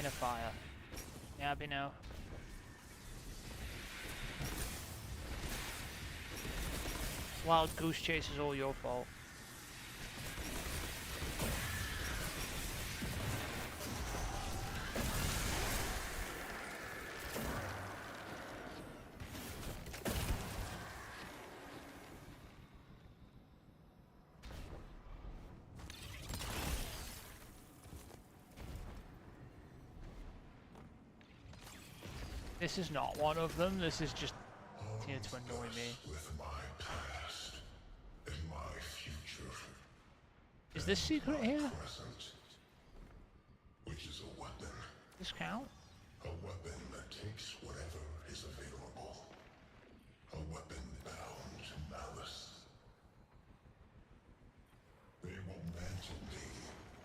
Rain of fire. Yeah, I know. Wild goose chase is all your fault. This is not one of them, this is just here to annoy me. With my past and my future. Is this secret here? Present, which is a weapon. This count? A weapon that takes whatever is available. A weapon bound to malice. They will mantle me.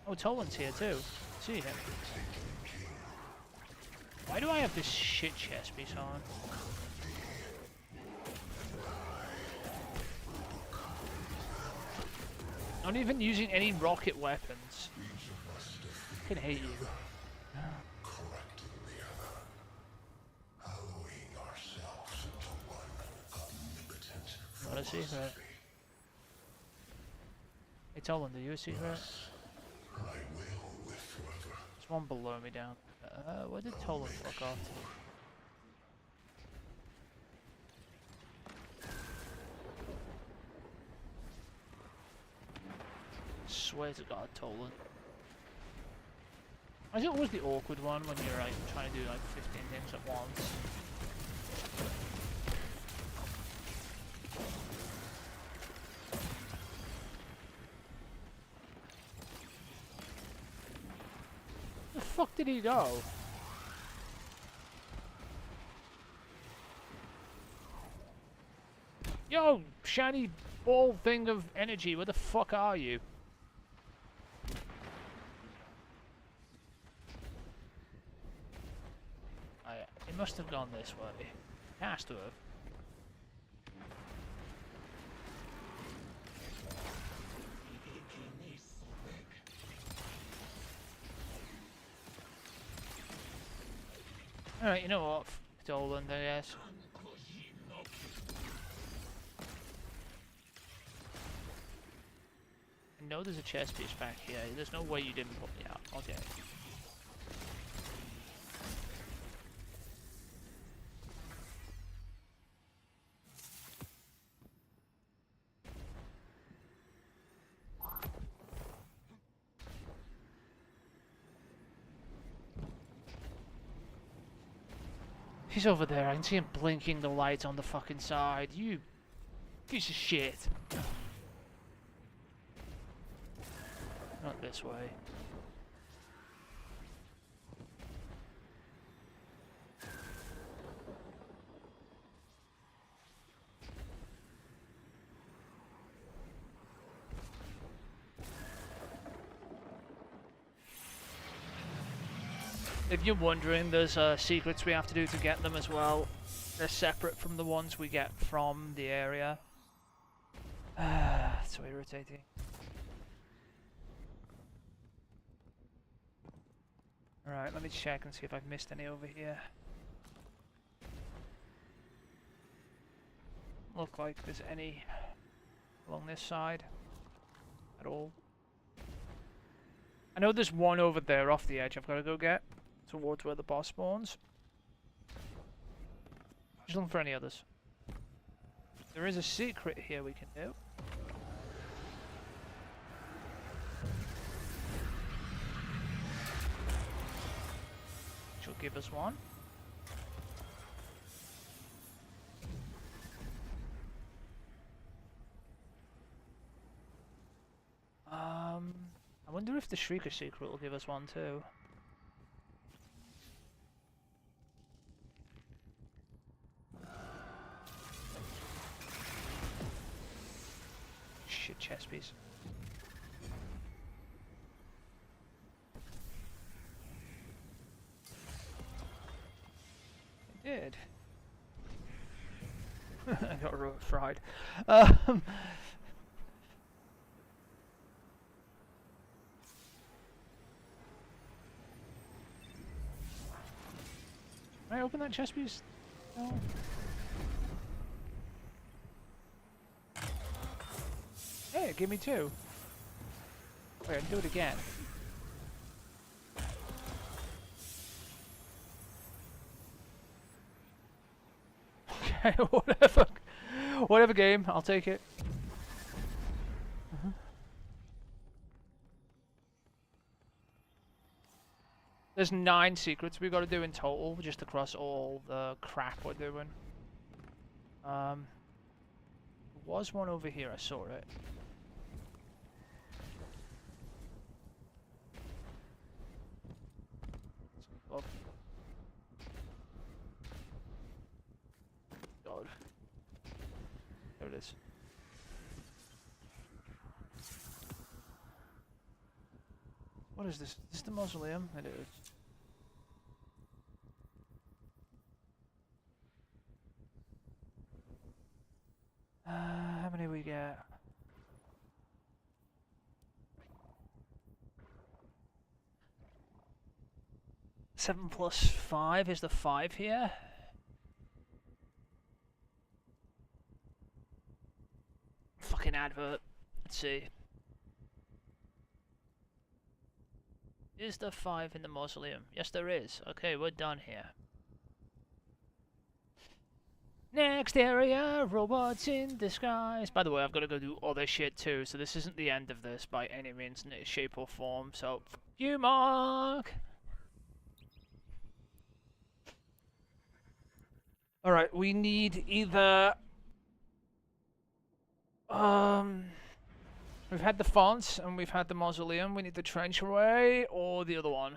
Oh, Toland's here too. See him. Why do I have this shit chest piece on? Not even using any rocket weapons. I can hate you. Correcting the other. Alloying ourselves into one omnipotent What a secret. Hey Toland, are you a secret? I will live forever. There's one below me down. Where did Toland fuck off to? Swear to God, Toland. I think it was the awkward one when you're like trying to do like 15 things at once. Where the fuck did he go? Yo, shiny ball thing of energy, where the fuck are you? He must have gone this way. He has to have. Alright, you know what? Dolan, I guess. I know there's a chest piece back here. There's no way you didn't put me out. Okay. He's over there. I can see him blinking the lights on the fucking side. You piece of shit. Not this way. If you're wondering, there's secrets we have to do to get them as well. They're separate from the ones we get from the area. So irritating. Alright, let me check and see if I've missed any over here. Look like there's any along this side at all. I know there's one over there off the edge I've got to go get towards where the boss spawns. Just looking for any others. There is a secret here we can do. Which will give us one. I wonder if the Shrieker secret will give us one too. Shit, chest piece. It did. I got fried. Can I open that chest piece? No. Hey, give me 2. Wait, I can do it again. Okay, whatever. Whatever game, I'll take it. There's 9 secrets we got to do in total, just across all the crap we're doing. There was one over here, I saw it. Oh. God. There it is. What is this? Is this the mausoleum? It is. How many we get? 7 plus 5 is the 5 here. Fucking advert. Let's see. Is there 5 in the mausoleum? Yes, there is. Okay, we're done here. Next area, robots in disguise. By the way, I've got to go do other shit too, so this isn't the end of this by any means, shape or form. So, fuck you, Mark! Alright, we need either... We've had the fonts and we've had the mausoleum. We need the trenchway or the other one.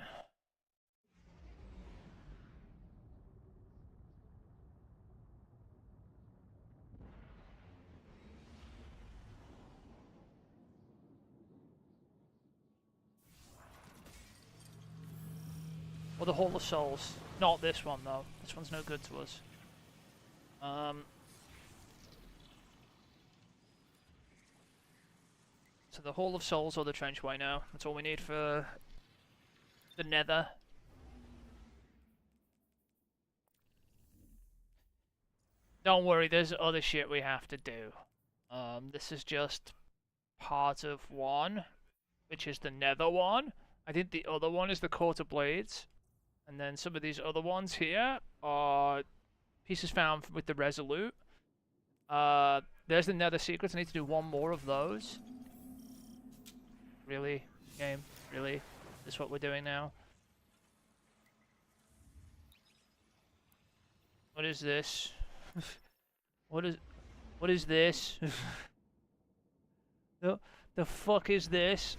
Or the Hall of Souls. Not this one though. This one's no good to us. So the Hall of Souls or the trenchway now. That's all we need for the Nether. Don't worry, there's other shit we have to do. This is just part of one, which is the Nether one. I think the other one is the Court of Blades. And then some of these other ones here are pieces found with the Resolute. There's the Nether secrets. I need to do one more of those. Really? Game? Really? Is this what we're doing now? What is this? What is this? The fuck is this?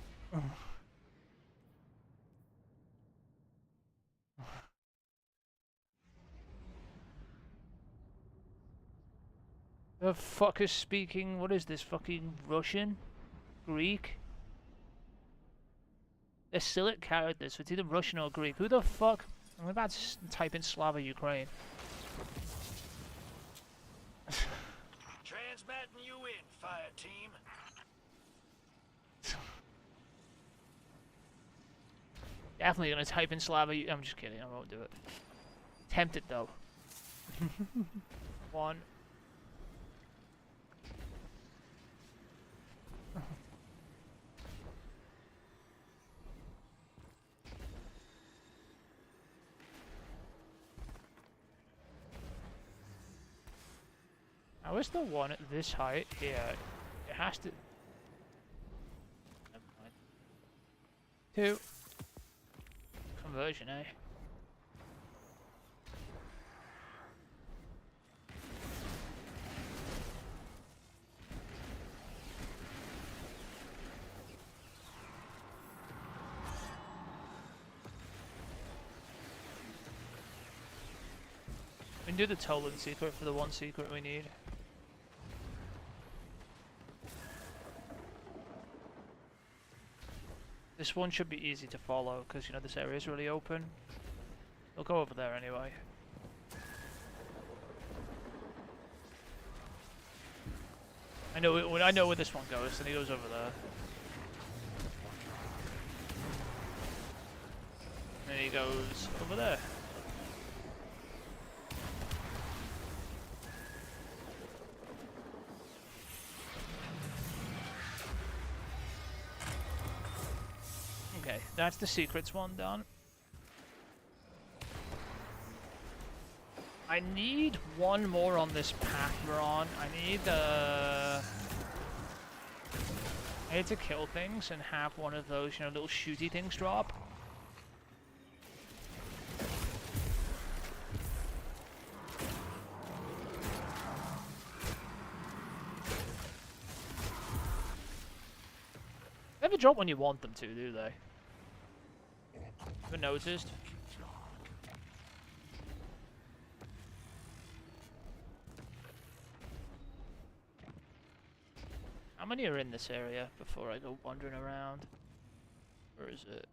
The fuck is speaking? What is this? Fucking Russian? Greek? They're Cyrillic characters, so it's either Russian or Greek. Who the fuck? I'm about to type in Slava Ukraine. Transmitting you in, fire team. Definitely gonna type in Slava. I'm just kidding. I won't do it. Tempted though. 1. Now is the one at this height here? It has to. Never mind. 2. Conversion, eh? We can do the Toland secret for the one secret we need. This one should be easy to follow because, you know, this area is really open. We'll go over there anyway. I know where this one goes, and he goes over there. And he goes over there. Okay, that's the secrets one done. I need one more on this path we're on. I need to kill things and have one of those, you know, little shooty things drop. Never drop when you want them to, do they? Ever noticed? How many are in this area before I go wandering around? Where is it?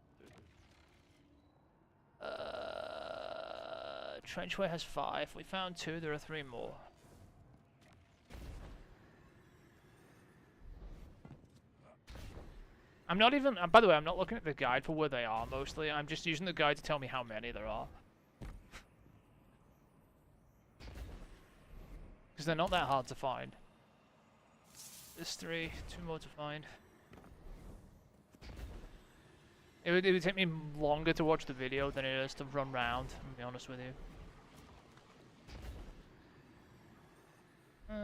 Trenchway has 5. We found 2, there are 3 more. I'm not even, by the way, I'm not looking at the guide for where they are mostly. I'm just using the guide to tell me how many there are. Because they're not that hard to find. There's 3, 2 more to find. It would take me longer to watch the video than it is to run round, to be honest with you.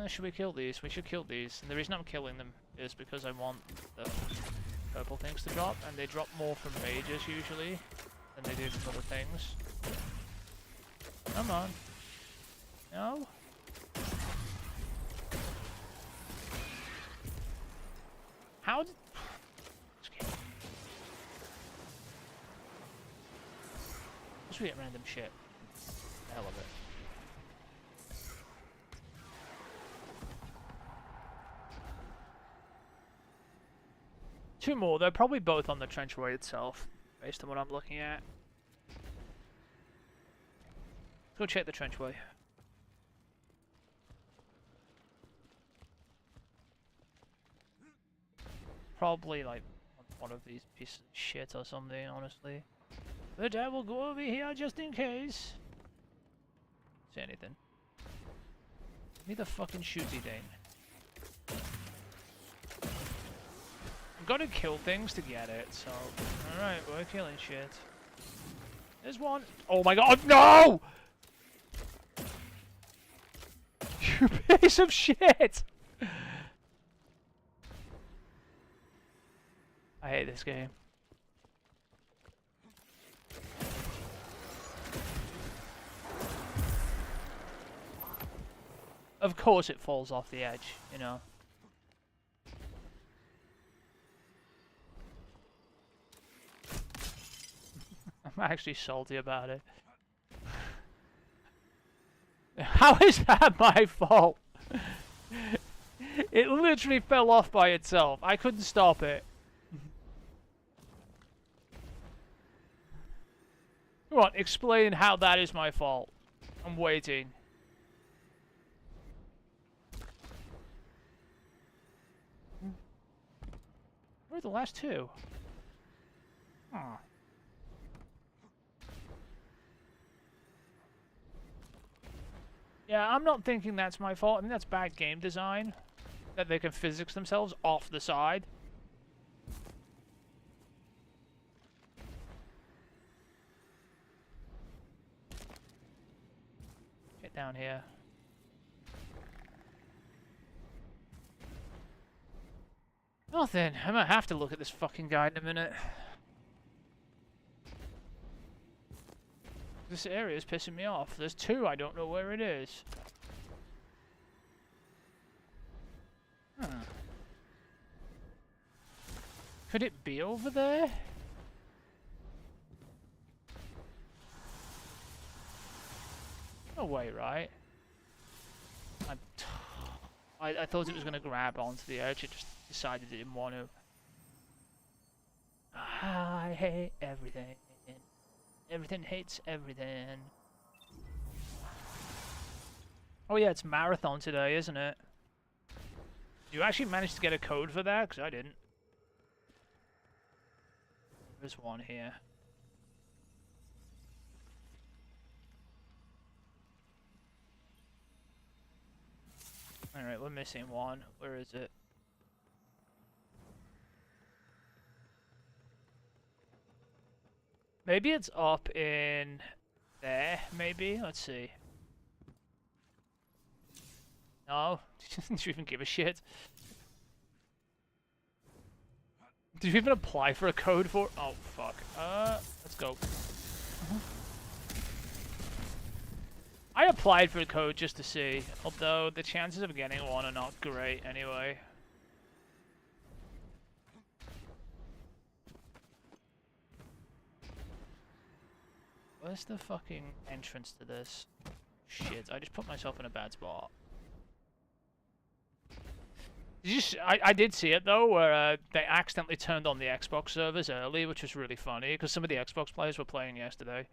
Should we kill these? We should kill these. And the reason I'm killing them is because I want the purple things to drop, and they drop more from mages usually than they do from other things. Come on. No? How did... Just we get random shit. The hell of it. Two more. They're probably both on the trenchway itself, based on what I'm looking at. Let's go check the trenchway. Probably like one of these pieces of shit or something, honestly. But I will go over here just in case. See anything? Give me the fucking shooty thing. I've got to kill things to get it, so... Alright, we're killing shit. There's one. Oh my god, no! You piece of shit! I hate this game. Of course it falls off the edge, you know. I'm actually salty about it. How is that my fault? It literally fell off by itself. I couldn't stop it. Come on, explain how that is my fault. I'm waiting. Where are the last 2? Huh. Yeah, I'm not thinking that's my fault. I think that's bad game design. That they can physics themselves off the side. Get down here. Nothing. I might have to look at this fucking guide in a minute. This area is pissing me off. There's 2, I don't know where it is. Huh. Could it be over there? No way, right? I thought it was going to grab onto the edge, it just decided it didn't want to. I hate everything. Everything hates everything. Oh yeah, it's marathon today, isn't it? You actually managed to get a code for that? Because I didn't. There's one here. Alright, we're missing one. Where is it? Maybe it's up in there, maybe? Let's see. No? Did you even give a shit? Did you even apply for a code for? Oh, fuck. Let's go. I applied for a code just to see, although the chances of getting one are not great anyway. Where's the fucking entrance to this? Shit, I just put myself in a bad spot. I did see it though, where they accidentally turned on the Xbox servers early, which was really funny, because some of the Xbox players were playing yesterday.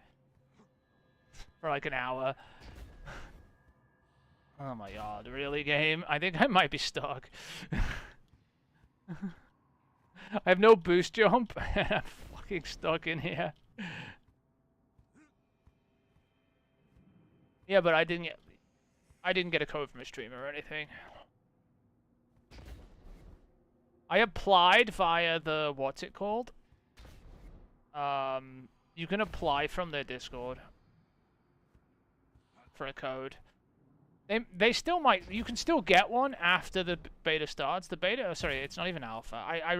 For like an hour. Oh my god, really, game? I think I might be stuck. I have no boost jump, and I'm fucking stuck in here. Yeah, but I didn't get a code from a streamer or anything. I applied via the, what's it called? You can apply from their Discord for a code. They still might, you can still get one after the beta starts. The beta, sorry, it's not even alpha. I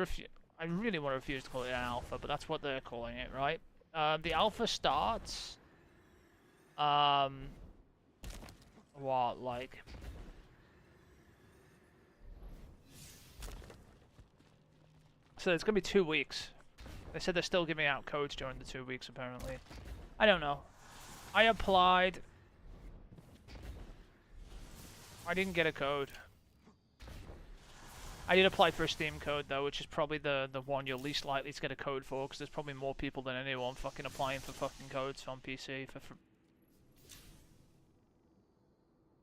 really want to refuse to call it an alpha, but that's what they're calling it, right? The alpha starts, what, like, so it's gonna be 2 weeks. They said they're still giving out codes during the 2 weeks, apparently. I don't know. I applied. I didn't get a code. I did apply for a Steam code though, which is probably the one you're least likely to get a code for, because there's probably more people than anyone fucking applying for fucking codes on PC.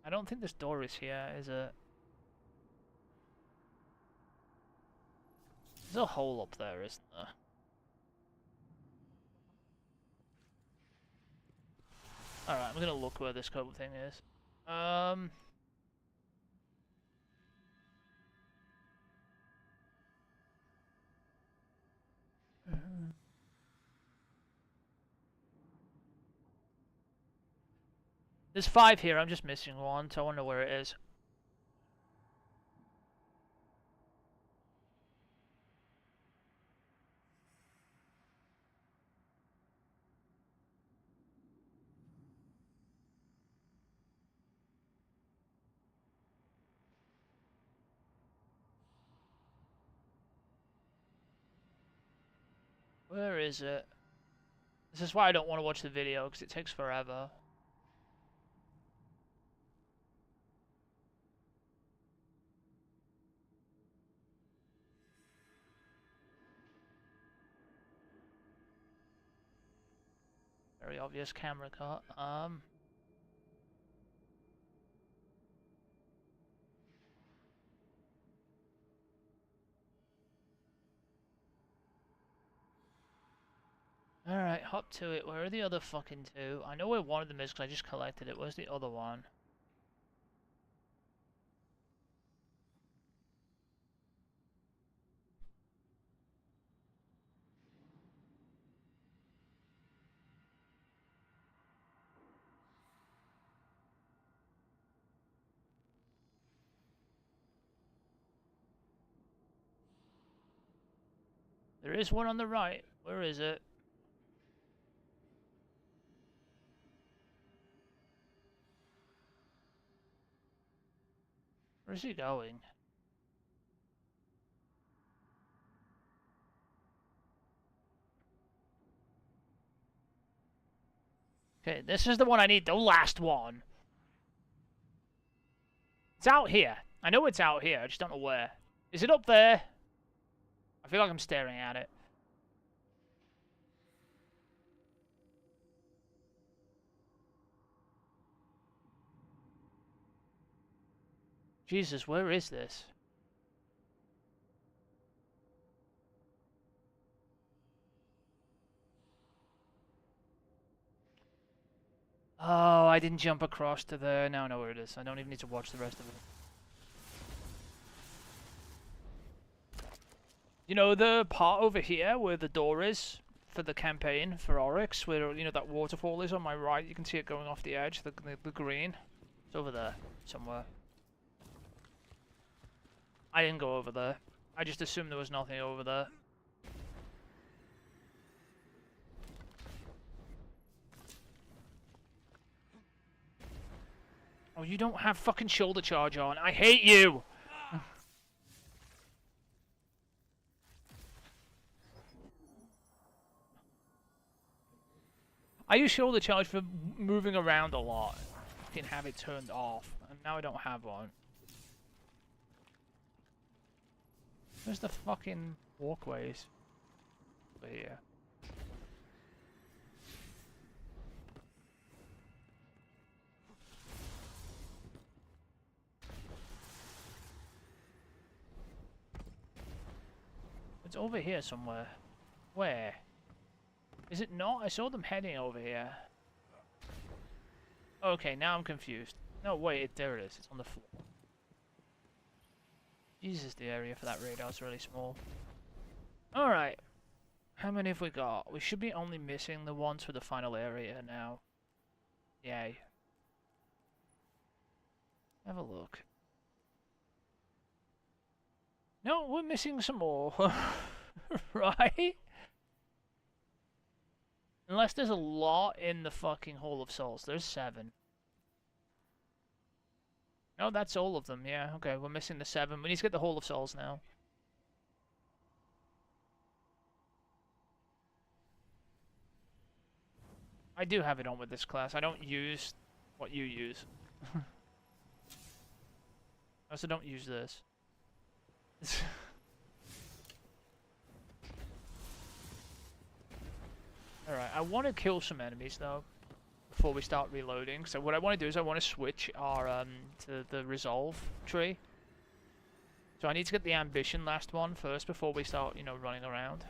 I don't think this door is here, is it? There's a hole up there, isn't there? Alright, I'm gonna look where this code thing is. There's 5 here, I'm just missing one, so I wonder where it is. Where is it? This is why I don't want to watch the video, because it takes forever. Very obvious camera cut. Alright, hop to it. Where are the other fucking 2? I know where one of them is because I just collected it. Where's the other one? There is one on the right. Where is it? Where's he going? Okay, this is the one I need. The last one. It's out here. I know it's out here. I just don't know where. Is it up there? I feel like I'm staring at it. Jesus, where is this? Oh, I didn't jump across to there. Now I know where it is. I don't even need to watch the rest of it. You know the part over here where the door is? for the campaign for Oryx, where you know that waterfall is on my right. You can see it going off the edge, the green. It's over there somewhere. I didn't go over there. I just assumed there was nothing over there. Oh, you don't have fucking shoulder charge on. I hate you! I use shoulder charge for moving around a lot. I can have it turned off. And now I don't have one. Where's the fucking walkways? Over here. It's over here somewhere. Where? Is it not? I saw them heading over here. Okay, now I'm confused. No, wait, there it is. It's on the floor. Jesus, the area for that radar's really small. Alright. How many have we got? We should be only missing the ones for the final area now. Yay. Have a look. No, we're missing some more. Right? Unless there's a lot in the fucking Hall of Souls. There's 7. No, that's all of them. Yeah, okay, we're missing the 7. We need to get the Hall of Souls now. I do have it on with this class. I don't use what you use. I also don't use this. Alright, I want to kill some enemies though before we start reloading. So what I want to do is I want to switch our to the resolve tree. So I need to get the ambition last one first before we start, you know, running around.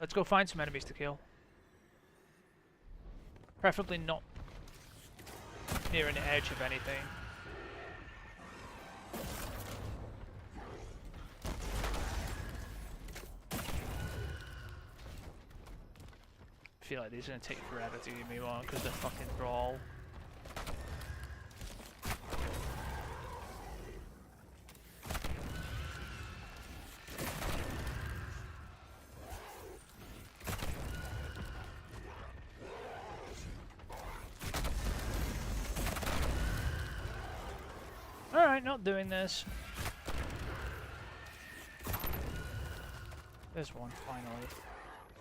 Let's go find some enemies to kill. Preferably not near an edge of anything. I feel like these are gonna take forever to give me one because they're fucking brawl. Alright, not doing this. There's one, finally.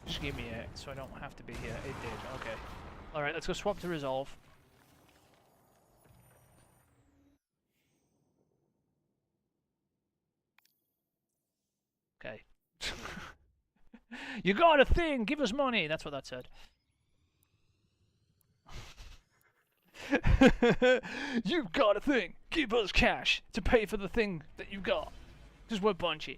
Just give me it, so I don't have to be here. It did, okay. Alright, let's go swap to resolve. Okay. You got a thing! Give us money! That's what that said. You've got a thing! Give us cash to pay for the thing that you got. Because we're Bungie.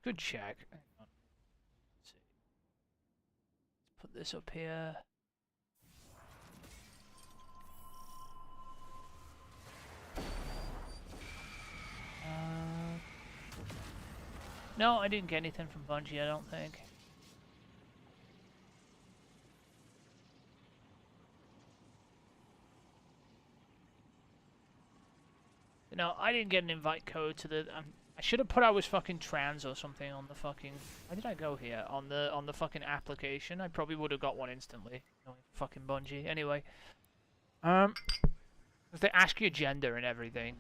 Good check. Hang on. Let's see. Let's put this up here. No, I didn't get anything from Bungie, I don't think. No, I didn't get an invite code to the... I should have put I was fucking trans or something on the fucking... Why did I go here? On the fucking application. I probably would have got one instantly. Knowing fucking Bungie. Anyway. Because they ask your gender and everything.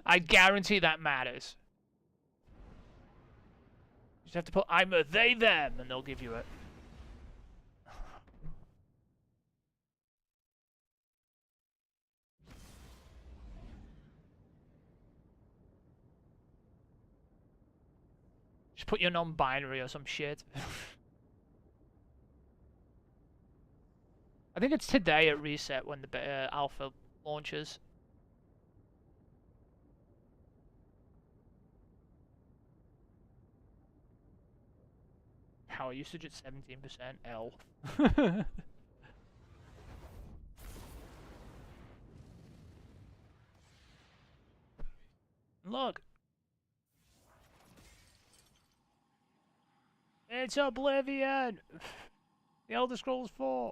I guarantee that matters. You just have to put I'm a they them and they'll give you it. Just put your non-binary or some shit. I think it's today at reset when the alpha launches. Power usage at 17%. L. look. It's Oblivion! The Elder Scrolls 4!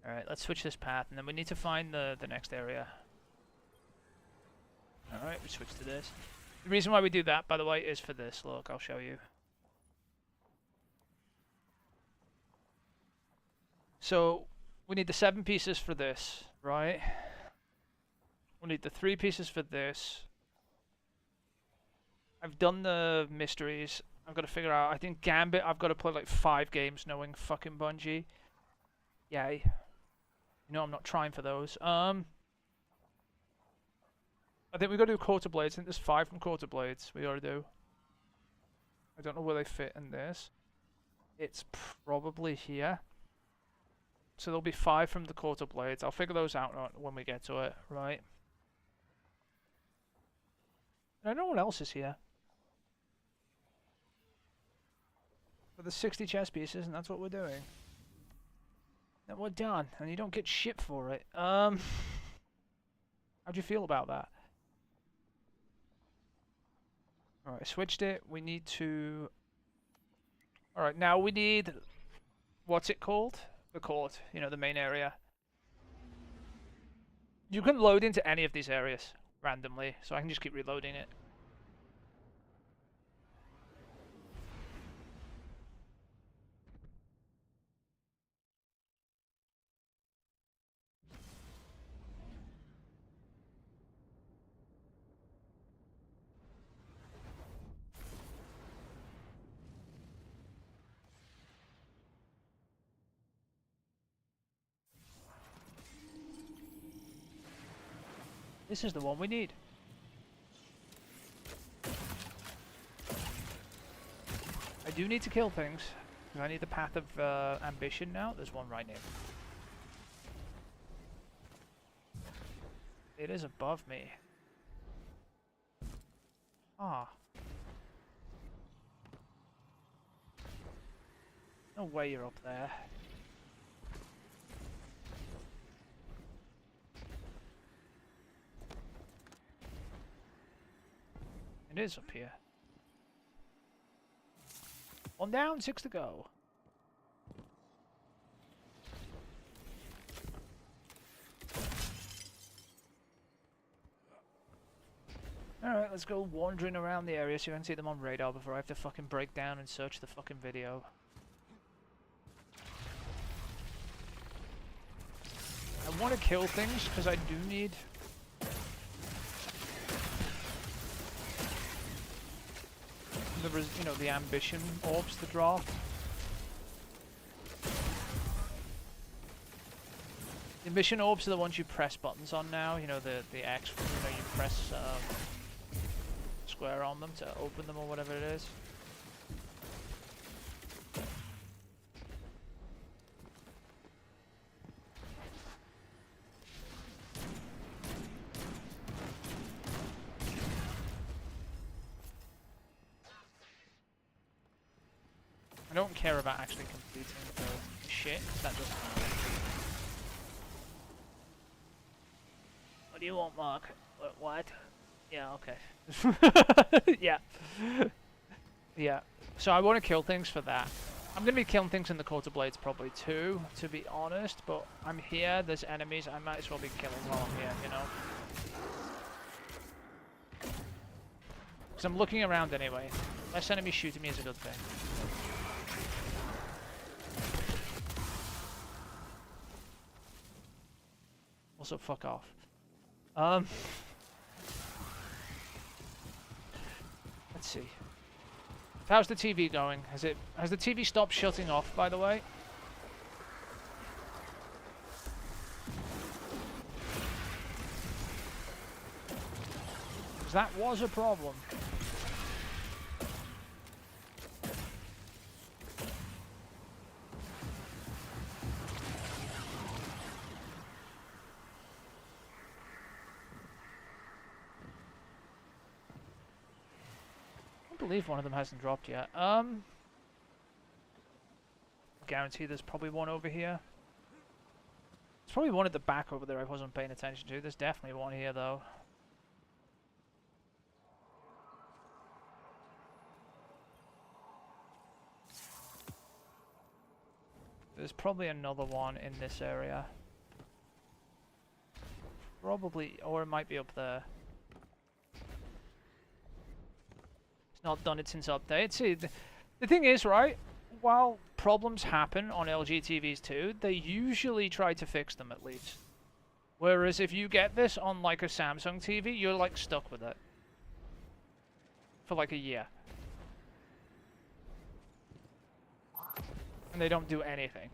Alright, let's switch this path, and then we need to find the next area. Alright, we switch to this. The reason why we do that, by the way, is for this. Look, I'll show you. So, we need the 7 pieces for this, right? We need the 3 pieces for this. I've done the mysteries. I've got to figure out. I think Gambit, I've got to play like 5 games knowing fucking Bungie. Yay. You know I'm not trying for those. I think we got to do Quarter Blades. I think there's 5 from Quarter Blades. We already do. I don't know where they fit in this. It's probably here. So there'll be 5 from the Quarter Blades. I'll figure those out when we get to it, right? And I don't know what else is here. But there's 60 chess pieces, and that's what we're doing. Then we're done, and you don't get shit for it. How do you feel about that? Alright, I switched it. We need to... Alright, now we need... What's it called? The court. You know, the main area. You can load into any of these areas randomly, so I can just keep reloading it. This is the one we need. I do need to kill things. I need the Path of Ambition now. There's one right near me. It is above me. Ah. No way you're up there. It is up here. 1 down, 6 to go. Alright, let's go wandering around the area so you can see them on radar before I have to fucking break down and search the fucking video. I want to kill things because I do need... you know, the ambition orbs to drop. The ambition orbs are the ones you press buttons on now. You know, the X, you know, you press square on them to open them or whatever it is. I don't care about actually completing the shit, that doesn't matter. What do you want, Mark? What? Yeah, okay. Yeah. Yeah. So I want to kill things for that. I'm going to be killing things in the Quarter Blades probably too, to be honest, but I'm here, there's enemies, I might as well be killing while I'm here, you know? Because I'm looking around anyway. Less enemies shooting me is a good thing. Also, fuck off. Let's see. How's the TV going? Has the TV stopped shutting off, by the way? 'Cause that was a problem. I believe one of them hasn't dropped yet. Guarantee there's probably one over here. There's probably one at the back over there I wasn't paying attention to. There's definitely one here, though. There's probably another one in this area. Probably, or it might be up there. It's not done it since update. See, the thing is, right, while problems happen on LG TVs too, they usually try to fix them at least. Whereas if you get this on like a Samsung TV, you're like stuck with it. For like a year. And they don't do anything.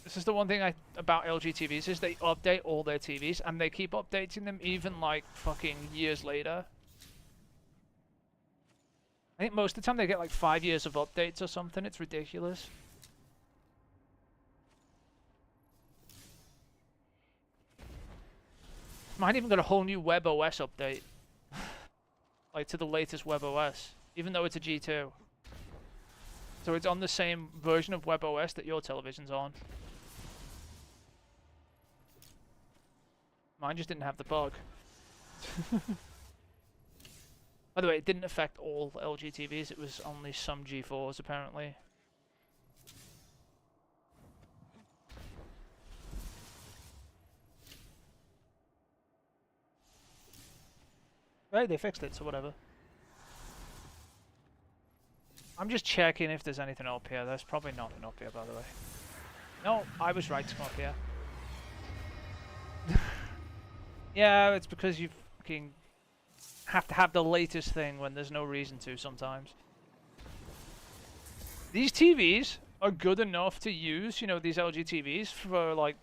This is the one thing about LG TVs is they update all their TVs and they keep updating them even like fucking years later. I think most of the time they get like 5 years of updates or something. It's ridiculous. Mine even got a whole new WebOS update. Like to the latest WebOS, even though it's a G2. So it's on the same version of WebOS that your television's on. Mine just didn't have the bug. By the way, it didn't affect all LG TVs, it was only some G4s apparently. Right, they fixed it, so whatever. I'm just checking if there's anything up here. There's probably nothing up here, by the way. No, I was right to come up here. Yeah, it's because you fucking have to have the latest thing when there's no reason to sometimes. These TVs are good enough to use, you know, these LG TVs for like...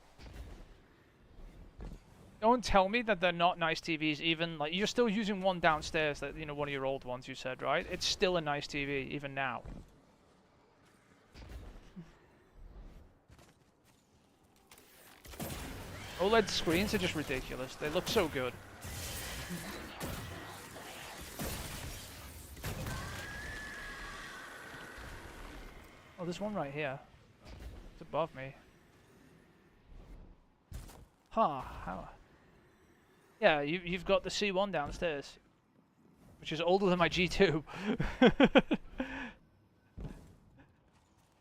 Don't tell me that they're not nice TVs, even like you're still using one downstairs that, you know, one of your old ones you said, right? It's still a nice TV, even now. OLED screens are just ridiculous. They look so good. Oh, there's one right here. It's above me. Huh, how? Yeah, you've got the C1 downstairs, which is older than my G2.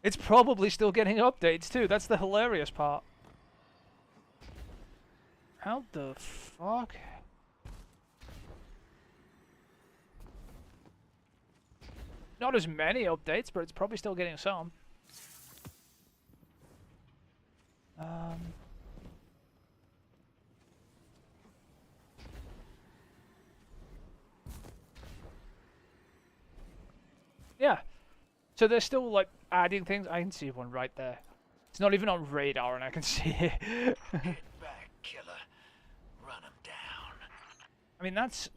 It's probably still getting updates too. That's the hilarious part. How the fuck? Not as many updates, but it's probably still getting some. Yeah. So they're still like adding things. I can see one right there. It's not even on radar and I can see it. Get back, killer. Run him down. I mean, that's...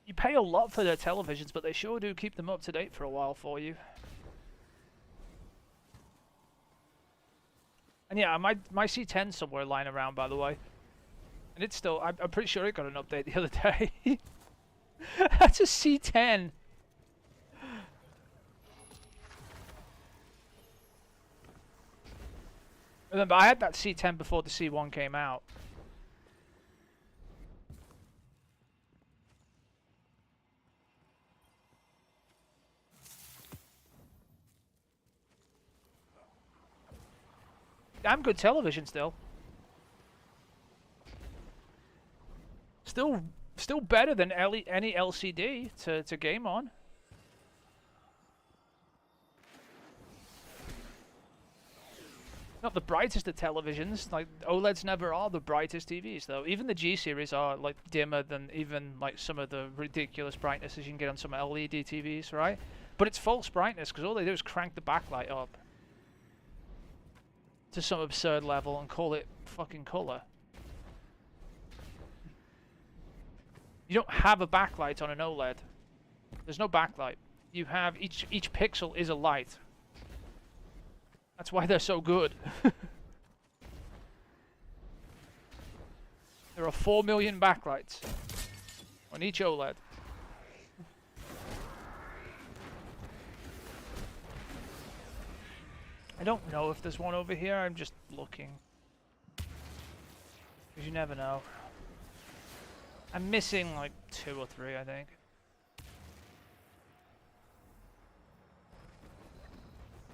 You pay a lot for their televisions, but they sure do keep them up to date for a while for you. And yeah, my C10's somewhere lying around, by the way. And it's still... I'm pretty sure it got an update the other day. That's a C10. Remember, I had that C10 before the C1 came out. Damn good television still. Still better than any LCD to game on. Not the brightest of televisions, like OLEDs never are the brightest TVs though. Even the G series are like dimmer than even like some of the ridiculous brightnesses you can get on some LED TVs, right? But it's false brightness because all they do is crank the backlight up to some absurd level and call it fucking color. You don't have a backlight on an OLED. There's no backlight. You have each pixel is a light. That's why they're so good. There are 4 million backlights on each OLED. I don't know if there's one over here, I'm just looking. Because you never know. I'm missing like 2 or 3, I think.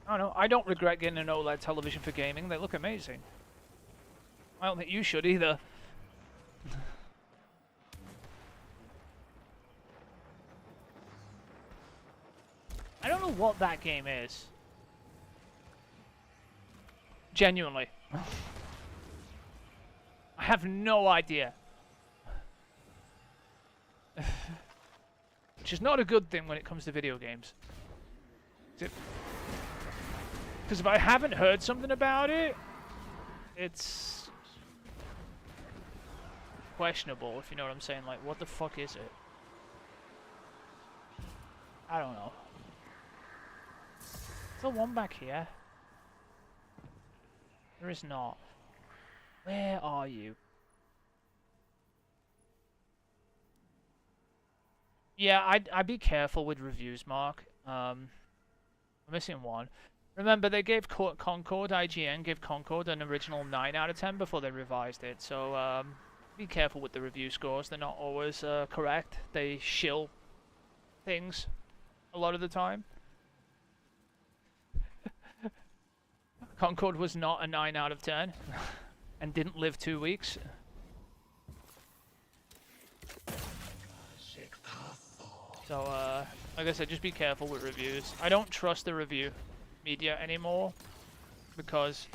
I don't know, I don't regret getting an OLED television for gaming, they look amazing. I don't think you should either. I don't know what that game is. Genuinely. I have no idea. Which is not a good thing when it comes to video games. Because if I haven't heard something about it, it's questionable, if you know what I'm saying. Like, what the fuck is it? I don't know. Is there one back here? There is not. Where are you? Yeah, I'd be careful with reviews, Mark. I'm missing one. Remember, they gave Concord, IGN gave Concord an original 9 out of 10 before they revised it. So be careful with the review scores. They're not always correct. They shill things a lot of the time. Concord was not a 9 out of 10 and didn't live 2 weeks. So, like I said, just be careful with reviews. I don't trust the review media anymore because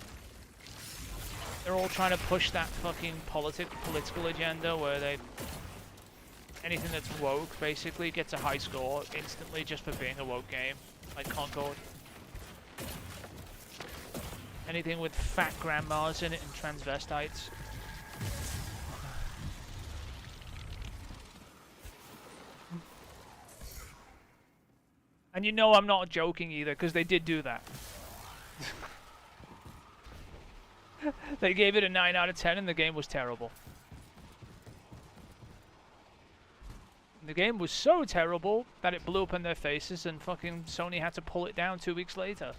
they're all trying to push that fucking political agenda where they... anything that's woke basically gets a high score instantly just for being a woke game, like Concord. Anything with fat grandmas in it and transvestites. And you know I'm not joking either, because they did do that. They gave it a 9 out of 10 and the game was terrible. The game was so terrible that it blew up in their faces and fucking Sony had to pull it down 2 weeks later.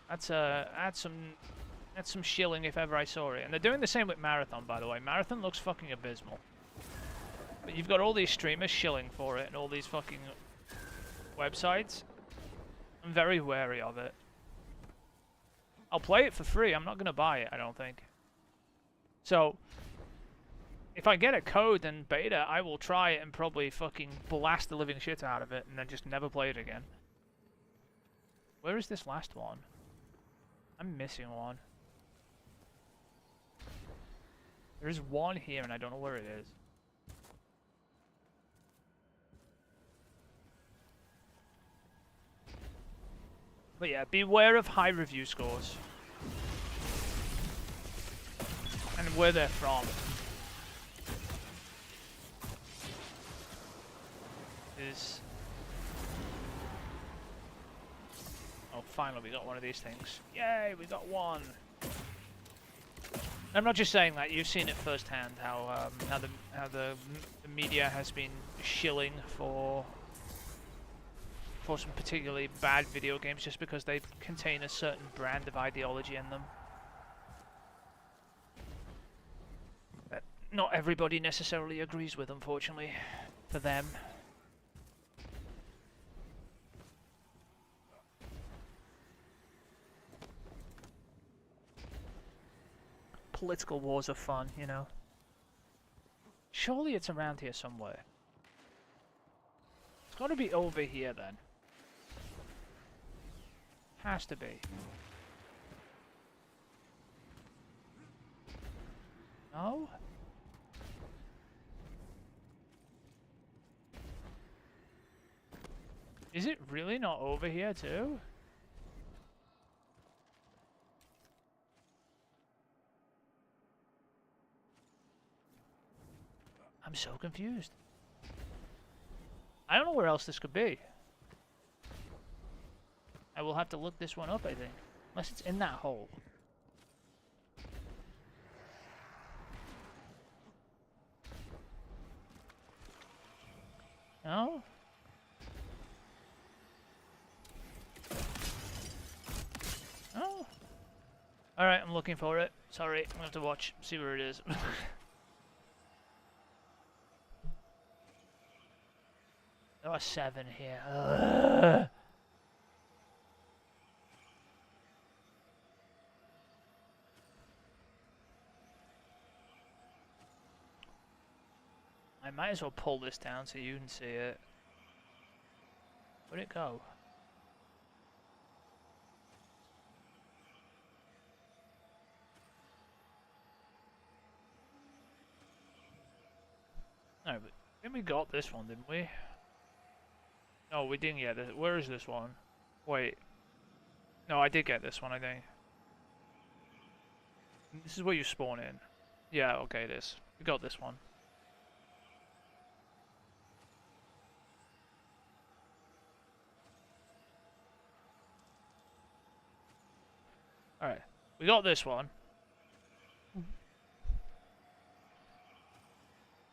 That's some shilling if ever I saw it. And they're doing the same with Marathon, by the way. Marathon looks fucking abysmal. But you've got all these streamers shilling for it and all these fucking websites. I'm very wary of it. I'll play it for free. I'm not going to buy it, I don't think. So, if I get a code and beta, I will try it and probably fucking blast the living shit out of it and then just never play it again. Where is this last one? I'm missing one. There is one here and I don't know where it is. But yeah, beware of high review scores. And where they're from. Oh, finally we got one of these things. Yay, we got one! I'm not just saying that, you've seen it firsthand, how the media has been shilling for some particularly bad video games just because they contain a certain brand of ideology in them. That not everybody necessarily agrees with, unfortunately, for them. Political wars are fun, you know. Surely it's around here somewhere. It's got to be over here then. Has to be. No? Is it really not over here too? I'm so confused. I don't know where else this could be. I will have to look this one up, I think. Unless it's in that hole. No? Alright, I'm looking for it. Sorry, I'm gonna have to watch, see where it is. There are 7 here. Ugh. I might as well pull this down so you can see it. Where'd it go? No, but then we got this one, didn't we? No, we didn't get it. Where is this one? Wait. No, I did get this one, I think. This is where you spawn in. Yeah, okay, it is. We got this one. Alright. We got this one.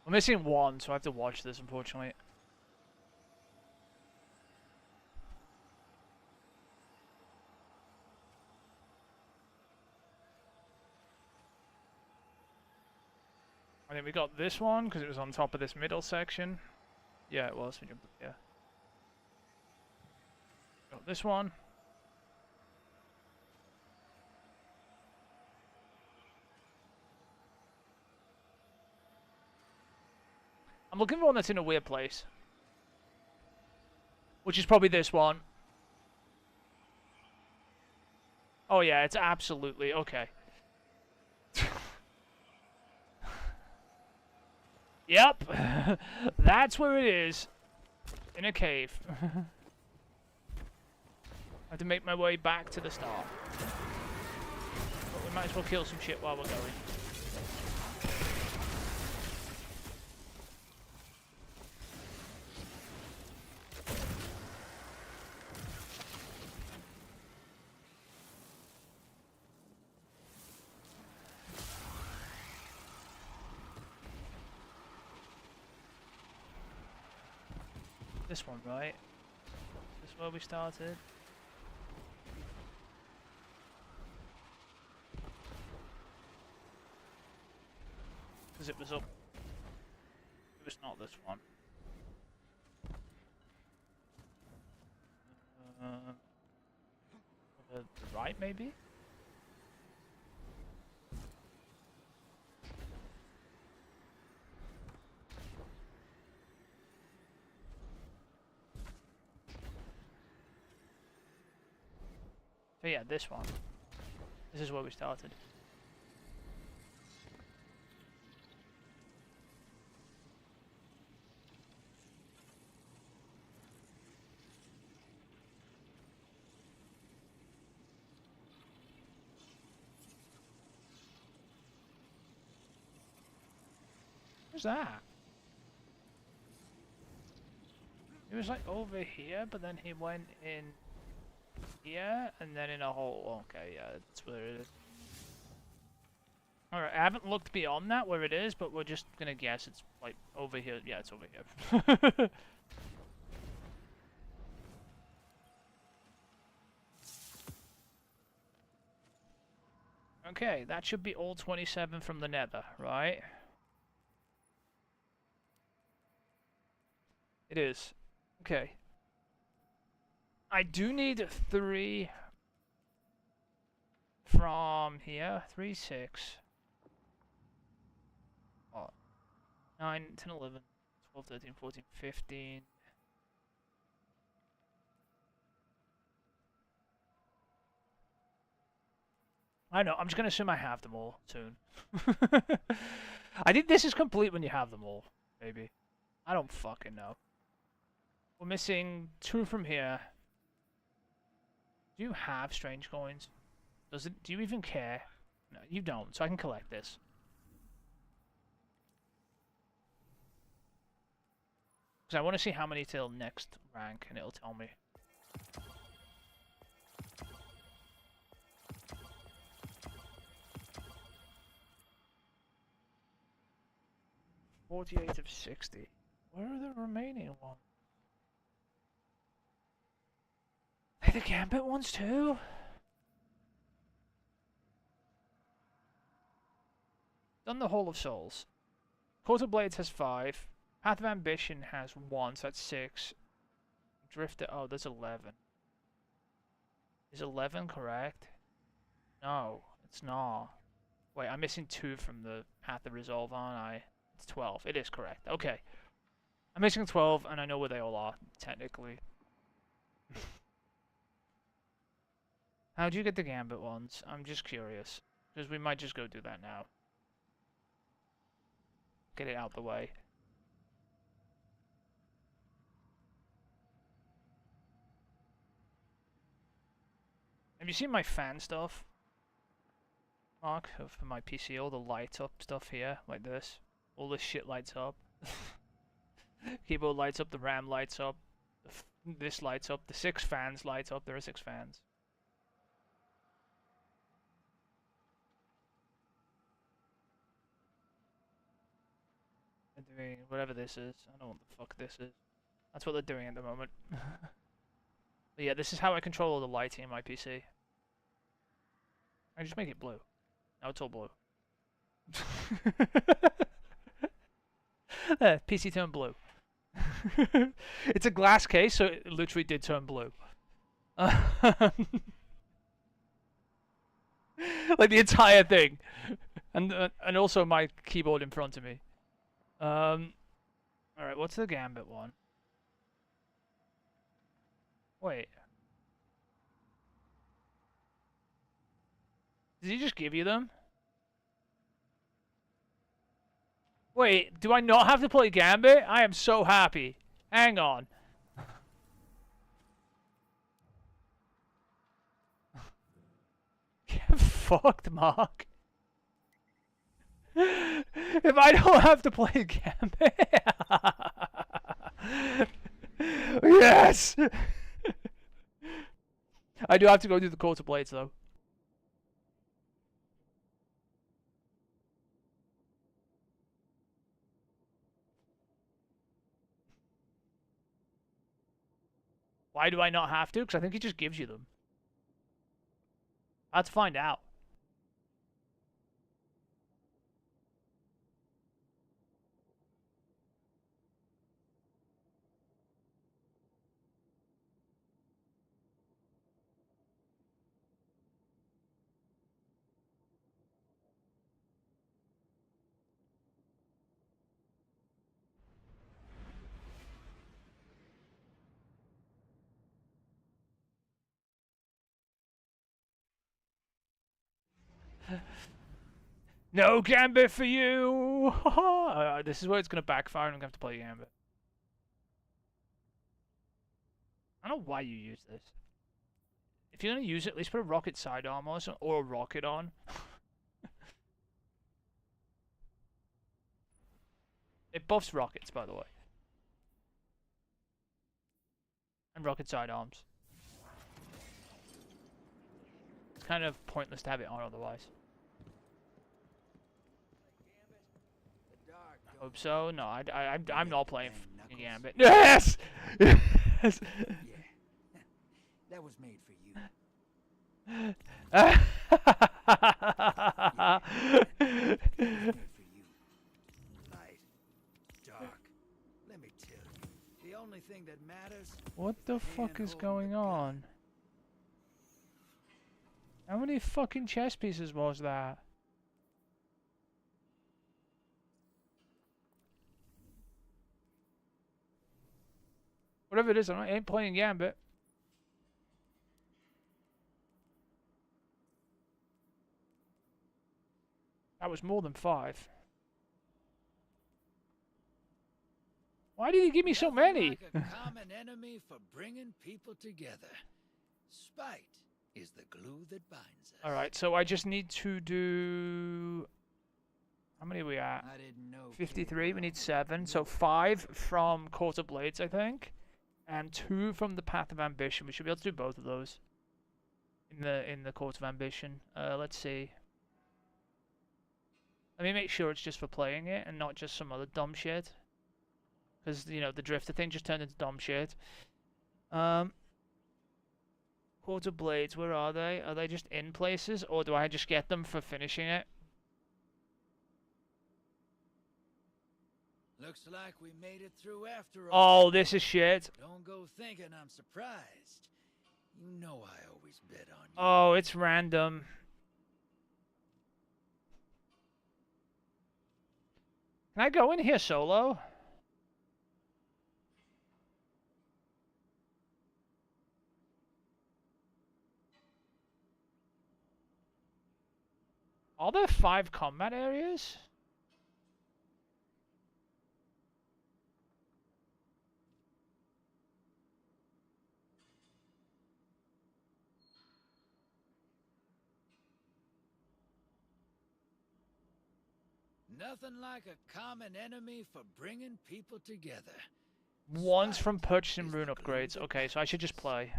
We're missing one, so I have to watch this, unfortunately. I think we got this one, because it was on top of this middle section. Yeah, it was. Yeah. Got this one. I'm looking for one that's in a weird place. Which is probably this one. Oh yeah, it's absolutely... okay. Yep. That's where it is. In a cave. I have to make my way back to the start. But we might as well kill some shit while we're going. This one, right? This is where we started. Because it was up. It was not this one. The right, maybe? So yeah, this one. This is where we started. Where's that? It was like over here, but then he went in here, and then in a hole. Okay, yeah, that's where it is. Alright, I haven't looked beyond that where it is, but we're just gonna guess it's like over here. Yeah, it's over here. Okay, that should be all 27 from the nether, right? It is. Okay. I do need 3 from here. 3, 6. What? 9, 10, 11, 12, 13, 14, 15. I know, I'm just going to assume I have them all soon. I think this is complete when you have them all, maybe. I don't fucking know. We're missing 2 from here. Do you have strange coins? Does it? Do you even care? No, you don't, so I can collect this. Because I want to see how many till next rank, and it'll tell me. "48 of 60. Where are the remaining ones? Are they the Gambit ones too? Done the Hall of Souls. Court of Blades has 5. Path of Ambition has 1, so that's 6. Drifter, oh, there's 11. Is 11 correct? No, it's not. Wait, I'm missing 2 from the Path of Resolve, aren't I? It's 12. It is correct. Okay. I'm missing 12, and I know where they all are, technically. How do you get the Gambit ones? I'm just curious. Because we might just go do that now. Get it out the way. Have you seen my fan stuff, Mark, for my PC? All the light up stuff here, like this. All this shit lights up. Keyboard lights up, the RAM lights up, this lights up, the 6 fans light up. There are 6 fans. They're doing whatever this is. I don't know what the fuck this is. That's what they're doing at the moment. But yeah, this is how I control all the lighting in my PC. I just make it blue. Now it's all blue. There, PC turned blue. It's a glass case, so it literally did turn blue. Like the entire thing. And also my keyboard in front of me. Alright, what's the Gambit one? Wait. Did he just give you them? Wait, do I not have to play Gambit? I am so happy. Hang on. Get fucked, Mark. If I don't have to play Gambit... Yes! I do have to go do the Court of Blades, though. Why do I not have to? Because I think he just gives you them. I have to find out. No Gambit for you! This is where it's going to backfire and I'm going to have to play Gambit. I don't know why you use this. If you're going to use it, at least put a rocket sidearm on or a rocket on. It buffs rockets, by the way. And rocket sidearms. It's kind of pointless to have it on otherwise. I hope so. No, I'm not playing Gambit. Yes! Yes! Yeah. That was made for you. Yeah. Made for you. Light. Dark. Let me tell you. The only thing that matters. What the fuck is going on? How many fucking chess pieces was that? Whatever it is, I ain't playing Gambit. That was more than 5. Why did he give me so many? Like a common enemy for bringing people together. Spite is the glue that binds us. Alright, so I just need to do... How many are we at? I didn't know. 53, we need 7. So 5 from Court of Blades, I think. And 2 from the Path of Ambition. We should be able to do both of those. In the Court of Ambition. Let's see. Let me make sure it's just for playing it and not just some other dumb shit. Because, you know, the Drifter thing just turned into dumb shit. Court of Blades, where are they? Are they just in places? Or do I just get them for finishing it? Looks like we made it through after all. Oh, this is shit. Don't go thinking I'm surprised. You know I always bet on you. Oh, it's random. Can I go in here solo? Are there 5 combat areas? Nothing like a common enemy for bringing people together. One's from Spite purchasing is rune the glue upgrades. that Okay, so I should just binds. play.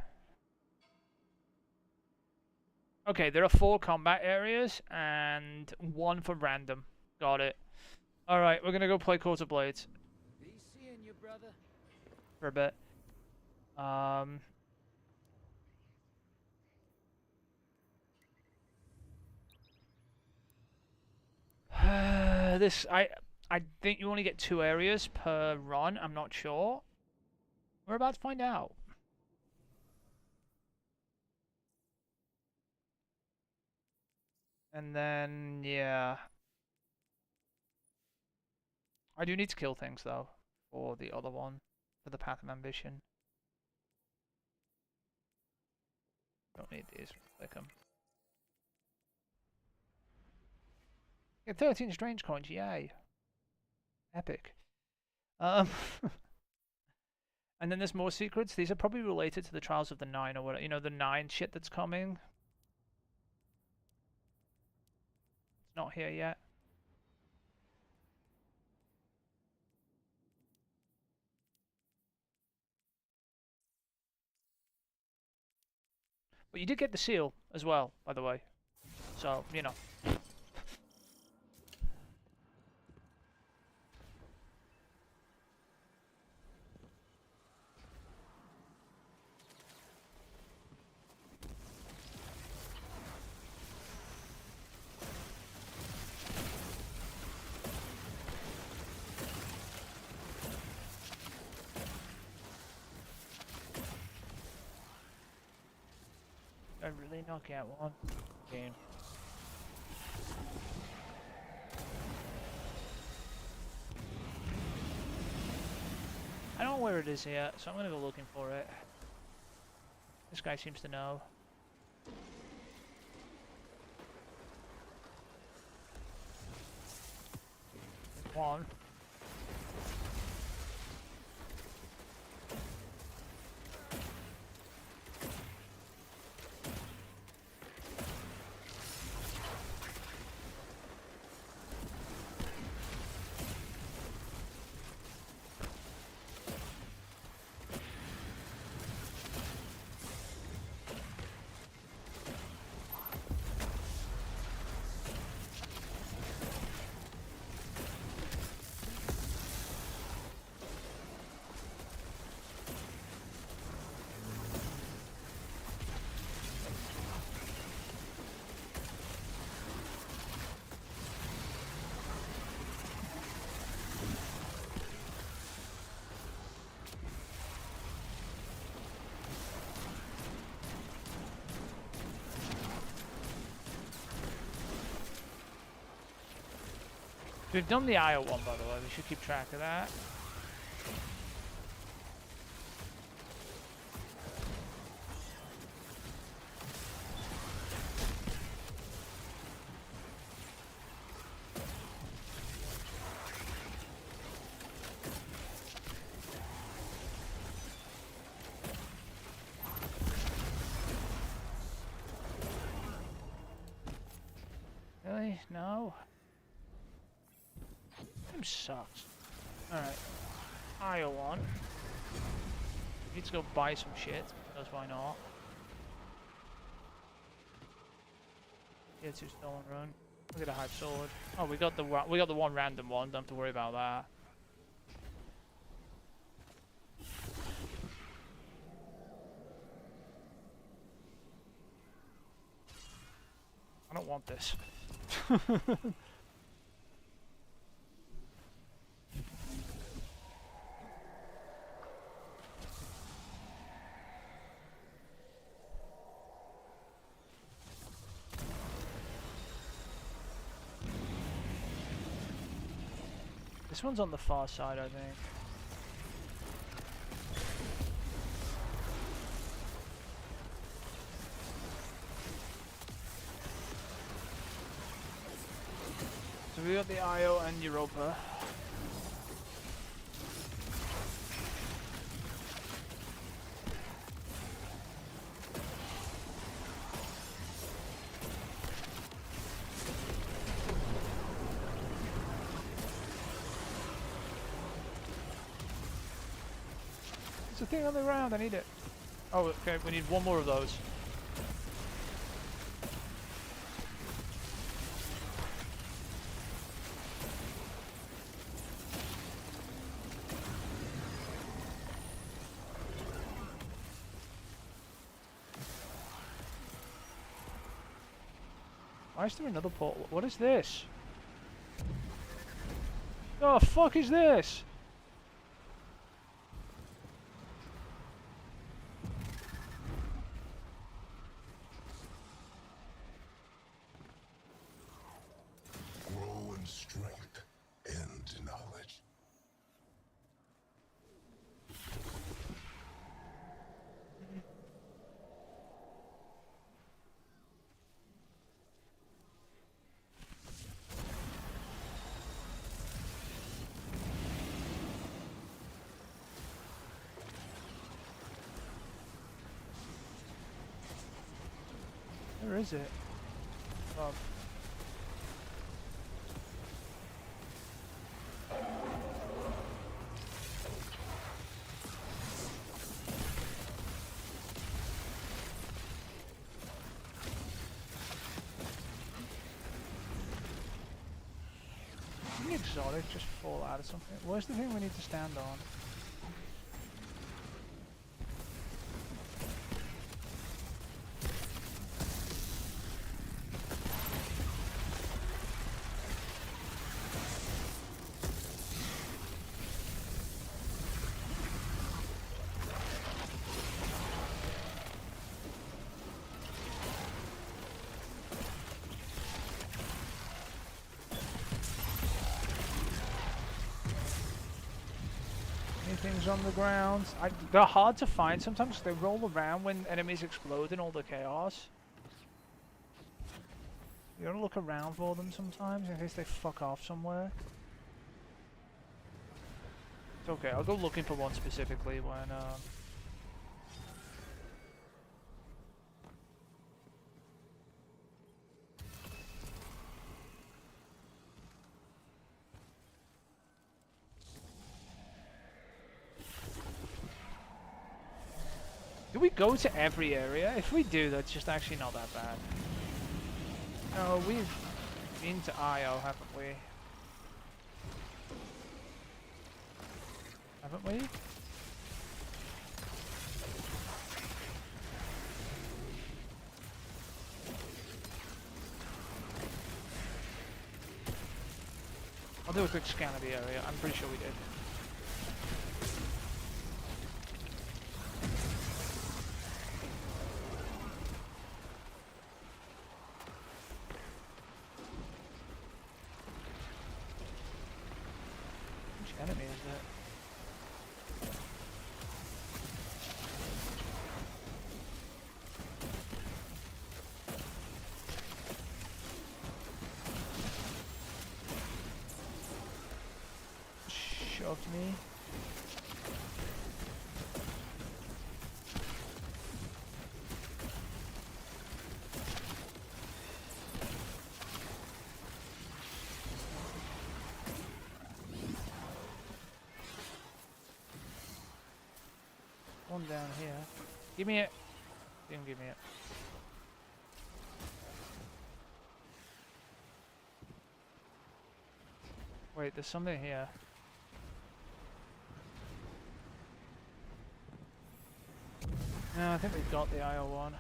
Okay, there are 4 combat areas and 1 for random. Got it. Alright, we're gonna go play Court of Blades Be seeing you, brother. for a bit. I think you only get 2 areas per run. I'm not sure. We're about to find out. And then, yeah. I do need to kill things, though, for the other one, for the Path of Ambition. Don't need these. Click them. Get 13 strange coins, yay. Epic. And then there's more secrets. These are probably related to the Trials of the Nine or whatever. You know, the 9 shit that's coming. It's not here yet. But you did get the seal as well, by the way. So, you know. I really not get one. Game. I don't know where it is yet, so I'm gonna go looking for it. This guy seems to know. One. We've done the IO one, by the way. We should keep track of that. Really? No? Game sucks. Alright. IO one. Need to go buy some shit, because why not? Tier 2 stolen run. Look at the hard sword. Oh, we got the one random one. Don't have to worry about that. I don't want this. This one's on the far side, I think. So we got the Io and Europa. There's a thing on the ground, I need it. Oh, okay, we need one more of those. Why is there another portal? What is this? Oh, fuck is this? Grow in strength and knowledge. Where is it? Oh. Didn't the exotic just fall out of something? Where's the thing we need to stand on? Things on the ground. They're hard to find sometimes. They roll around when enemies explode in all the chaos. You gotta look around for them sometimes in case they fuck off somewhere. It's okay, I'll go looking for one specifically when do we go to every area? If we do, that's just actually not that bad. No, we've been to Io, haven't we? Haven't we? I'll do a quick scan of the area. I'm pretty sure we did. Enemy is it? Shoved me. One down here. Give me it. Didn't give me it. Wait, there's something here. No, I think we've got the IO one.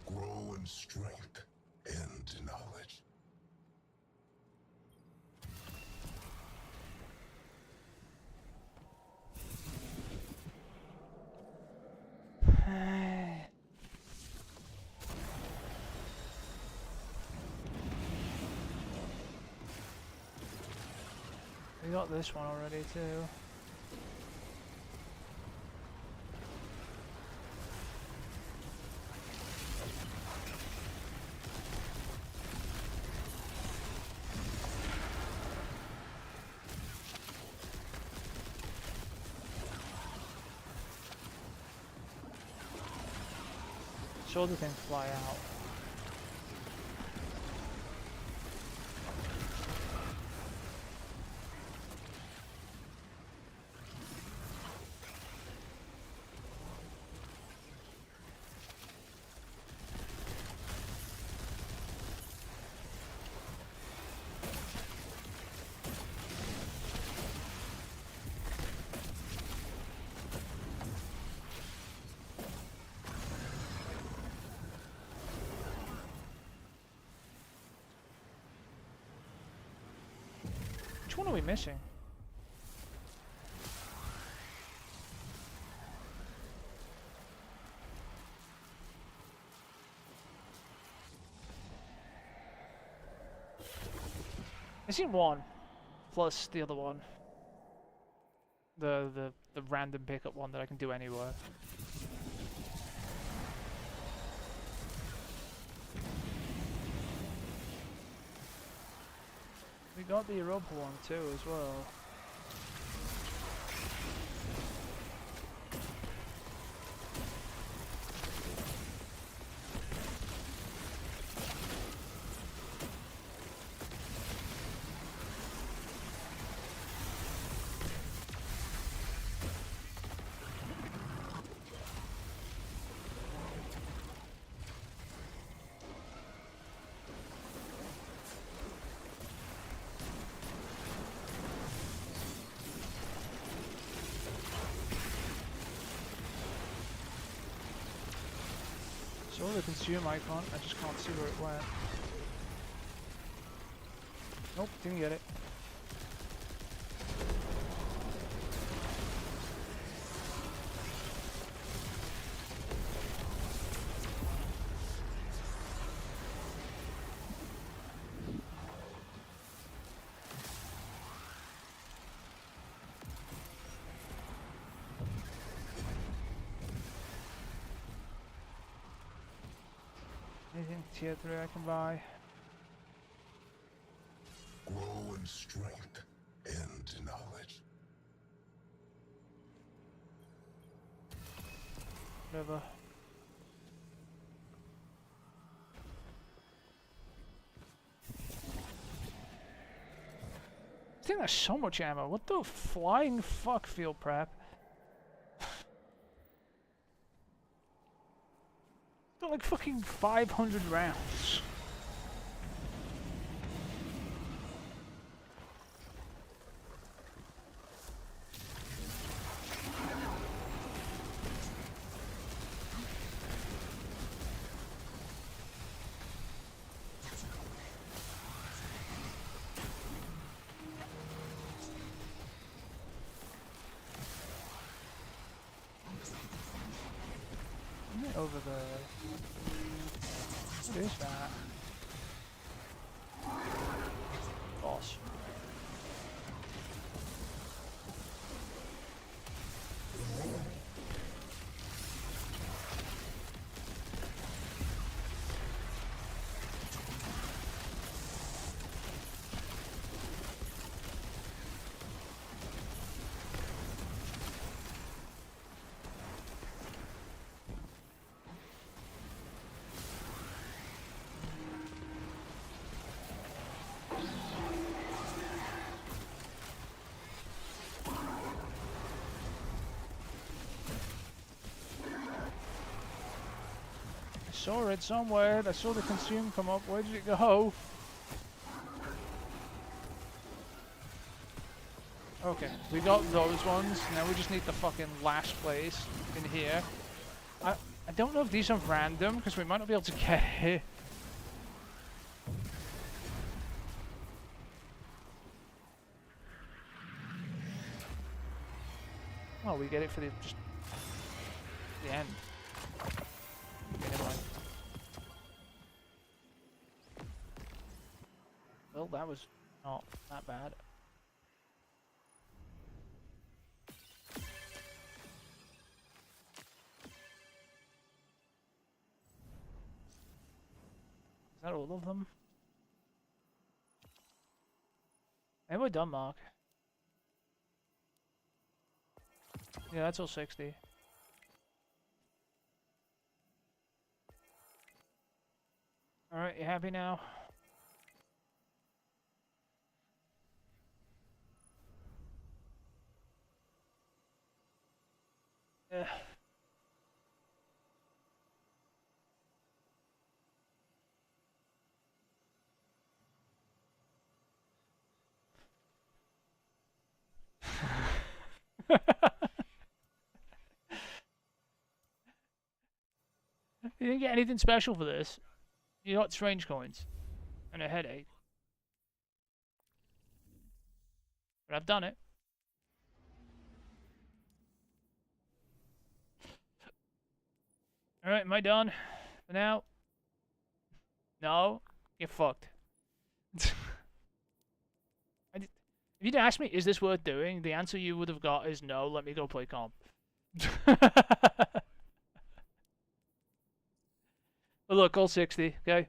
Grow in strength and knowledge. We got this one already too. Saw the thing fly out. Which one are we missing? I seen one, plus the other one. The random pickup one that I can do anywhere. We got the Europa one too as well. Saw the consume icon, I just can't see where it went. Nope, didn't get it. Anything tier 3 I can buy? Grow in strength and knowledge. Whatever. I think there's so much ammo. What the flying fuck, field prep? Got like fucking 500 rounds. Over there. What is that? Boss. Saw it somewhere. I saw the consume come up. Where did it go? Okay, we got those ones. Now we just need the fucking last place in here. I don't know if these are random because we might not be able to get it. Oh, we get it for the just the end. Okay, never mind. Well, that was not that bad. Is that all of them? And we're done, Mark. Yeah, that's all 60. Alright, you happy now? Yeah. You didn't get anything special for this. You got strange coins. And a headache. But I've done it. Alright, am I done? For now? No? You're fucked. If you'd asked me, is this worth doing? The answer you would have got is no, let me go play comp. But look, all 60, okay?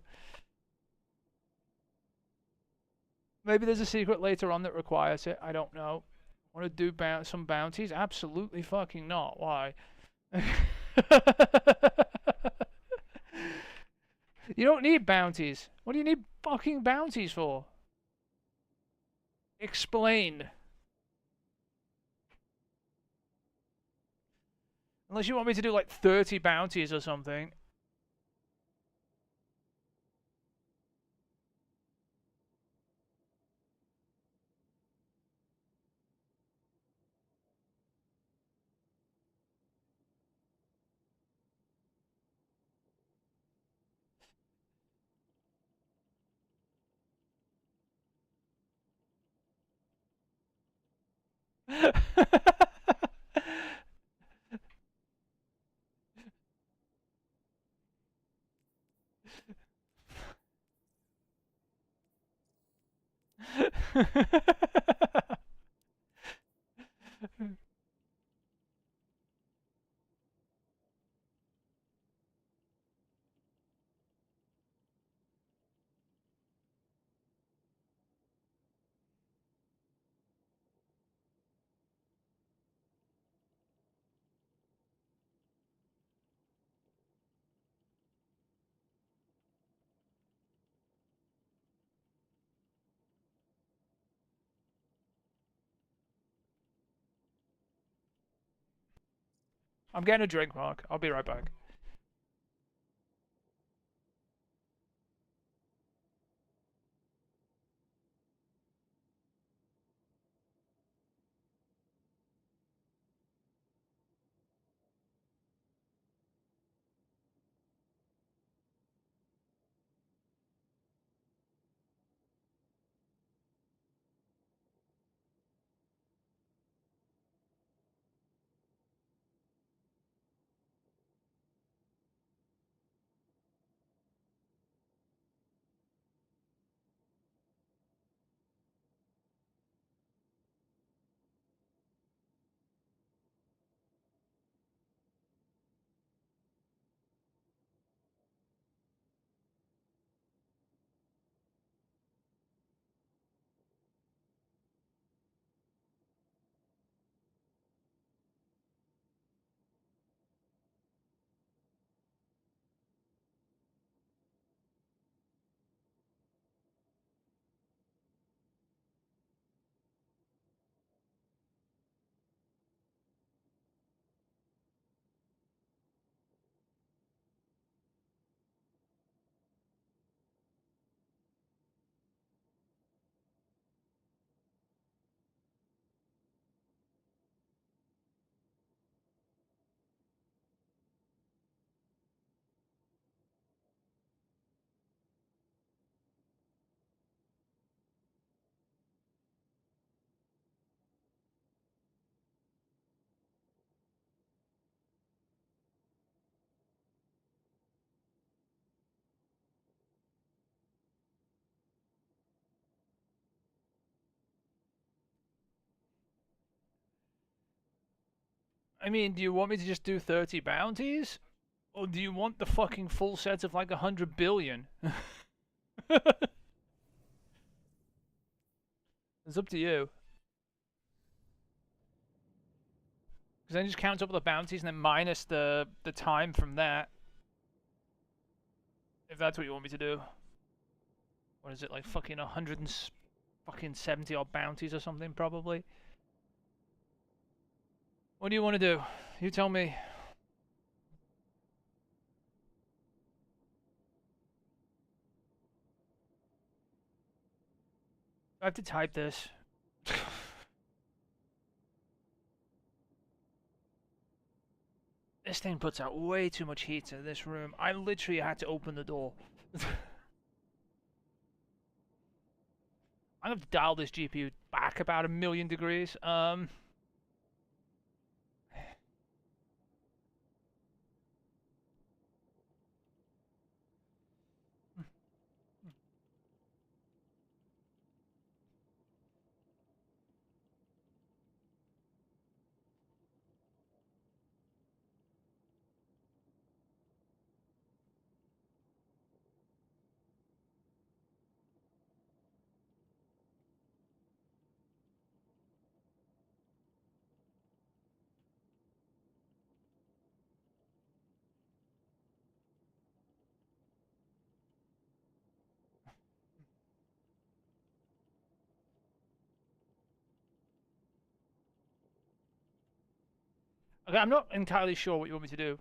Maybe there's a secret later on that requires it. I don't know. Want to do some bounties? Absolutely fucking not. Why? You don't need bounties. What do you need fucking bounties for? Explain. Unless you want me to do like 30 bounties or something. I'm getting a drink, Mark. I'll be right back. I mean, do you want me to just do 30 bounties? Or do you want the fucking full set of like 100 billion? It's up to you. Because then just count up the bounties and then minus the time from that. If that's what you want me to do. What is it, like fucking 170 odd bounties or something, probably? What do you want to do? You tell me. I have to type this. This thing puts out way too much heat in this room. I literally had to open the door. I'm going to dial this GPU back about 1,000,000 degrees. Okay, I'm not entirely sure what you want me to do.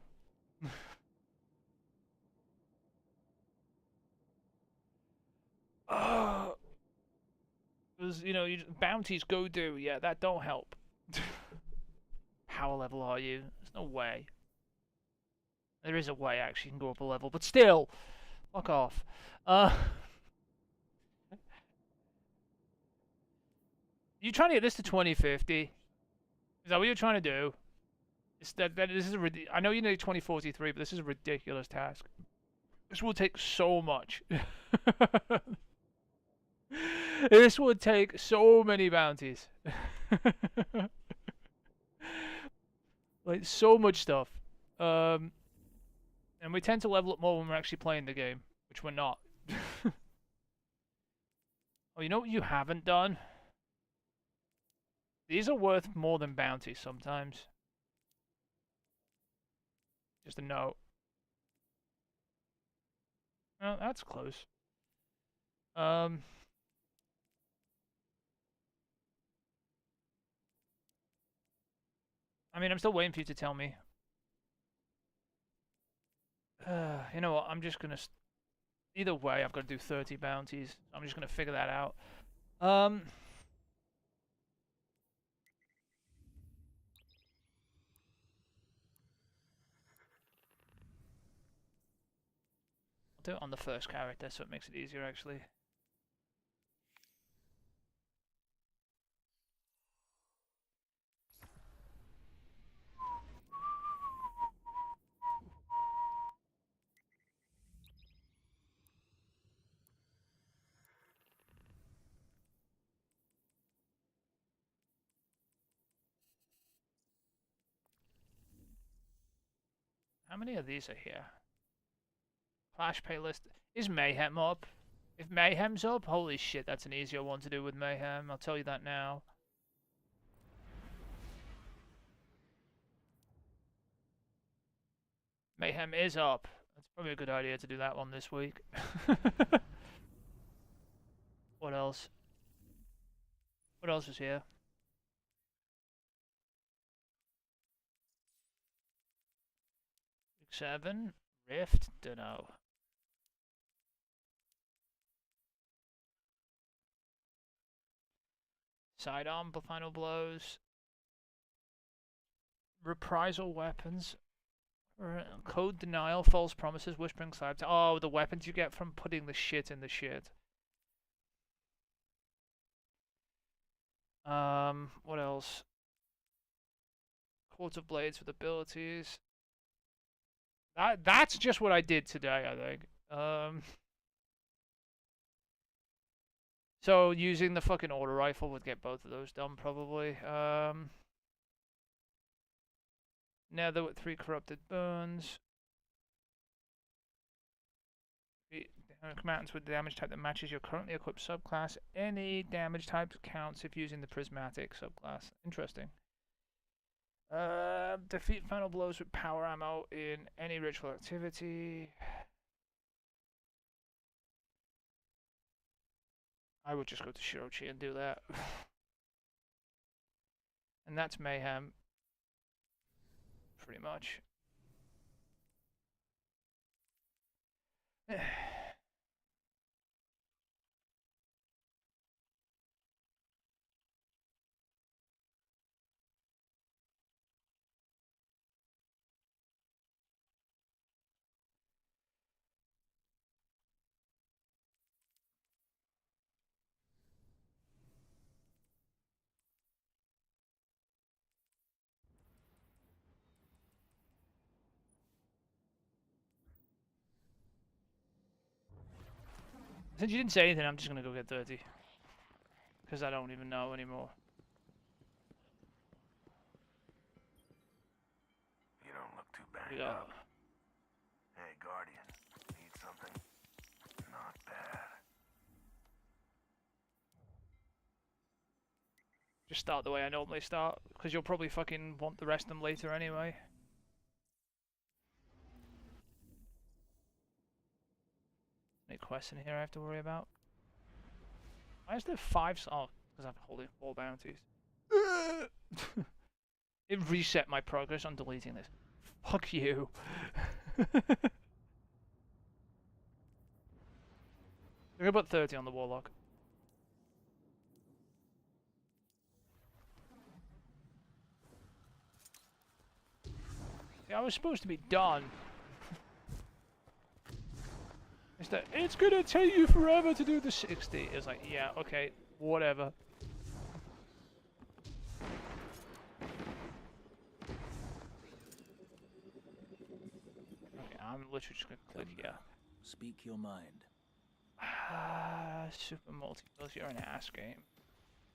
Oh, because bounties go do. Yeah, that don't help. Power level are you? There's no way. There is a way actually you can go up a level, but still, fuck off. You trying to get this to 2050? Is that what you're trying to do? This is I know you need 2043, but this is a ridiculous task. This will take so much. This would take so many bounties. Like so much stuff. And we tend to level up more when we're actually playing the game, which we're not. Oh, you know what you haven't done? These are worth more than bounties sometimes. Just a note. Oh, that's close. I mean, I'm still waiting for you to tell me. You know what? I'm just gonna. Either way, I've got to do 30 bounties. I'm just gonna figure that out. I'll do it on the first character, so it makes it easier, actually. How many of these are here? Flash playlist. Is Mayhem up? If Mayhem's up, holy shit, that's an easier one to do with Mayhem. I'll tell you that now. Mayhem is up. That's probably a good idea to do that one this week. What else? What else is here? Seven? Rift? Dunno. Sidearm, final blows. Reprisal weapons. Code denial, false promises, whispering slabs. Oh, the weapons you get from putting the shit in the shit. What else? Quartz of blades with abilities. That's just what I did today, I think. So using the fucking auto rifle would get both of those done probably. Nether with 3 corrupted bones. Combatants with the damage type that matches your currently equipped subclass. Any damage type counts if using the prismatic subclass. Interesting. Defeat final blows with power ammo in any ritual activity. I would just go to Shirochi and do that. And that's mayhem. Pretty much. Since you didn't say anything, I'm just gonna go get 30. Because I don't even know anymore. You don't look too bad. Yeah. Hey, Guardian. Need something? Not bad. Just start the way I normally start. Because you'll probably fucking want the rest of them later anyway. Any quests in here I have to worry about? Why is there 5? Oh, because I'm holding 4 bounties. It reset my progress on deleting this. Fuck you. We're gonna put 30 on the Warlock. See, I was supposed to be done. It's gonna take you forever to do the 60. It's like, yeah, okay, whatever. Okay, I'm literally just gonna click here. Speak your mind. Super multi kills, you're an ass game.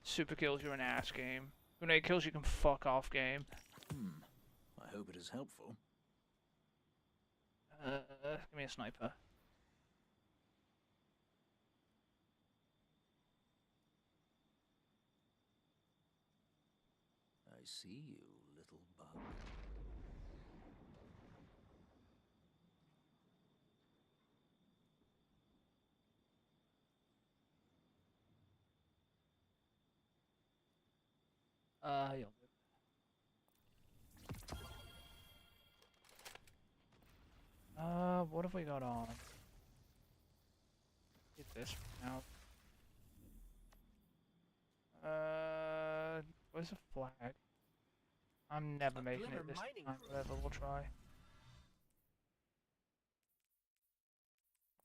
Super kills, you're an ass game. Grenade kills, you can fuck off game. I hope it is helpful. Give me a sniper. I see you, little bug. You'll do. What have we got on? Get this now. Where's the flag? I'm never making it this time, whatever, we'll try.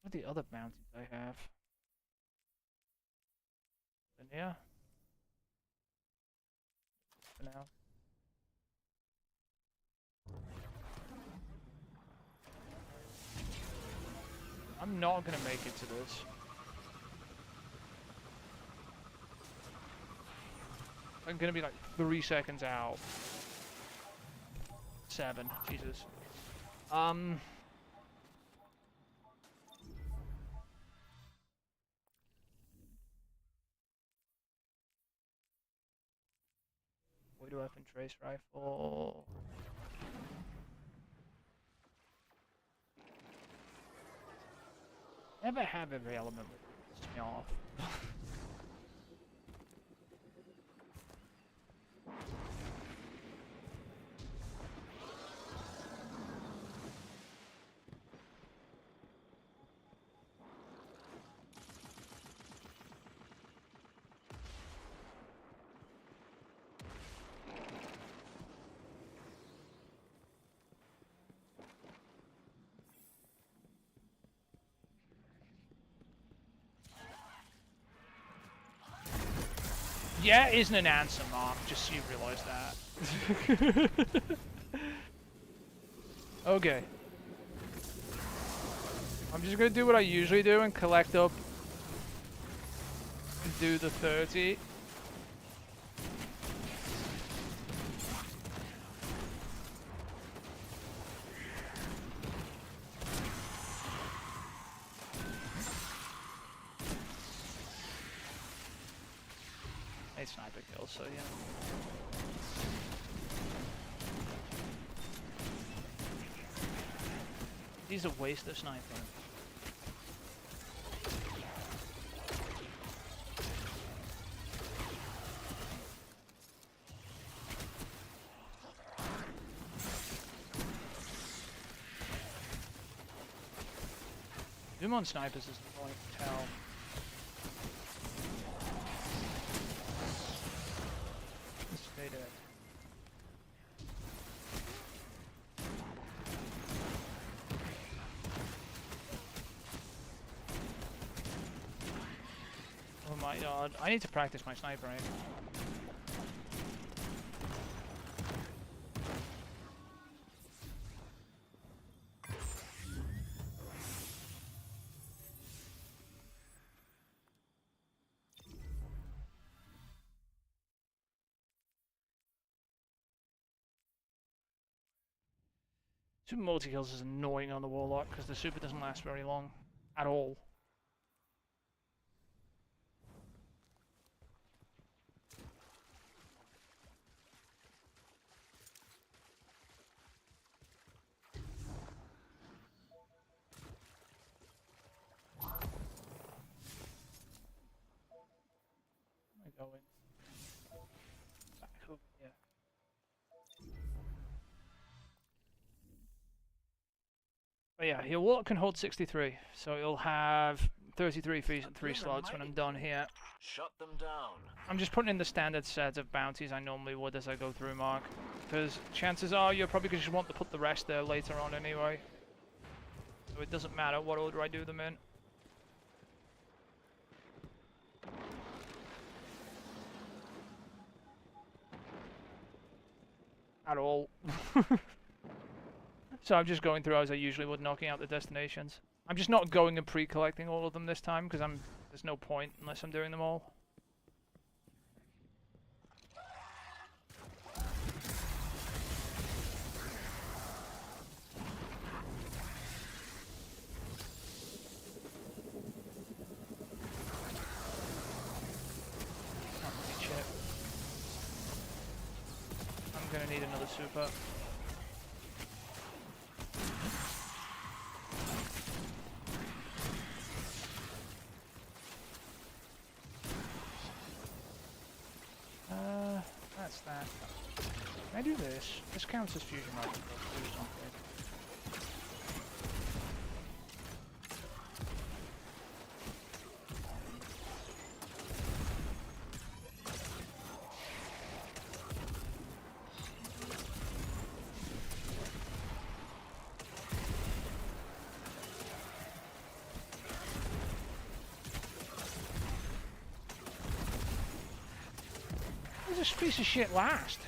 What are the other bounties I have? Linear? For now. I'm not gonna make it to this. I'm gonna be like 3 seconds out. 7, Jesus. Void weapon, trace rifle. Never have every element that pisses me off. Yeah isn't an answer, Mark, just so you realise that. Okay. I'm just gonna do what I usually do and collect up and do the 30. 8 sniper kills, so yeah. He's a waste of sniper. Zoom on snipers is annoying to tell. Stay dead. Oh my god, I need to practice my sniper aim. Super multi-kills is annoying on the Warlock because the super doesn't last very long. At all. I go in. Back over here. But yeah, your Warlock can hold 63, so you'll have 33 free slots when I'm done here. Shut them down. I'm just putting in the standard set of bounties I normally would as I go through, Mark. Because chances are you're probably going to just want to put the rest there later on anyway. So it doesn't matter what order I do them in. At all. So I'm just going through as I usually would, knocking out the destinations. I'm just not going and pre-collecting all of them this time because there's no point unless I'm doing them all. Not really chip. I'm gonna need another super. That's that. Can I do this? This counts as fusion rifle. Do something. This piece of shit last?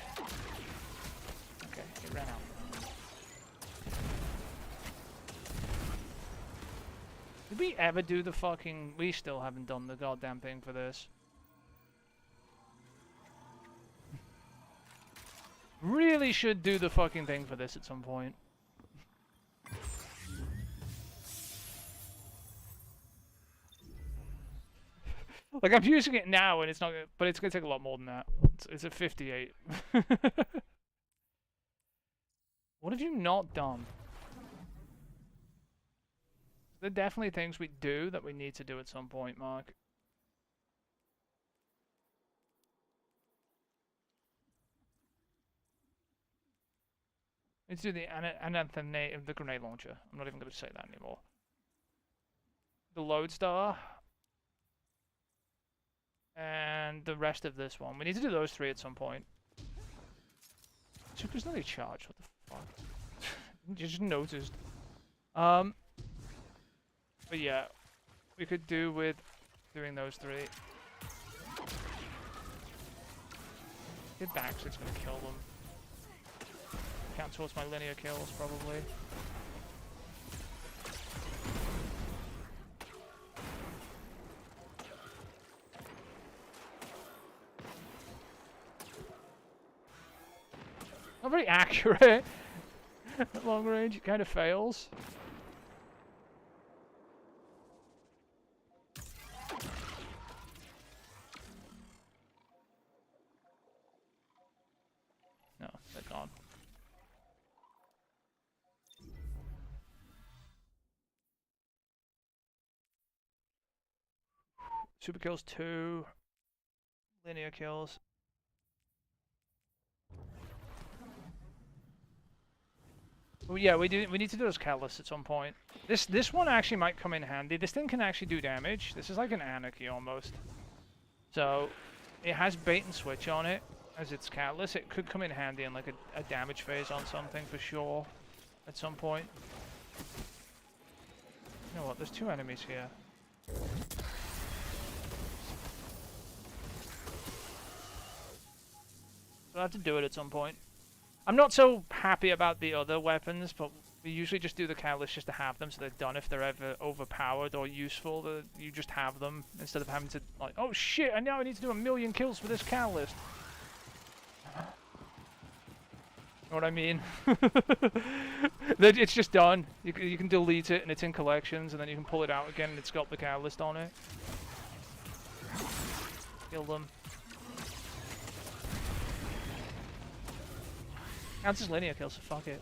Okay, it ran out. Did we ever do the fucking... We still haven't done the goddamn thing for this. Really should do the fucking thing for this at some point. Like, I'm using it now and it's not gonna, but it's gonna take a lot more than that. It's at 58. What have you not done? There are definitely things we do that we need to do at some point, Mark. Let's do the Anathema of the grenade launcher. I'm not even going to say that anymore. The Lodestar. And the rest of this one. We need to do those three at some point. Super's nearly charged. What the fuck? You just noticed. But yeah, we could do with doing those three. Get back, so it's gonna kill them. Count towards my linear kills, probably. Not very accurate. At long range, it kind of fails. Super kills 2. Linear kills. Oh yeah, we need to do those catalysts at some point. This one actually might come in handy. This thing can actually do damage. This is like an anarchy almost. So it has bait and switch on it as its catalyst. It could come in handy in like a damage phase on something for sure at some point. You know what? There's 2 enemies here. We'll have to do it at some point. I'm not so happy about the other weapons, but we usually just do the catalyst just to have them so they're done if they're ever overpowered or useful. You just have them instead of having to, like, oh shit, and now I need to do 1,000,000 kills for this catalyst. Know what I mean? It's just done. You can delete it and it's in collections, and then you can pull it out again and it's got the catalyst on it. Kill them. Counts as linear kills, so fuck it.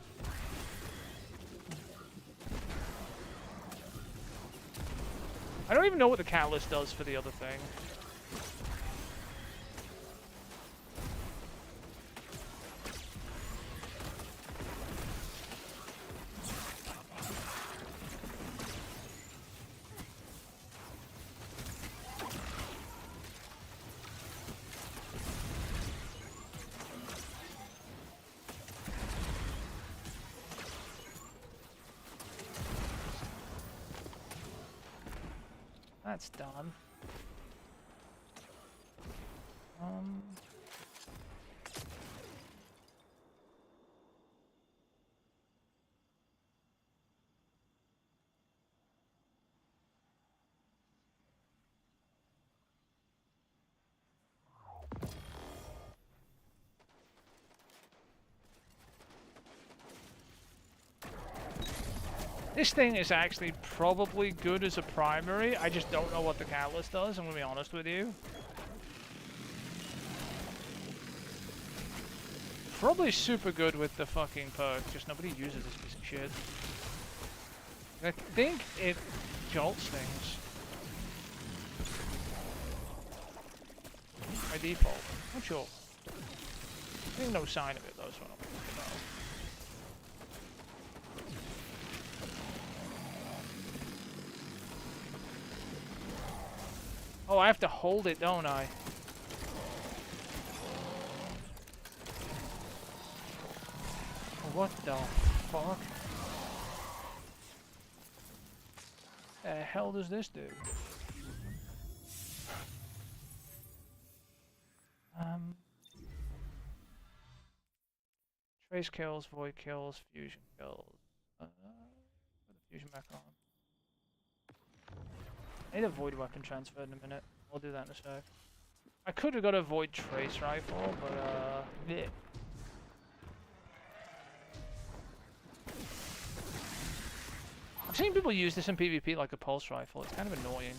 I don't even know what the catalyst does for the other thing. That's done. This thing is actually probably good as a primary. I just don't know what the catalyst does, I'm gonna be honest with you. Probably super good with the fucking perk, just nobody uses this piece of shit. I think it jolts things. By default. Not sure. There's no sign of it though, so I don't think about it. Oh, I have to hold it, don't I? What the fuck? The hell does this do? Trace kills, void kills, fusion kills. Put the fusion back on. I need a void weapon transferred in a minute. I'll do that in a sec. I could have got a void trace rifle, but yeah. I've seen people use this in PvP like a pulse rifle. It's kind of annoying.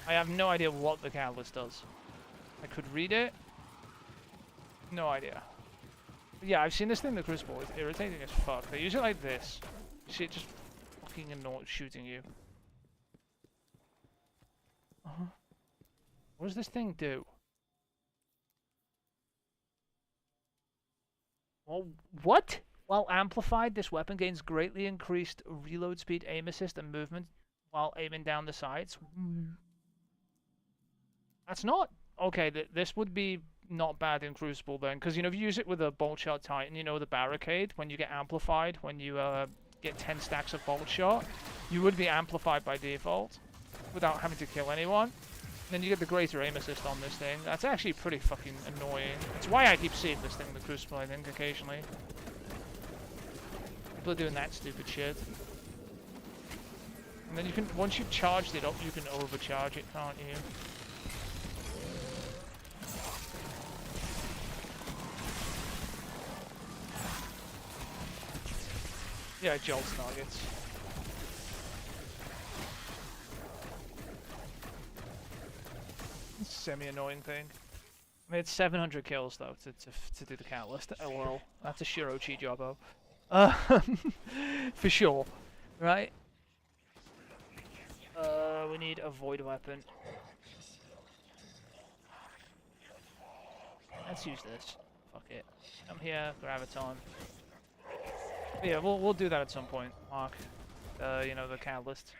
I have no idea what the catalyst does. I could read it. No idea. But yeah, I've seen this thing in the Crucible. It's irritating as fuck. They use it like this. You see it just fucking annoying shooting you. What does this thing do? Well, what? While amplified, this weapon gains greatly increased reload speed, aim assist, and movement while aiming down the sights. That's not... Okay, this would be not bad in Crucible then, because, you know, if you use it with a Bolt Shot Titan, you know, the barricade, when you get amplified, when you get 10 stacks of Bolt Shot, you would be amplified by default without having to kill anyone. Then you get the greater aim assist on this thing. That's actually pretty fucking annoying. That's why I keep seeing this thing in the Crucible, I think, occasionally. People are doing that stupid shit. And then you can, once you've charged it up, you can overcharge it, can't you? Yeah, it jolts targets. Semi-annoying thing. I mean, it's 700 kills though to do the catalyst. Oh well, that's a Shirochi jobbo. For sure, right? We need a void weapon. Let's use this. Fuck it. Come here, graviton. But yeah, we'll do that at some point, Mark. You know, the catalyst.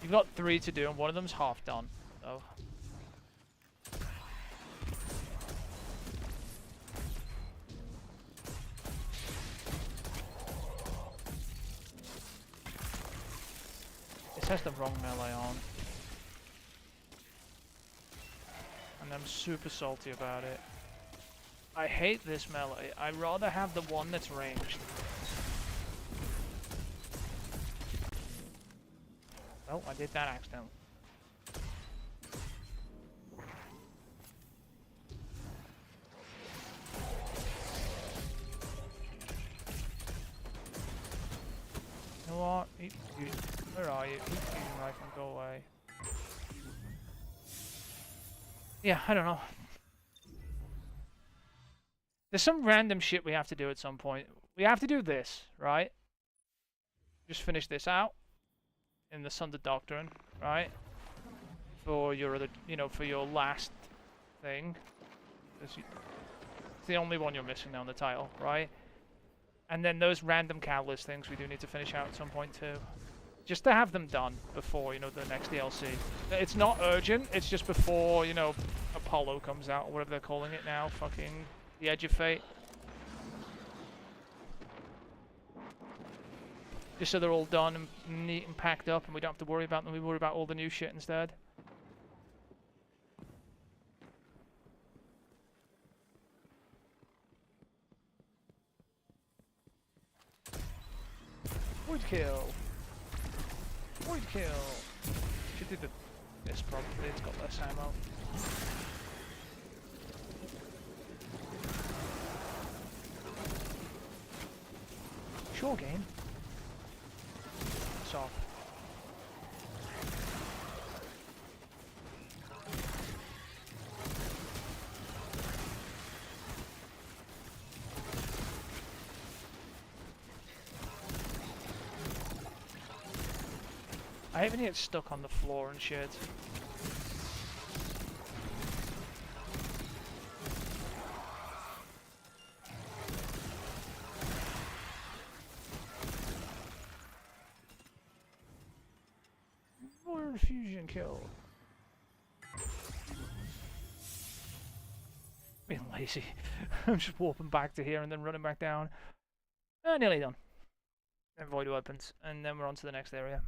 You've got 3 to do, and one of them's half done. So. This has the wrong melee on. And I'm super salty about it. I hate this melee. I'd rather have the one that's ranged. Oh, I did that accidentally. You know what? Where are you? Eat fusion rifle and go away. Yeah, I don't know. There's some random shit we have to do at some point. We have to do this, right? Just finish this out in the Sunder Doctrine, right? For your other, you know, for your last thing. It's the only one you're missing now on the title, right? And then those random catalyst things we do need to finish out at some point too. Just to have them done before, you know, the next DLC. It's not urgent, it's just before, you know, Apollo comes out, or whatever they're calling it now, fucking The Edge of Fate. Just so they're all done and neat and packed up and we don't have to worry about them, we worry about all the new shit instead. Void kill! Void kill! Should do this probably, it's got less ammo. Sure game. It's off. I even get stuck on the floor and shit. More fusion kill. Being lazy. I'm just warping back to here and then running back down. Nearly done. And void weapons, and then we're on to the next area.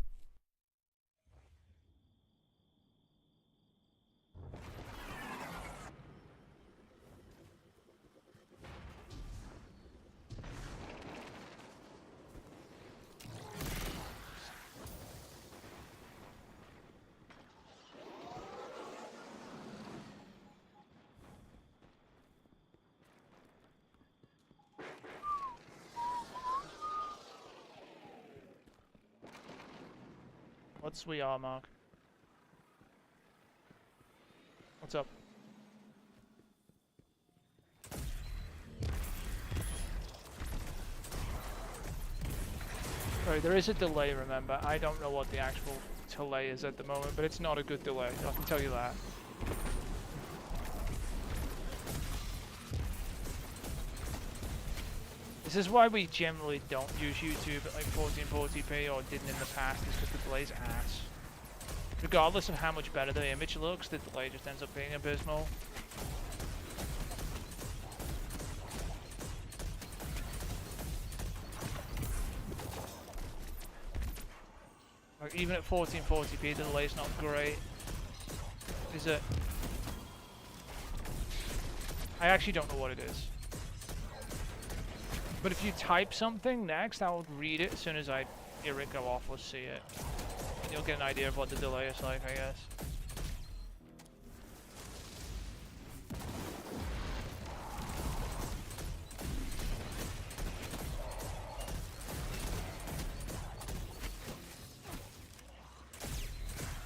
What's we are, Mark? What's up? Sorry, there is a delay, remember. I don't know what the actual delay is at the moment, but it's not a good delay, I can tell you that. This is why we generally don't use YouTube at like 1440p or didn't in the past, is because the delay's ass. Regardless of how much better the image looks, the delay just ends up being abysmal. Like even at 1440p, the delay's not great, is it? I actually don't know what it is. But if you type something next, I will read it as soon as I hear it go off or see it. And you'll get an idea of what the delay is like, I guess.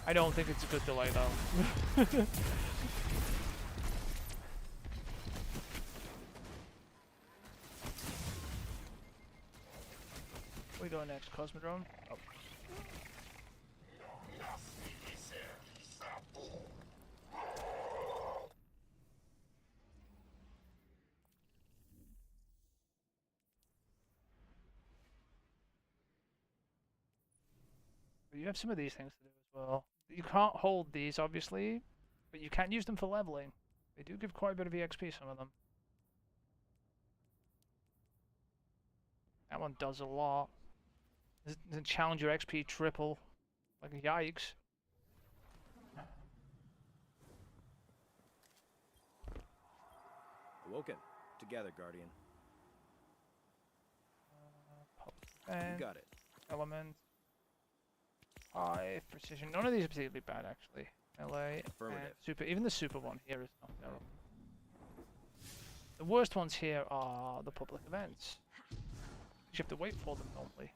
I don't think it's a good delay though. We go next, Cosmodrome. Oh. You have some of these things to do as well. You can't hold these, obviously, but you can use them for leveling. They do give quite a bit of EXP, some of them. That one does a lot. Doesn't challenge your XP triple. Like, yikes. Awoken. Together, Guardian. You And got it. element. 5 precision. None of these are particularly bad, actually. LA Affirmative. and super. Even the super one here is not terrible. The worst ones here are the public events. You have to wait for them normally.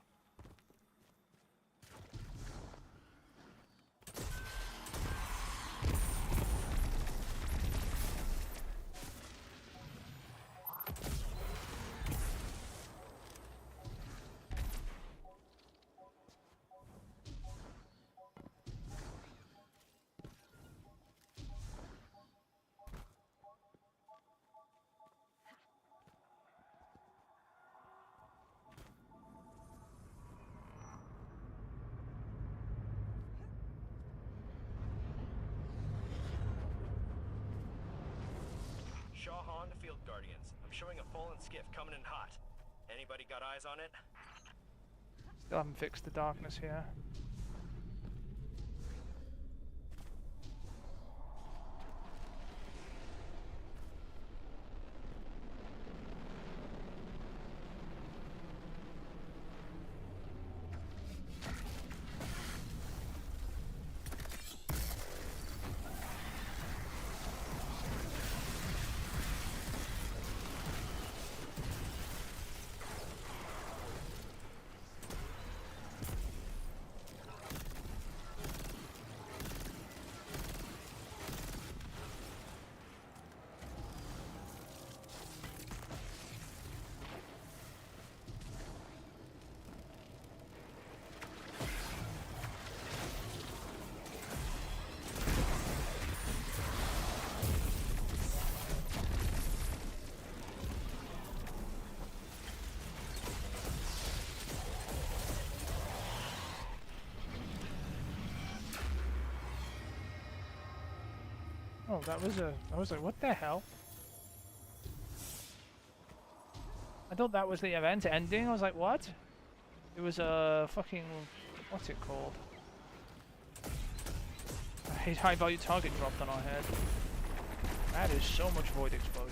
Shahan to Field Guardians. I'm showing a fallen skiff coming in hot. Anybody got eyes on it? Still haven't fixed the darkness here. Oh, that was a... I was like, what the hell? I thought that was the event ending. I was like, what? It was a fucking... What's it called? A high value target dropped on our head. That is so much void explosion.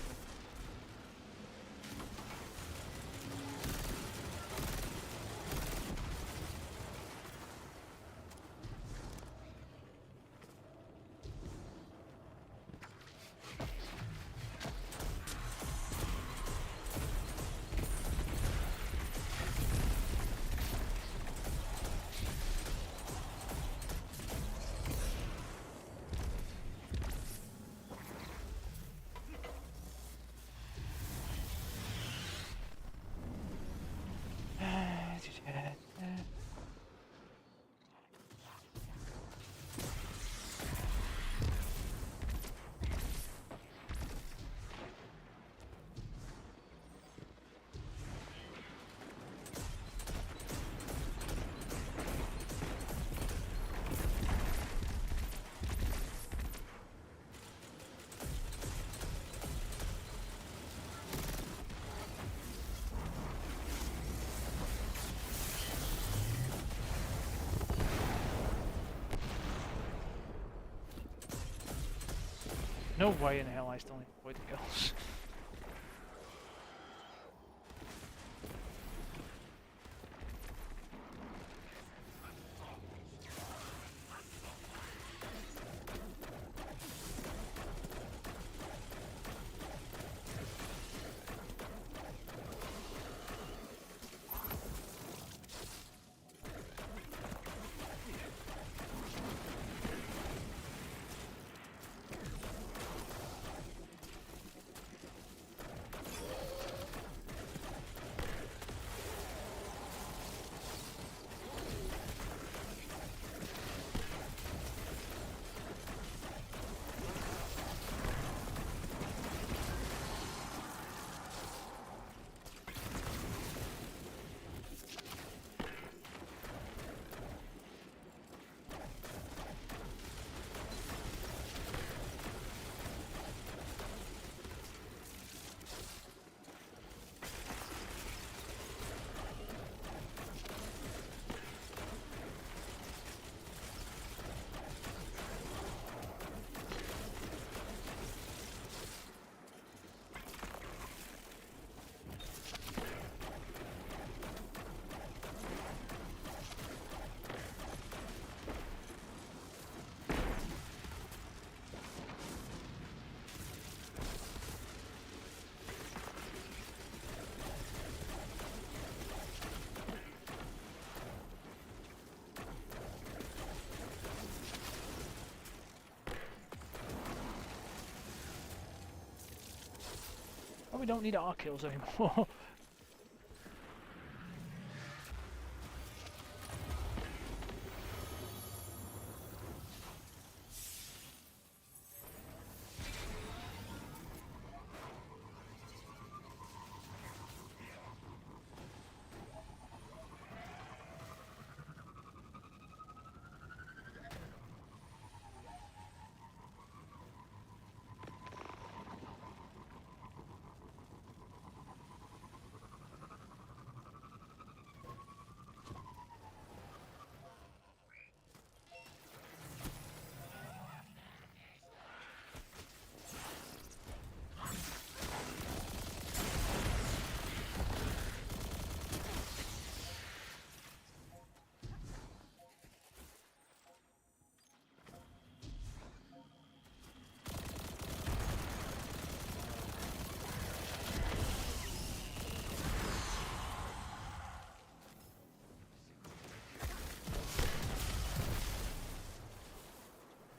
No way in hell I still need void kills. Oh, we don't need our kills anymore.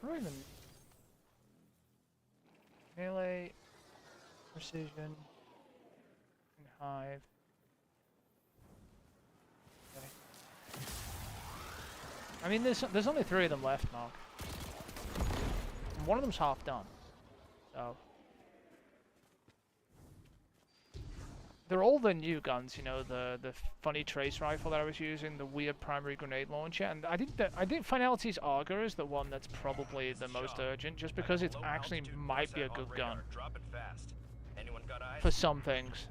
Right then. Melee, precision, and hive. Okay. I mean, there's only 3 of them left, Mark. And one of them's half done. So they're all the new guns, you know, the funny trace rifle that I was using, the weird primary grenade launcher, and I think Finality's Auger is the one that's probably the most urgent, just because it actually might be a good gun for some things.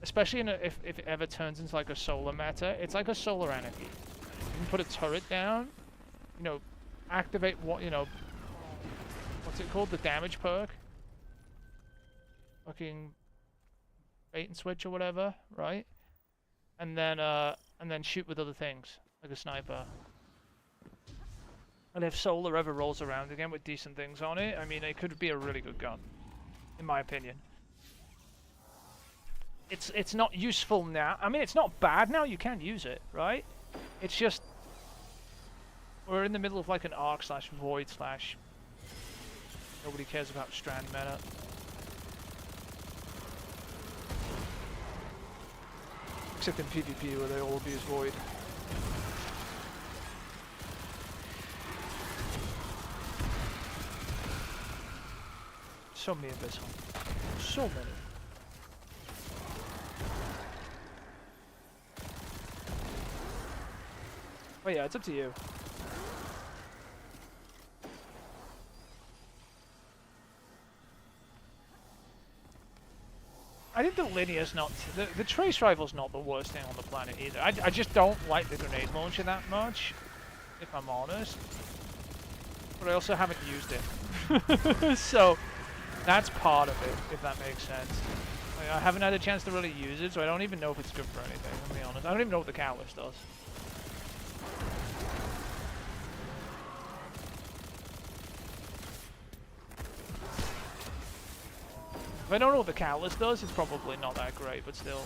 Especially if it ever turns into like a solar meta, it's like a solar anarchy. You can put a turret down, you know, activate what, you know, what's it called, the damage perk, fucking bait and switch or whatever, right? And then shoot with other things, like a sniper. And if solar ever rolls around again with decent things on it, I mean, it could be a really good gun, in my opinion. It's not useful now. I mean, it's not bad now. You can use it, right? It's just we're in the middle of like an arc slash void slash nobody cares about strand meta. Except in PvP where they all abuse void. So many abyssal. So many. But yeah, it's up to you. I think the linear's not... The trace rifle's not the worst thing on the planet either. I just don't like the grenade launcher that much, if I'm honest. But I also haven't used it. So, that's part of it, if that makes sense. Like, I haven't had a chance to really use it, so I don't even know if it's good for anything, to be honest. I don't even know what the catalyst does. If I don't know what the catalyst does, it's probably not that great, but still.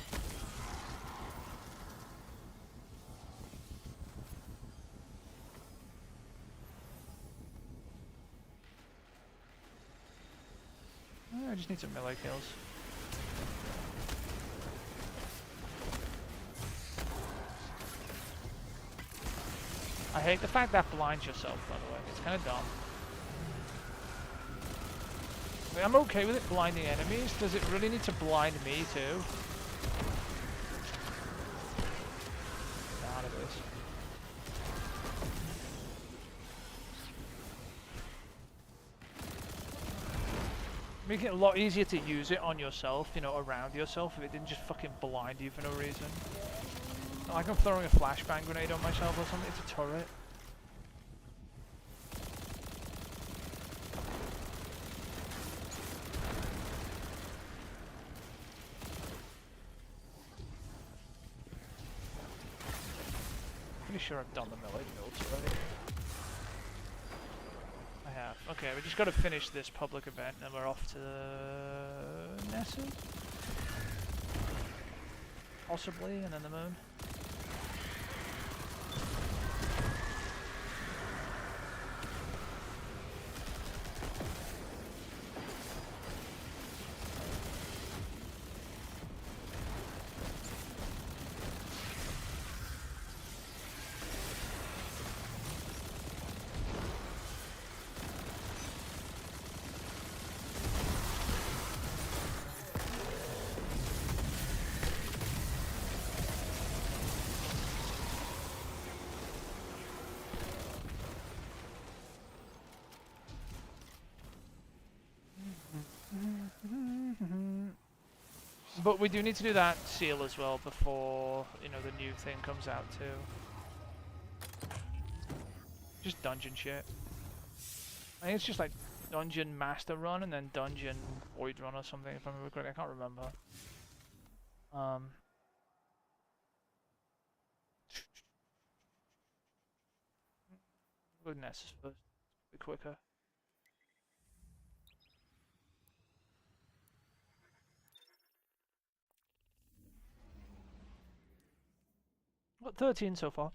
I just need some melee kills. I hate the fact that blinds yourself, by the way. It's kind of dumb. I mean, I'm okay with it blinding enemies. Does it really need to blind me too? Out of this. Make it a lot easier to use it on yourself, you know, around yourself, if it didn't just fucking blind you for no reason. Not like I'm throwing a flashbang grenade on myself or something, it's a turret. Pretty sure I've done the melee builds already. I have. Okay, we just got to finish this public event and we're off to Nessun? Possibly, and then the moon. But we do need to do that seal as well before, you know, the new thing comes out too. Just dungeon shit. I think it's just like Dungeon Master Run and then Dungeon Void Run or something, if I remember correctly. I can't remember. Go Nessus first. Be quicker. What, 13 so far?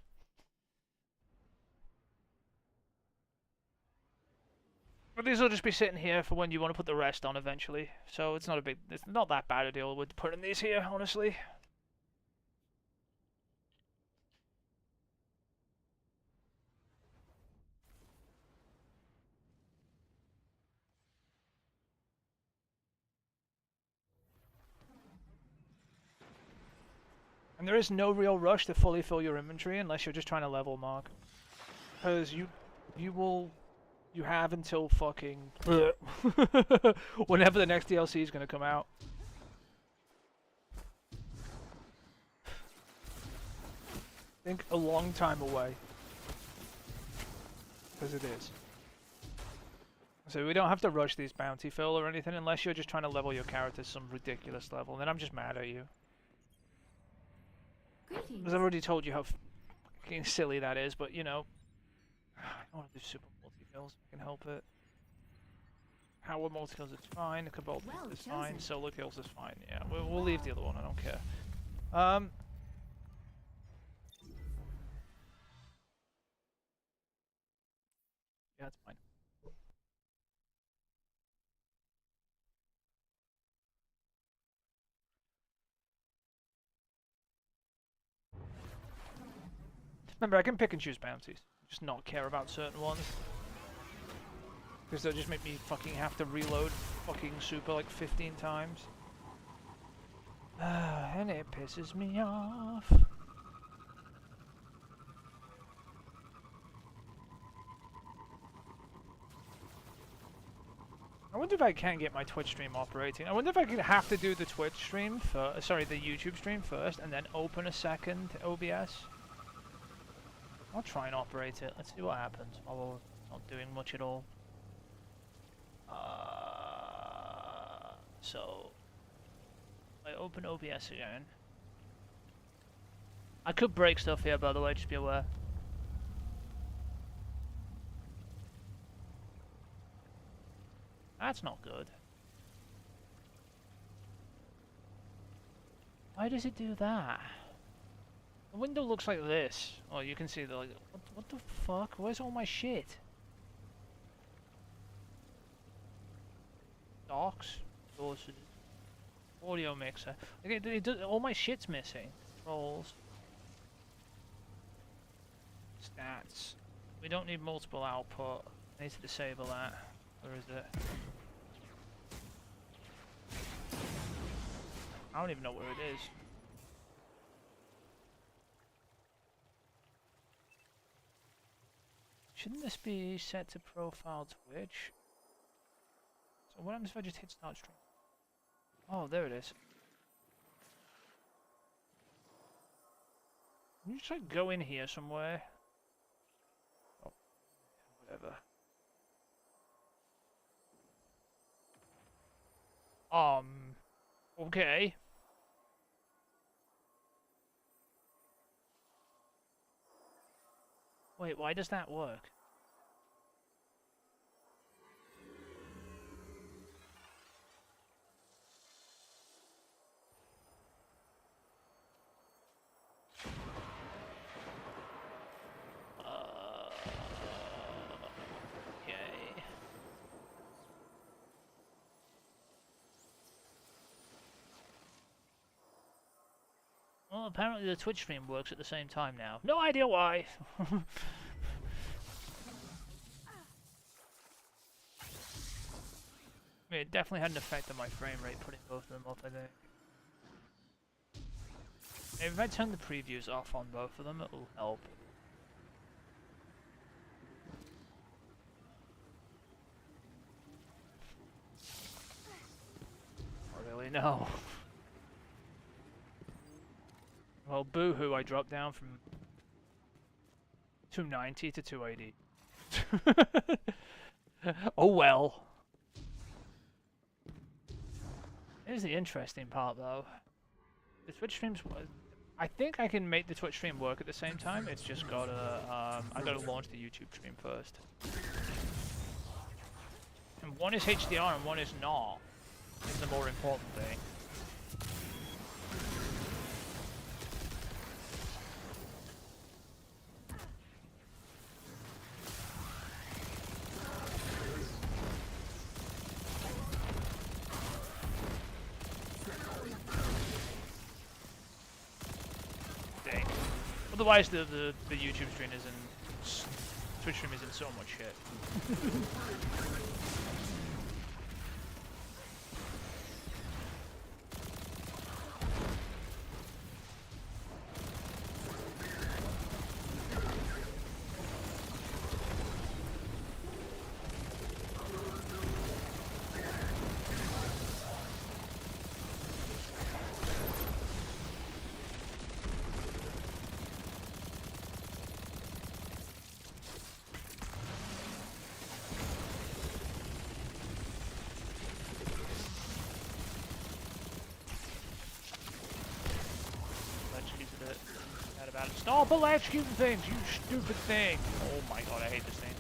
But these will just be sitting here for when you want to put the rest on eventually. So it's not that bad a deal with putting these here, honestly. And there is no real rush to fully fill your inventory unless you're just trying to level mark. Because you have until fucking whenever the next DLC is going to come out. I think a long time away. Because it is. So we don't have to rush these bounty fill or anything unless you're just trying to level your character to some ridiculous level. And then I'm just mad at you. Because I've already told you how fucking silly that is, but you know. I don't want to do super multi-kills if I can help it. Power multi-kills is fine, Cabal is fine, solo kills is fine. Yeah, we'll leave the other one, I don't care. Yeah, it's fine. Remember, I can pick and choose bounties, just not care about certain ones. Because they'll just make me fucking have to reload fucking super like 15 times. And it pisses me off. I wonder if I can get my Twitch stream operating. I wonder if I could have to do the Twitch stream first, sorry, the YouTube stream first, and then open a second OBS. I'll try and operate it. Let's see what happens while we're not doing much at all. So I open OBS again. I could break stuff here, by the way, just be aware. That's not good. Why does it do that? The window looks like this. Oh, you can see the like, what the fuck? Where's all my shit? Docks, sources, audio mixer. Okay, all my shit's missing. Controls, stats. We don't need multiple output. I need to disable that. Where is it? I don't even know where it is. Shouldn't this be set to profile Twitch? So what happens if I just hit start stream? Oh, there it is. Can you just like go in here somewhere? Oh, whatever. Okay. Wait, why does that work? Okay. Well, apparently the Twitch stream works at the same time now. No idea why. It definitely had an effect on my frame rate putting both of them up, I think. If I turn the previews off on both of them, it'll help. I don't really know. Well, boo-hoo, I dropped down from 290 to 280. Oh well. Here's the interesting part, though. The Twitch streams. I think I can make the Twitch stream work at the same time. It's just gotta. I gotta launch the YouTube stream first. And one is HDR and one is not. Is the more important thing. Otherwise, the YouTube stream isn't. Twitch stream isn't so much shit. Stop electrocuting things, you stupid thing! Oh my god, I hate this thing.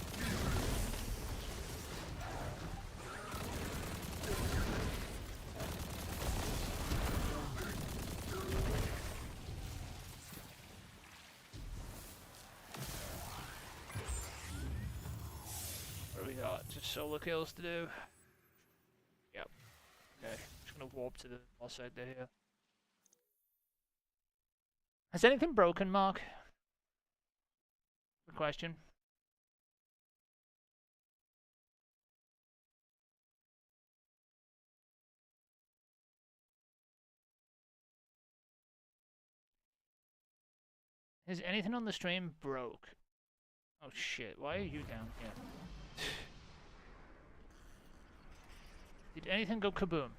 What do we got? Just solo kills to do? Yep. Okay, just gonna warp to the boss side there here. Has anything broken, Mark? Good question. Is anything on the stream broke? Oh shit, why are you down here? Did anything go kaboom?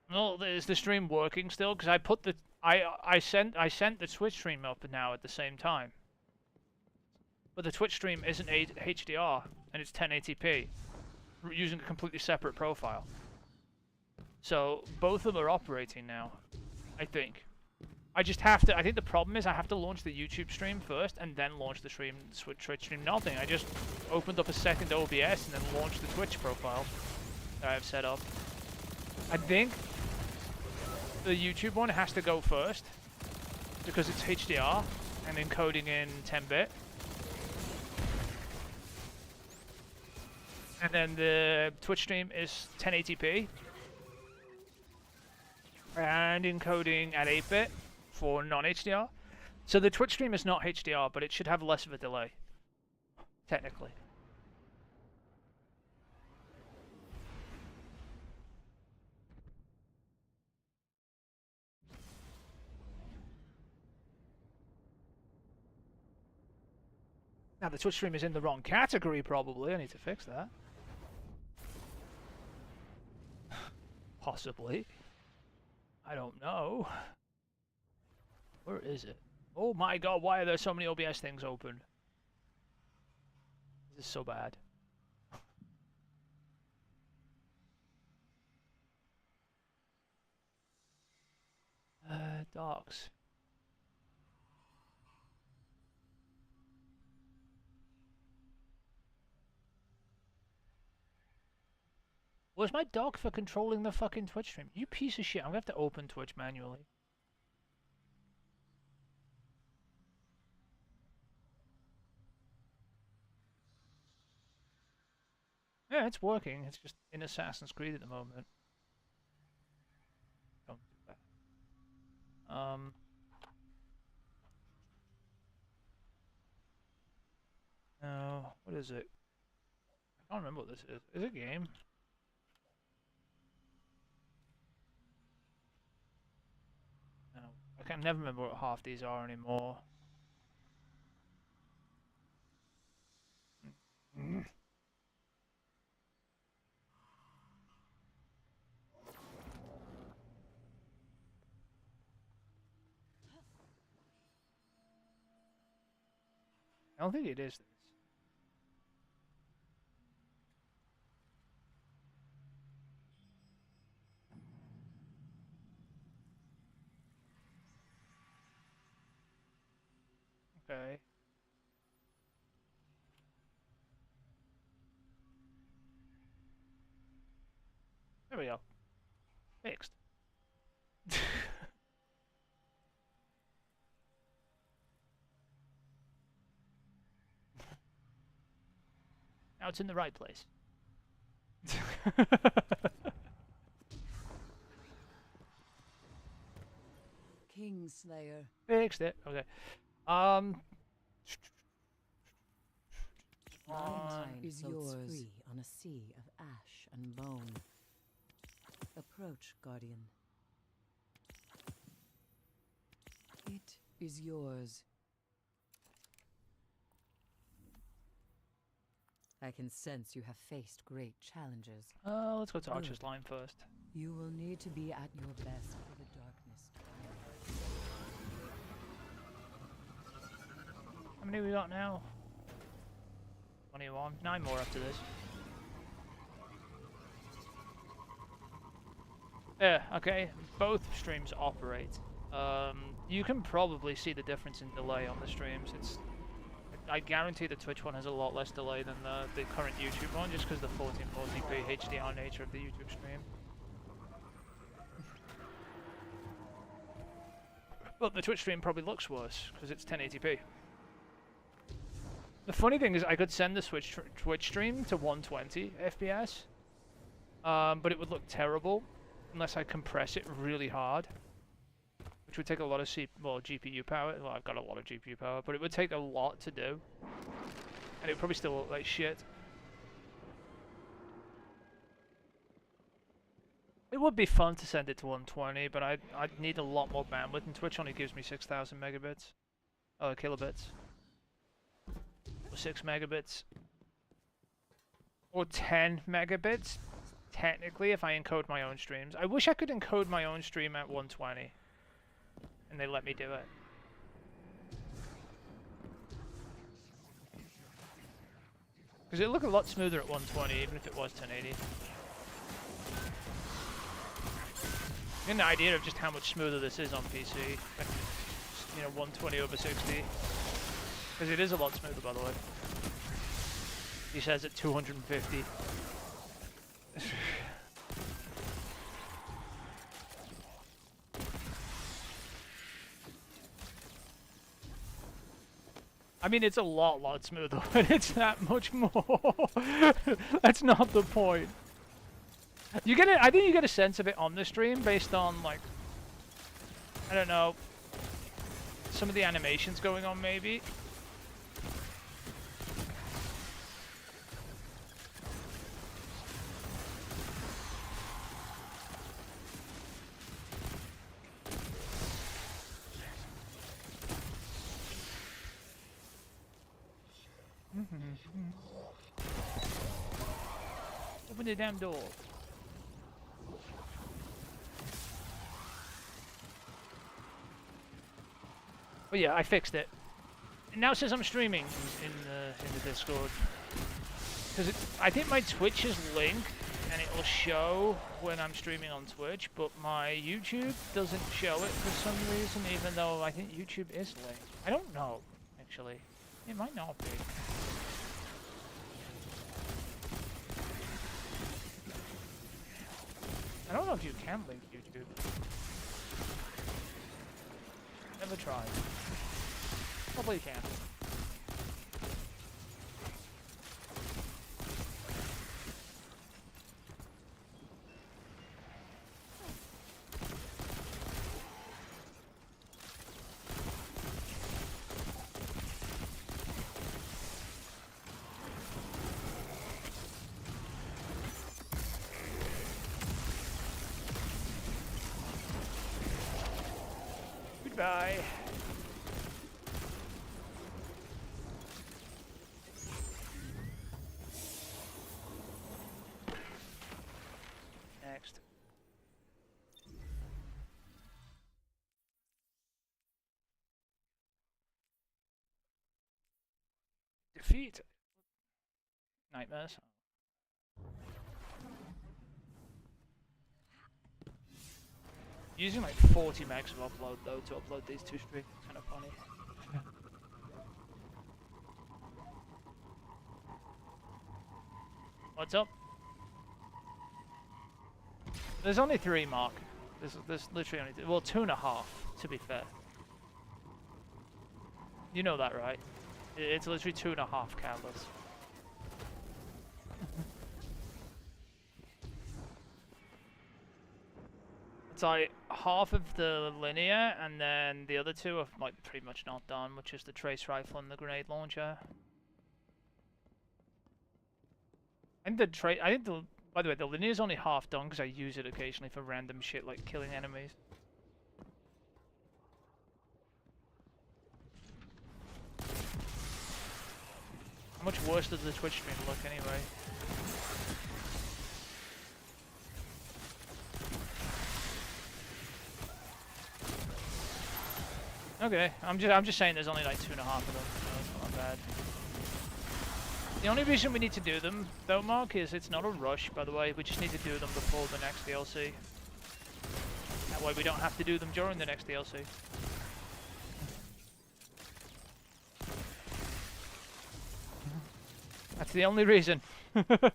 Well, is the stream working still? Because I put the I sent the Twitch stream up now at the same time. But the Twitch stream isn't HDR and it's 1080p, using a completely separate profile. So both of them are operating now, I think. I just have to. I think the problem is I have to launch the YouTube stream first and then launch the Twitch stream. Nothing. I just opened up a second OBS and then launched the Twitch profile that I have set up. I think the YouTube one has to go first because it's HDR and encoding in 10-bit. And then the Twitch stream is 1080p and encoding at 8-bit for non-HDR. So the Twitch stream is not HDR, but it should have less of a delay, technically. Now the Twitch stream is in the wrong category, probably. I need to fix that. Possibly. I don't know. Where is it? Oh my god, why are there so many OBS things open? This is so bad. Docs. Where's my doc for controlling the fucking Twitch stream? You piece of shit. I'm gonna have to open Twitch manually. Yeah, it's working. It's just in Assassin's Creed at the moment. Don't do that. No, what is it? I can't remember what this is. Is it a game? I can never remember what half these are anymore. I don't think it is this. Okay. There we go. Fixed. Now it's in the right place. Kingslayer. Fixed it. Okay. My One. mind is yours. Free on a sea of ash and bone. Approach, Guardian. It is yours. I can sense you have faced great challenges. Let's go to Archer's Good. line first. You will need to be at your best for the darkness. How many we got now? 21. 9 more after this. Yeah, okay. Both streams operate. You can probably see the difference in delay on the streams. I guarantee the Twitch one has a lot less delay than the current YouTube one, just because the 1440p HDR nature of the YouTube stream. But the Twitch stream probably looks worse, because it's 1080p. The funny thing is, I could send the Twitch stream to 120 FPS, but it would look terrible unless I compress it really hard, which would take a lot of GPU power. Well, I've got a lot of GPU power, but it would take a lot to do, and it would probably still look like shit. It would be fun to send it to 120, but I'd need a lot more bandwidth, and Twitch only gives me 6,000 megabits, kilobits. 6 megabits or 10 megabits technically if I encode my own streams. I wish I could encode my own stream at 120 and they let me do it. Because it'd look a lot smoother at 120 even if it was 1080. Getting the idea of just how much smoother this is on PC. Like, you know, 120 over 60. Because it is a lot smoother, by the way. He says at 250. I mean, it's a lot smoother, but it's that much more. That's not the point. You get it. I think you get a sense of it on the stream based on, like, I don't know, some of the animations going on, maybe. Open the damn door. But yeah, I fixed it. It now says I'm streaming in the Discord. Because I think my Twitch is linked, and it will show when I'm streaming on Twitch, but my YouTube doesn't show it for some reason, even though I think YouTube is linked. I don't know, actually. It might not be. I don't know if you can link YouTube. Never tried. Probably can. Die. Next. Defeat. Nightmares. Using like 40 megs of upload though to upload these two streams, kind of funny. What's up? There's only 3, Mark. There's literally only well 2.5 to be fair. You know that, right? It's literally 2.5 countless. It's like half of the linear, and then the other 2 are like pretty much not done, which is the trace rifle and the grenade launcher. And by the way, the linear is only half done because I use it occasionally for random shit like killing enemies. How much worse does the Twitch stream look anyway? Okay, I'm just saying there's only like 2.5 of them, so it's not bad. The only reason we need to do them, though, Mark, is it's not a rush, by the way. We just need to do them before the next DLC. That way we don't have to do them during the next DLC. That's the only reason. Because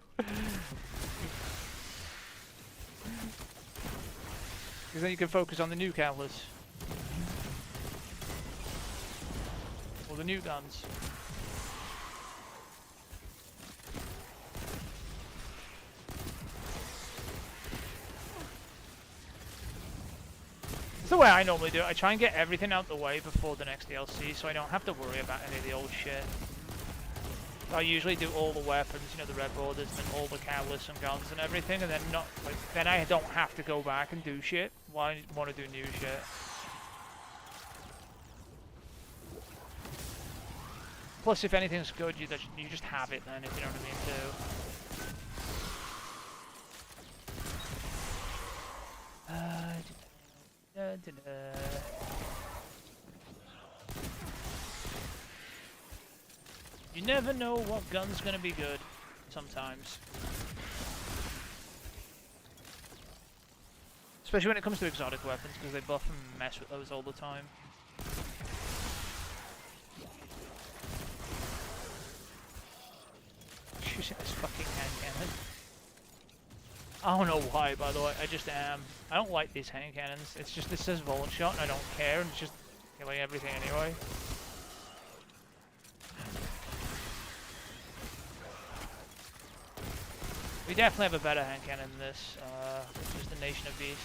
then you can focus on the new countless. Or the new guns. It's the way I normally do it. I try and get everything out the way before the next DLC so I don't have to worry about any of the old shit. I usually do all the weapons, you know, the red borders, and then all the catalysts and guns and everything, and then then I don't have to go back and do shit while I want to do new shit. Plus, if anything's good, you just have it then, if you know what I mean, too. You never know what gun's gonna be good, sometimes. Especially when it comes to exotic weapons, because they buff and mess with those all the time. Using this fucking hand cannon. I don't know why, by the way, I just am. I don't like these hand cannons. It's just, this says Volant Shot and I don't care, and it's just killing everything anyway. We definitely have a better hand cannon than this, which is the Nation of Beasts.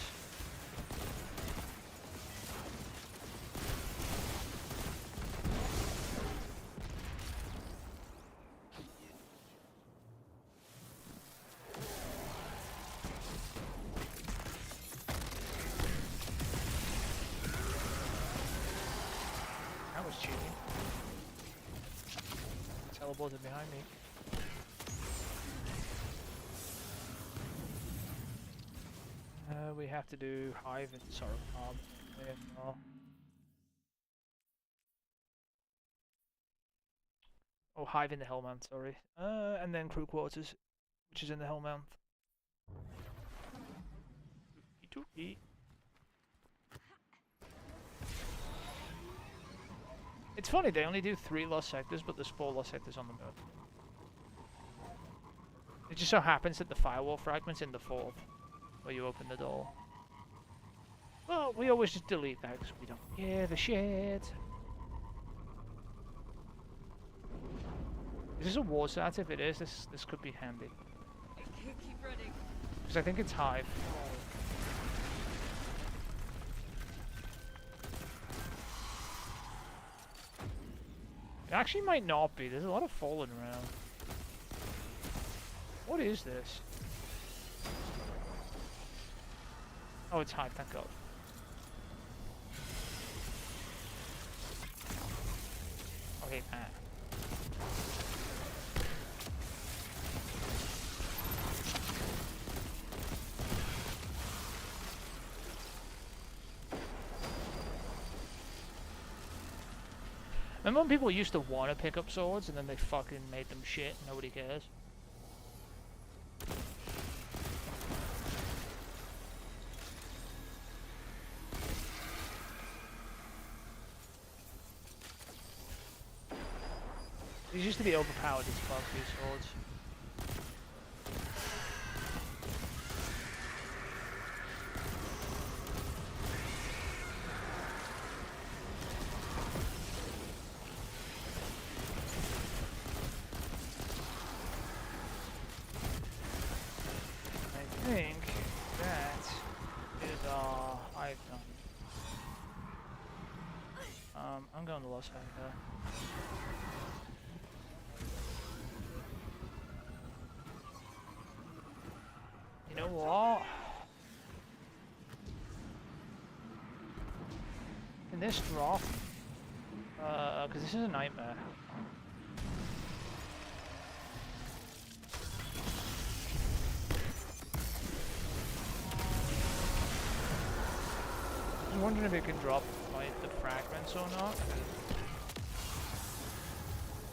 That was cheating. Teleported behind me. We have to do Hive and Sorrow Palm. Oh, Hive in the Hellmount, sorry. And then Crew Quarters, which is in the Hellmount. It's funny, they only do 3 lost sectors, but there's 4 lost sectors on the map. It just so happens that the firewall fragment's in the 4th. Where you open the door. Well, we always just delete that because we don't give a shit. Is this a war sat? If it is, this could be handy. I can't keep running. Because I think it's Hive. It actually might not be. There's a lot of fallen around. What is this? Oh, it's Hive, thank God. Okay, man. Remember when people used to want to pick up swords and then they fucking made them shit and nobody cares? These used to be overpowered as fuck, these swords. I think that is icon. I'm going to Los Angeles. You know what? Can this drop? Because this is a nightmare. I'm wondering if it can drop like the fragments or not.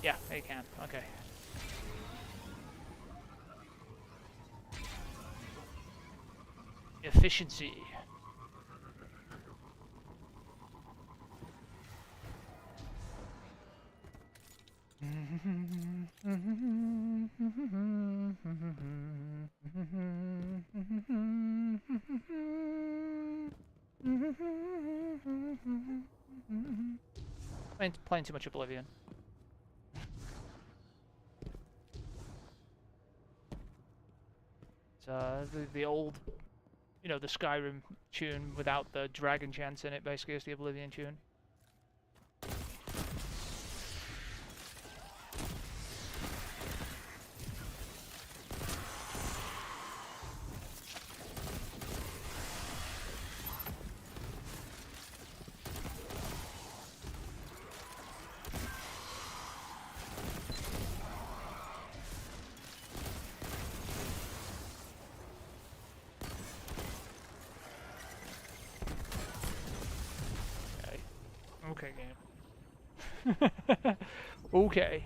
Yeah, it can. Okay. Efficiency. Playing too much Oblivion. It's the old, you know, the Skyrim tune without the dragon chants in it. Basically, is the Oblivion tune. Okay, game. Okay.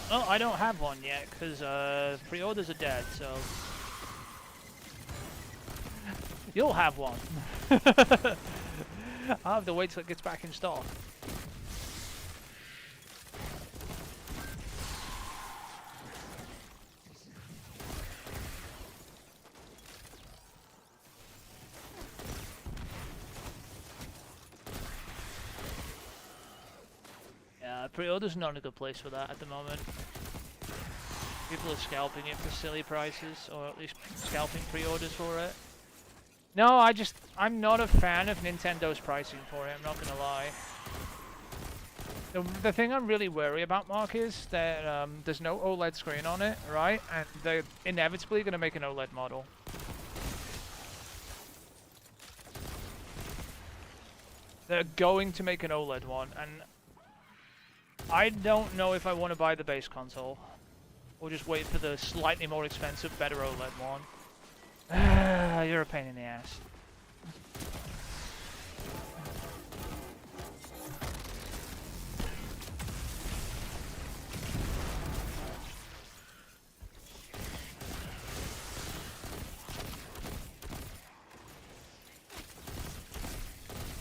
Well, I don't have one yet, because pre-orders are dead, so... You'll have one! I'll have to wait till it gets back in stock. Pre-order's not in a good place for that at the moment. People are scalping it for silly prices, or at least scalping pre-orders for it. No, I'm not a fan of Nintendo's pricing for it, I'm not gonna lie. The thing I'm really worried about, Mark, is that there's no OLED screen on it, right? And they're inevitably gonna make an OLED model. They're going to make an OLED one, and I don't know if I want to buy the base console, or just wait for the slightly more expensive, better OLED one. You're a pain in the ass.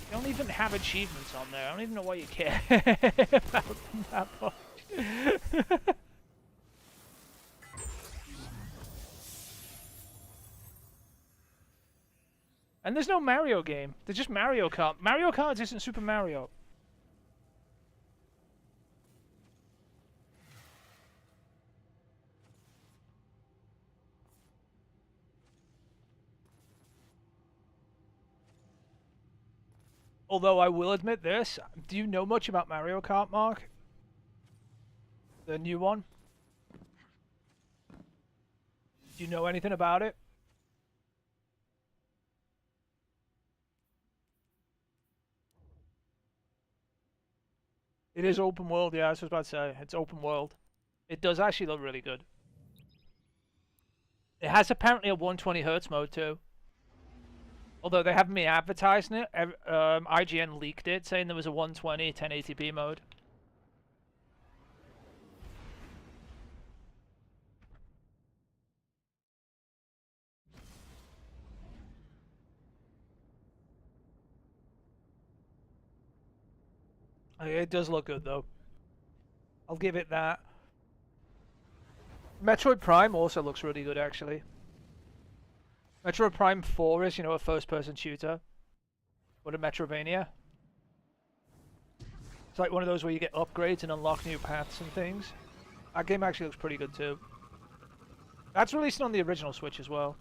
You don't even have achievements on there. I don't even know why you care about them that much. And there's no Mario game. There's just Mario Kart. Mario Kart isn't Super Mario. Although I will admit this, do you know much about Mario Kart, Mark? The new one? Do you know anything about it? It is open world, yeah, I was about to say. It's open world. It does actually look really good. It has apparently a 120 Hz mode too. Although they haven't been advertising it. IGN leaked it, saying there was a 120 1080p mode. It does look good though. I'll give it that. Metroid Prime also looks really good actually. Metroid Prime 4 is, you know, a first-person shooter. What a Metrovania. It's like one of those where you get upgrades and unlock new paths and things. That game actually looks pretty good too. That's released on the original Switch as well.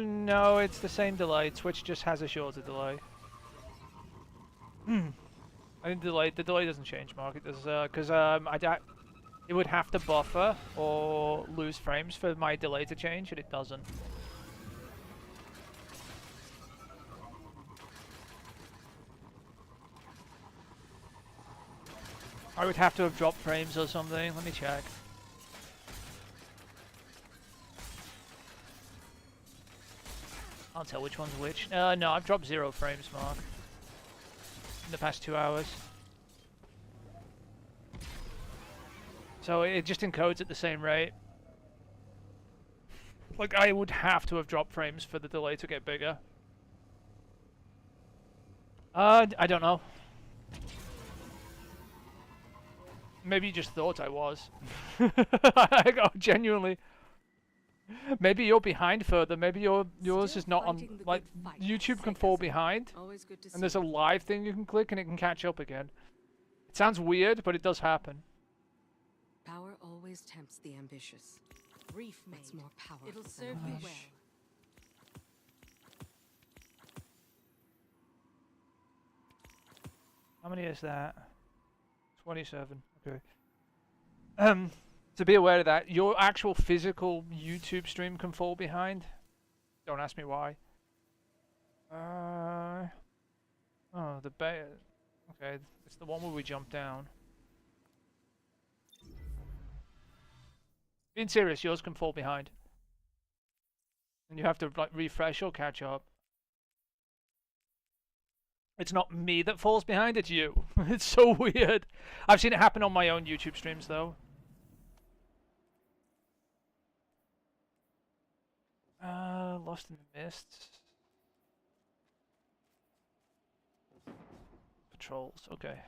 No, it's the same delay. Twitch just has a shorter delay. I think the delay doesn't change, Mark. It does, because it would have to buffer or lose frames for my delay to change, and it doesn't. I would have to have dropped frames or something. Let me check. I'll tell which one's which. No, I've dropped 0 frames, Mark. In the past 2 hours. So it just encodes at the same rate. Like, I would have to have dropped frames for the delay to get bigger. I don't know. Maybe you just thought I was. I go genuinely. Maybe you're behind further. Maybe yours is not on. Like, YouTube can fall behind, and there's a live thing you can click, and it can catch up again. It sounds weird, but it does happen. Power always tempts the ambitious. Reef makes more power. It'll It'll serve serve you you well. How many is that? 27. Okay. To be aware of that, your actual physical YouTube stream can fall behind. Don't ask me why. Oh, the bay. Okay, it's the one where we jump down. Being serious, yours can fall behind. And you have to like refresh or catch up. It's not me that falls behind, it's you. It's so weird. I've seen it happen on my own YouTube streams though. Lost in the Mists. Patrols, okay.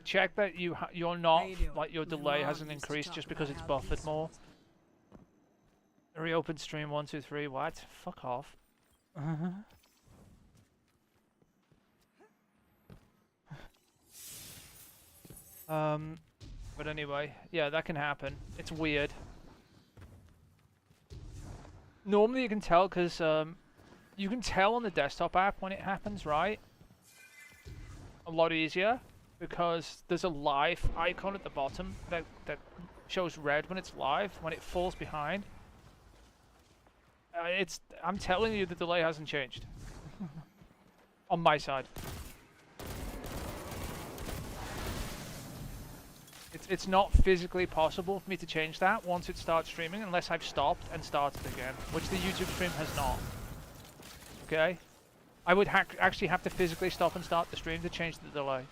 Check that you're not, like, your delay hasn't increased just because it's buffered more. Reopen stream 1, 2, 3. What? Fuck off. But anyway, yeah, that can happen. It's weird. Normally you can tell because you can tell on the desktop app when it happens, right? A lot easier because there's a live icon at the bottom that shows red when it's live. When it falls behind, I'm telling you, the delay hasn't changed on my side. It's not physically possible for me to change that once it starts streaming unless I've stopped and started again, which the YouTube stream has not. Okay? I would actually have to physically stop and start the stream to change the delay.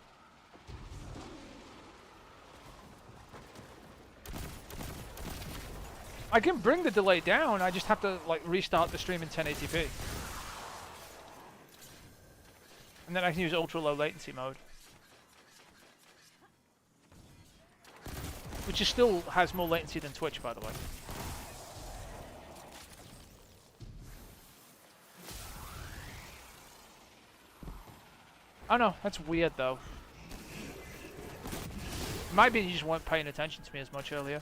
I can bring the delay down, I just have to like restart the stream in 1080p. And then I can use ultra low latency mode. Which is still has more latency than Twitch, by the way. Oh no, that's weird though. Might be you just weren't paying attention to me as much earlier.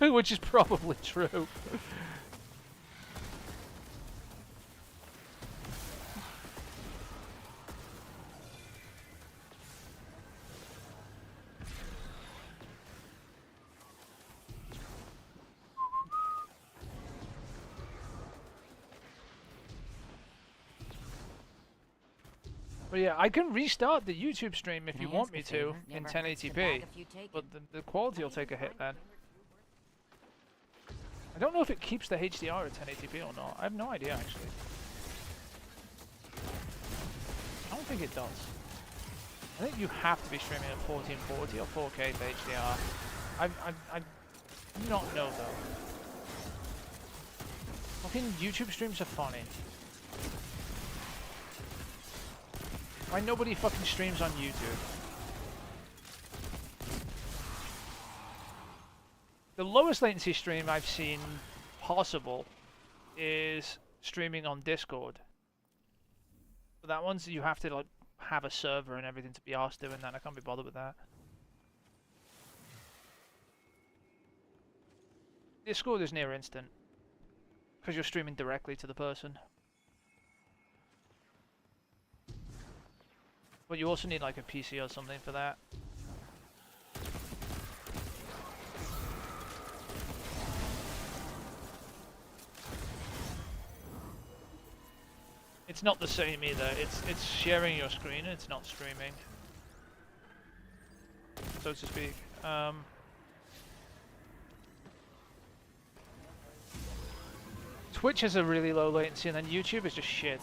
Which is probably true. But yeah, I can restart the YouTube stream if Can you I want ask me a to favor? in Never hurts to 1080p, bag a few taken. but the quality will take a hit then. I don't know if it keeps the HDR at 1080p or not. I have no idea actually. I don't think it does. I think you have to be streaming at 1440 or 4K for HDR. I do not know though. Fucking YouTube streams are funny. Why nobody fucking streams on YouTube? The lowest latency stream I've seen possible is streaming on Discord. But that one's you have to like have a server and everything to be asked doing that. I can't be bothered with that. Discord is near instant because you're streaming directly to the person. But you also need like a PC or something for that. It's not the same either. It's sharing your screen. It's not streaming, so to speak. Twitch has a really low latency, and then YouTube is just shit.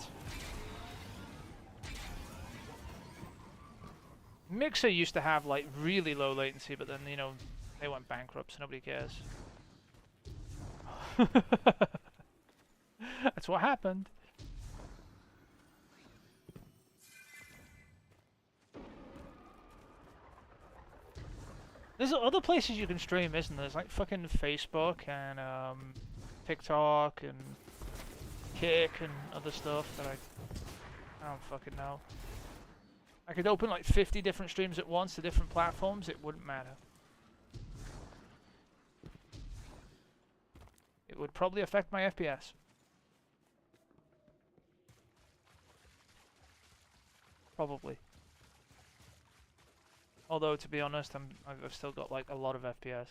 Mixer used to have like really low latency, but then you know they went bankrupt, so nobody cares. That's what happened. There's other places you can stream, isn't there? There's like fucking Facebook and TikTok and Kick and other stuff that I don't fucking know. I could open like 50 different streams at once to different platforms, it wouldn't matter. It would probably affect my FPS. Probably. Although, to be honest, I've still got like a lot of FPS.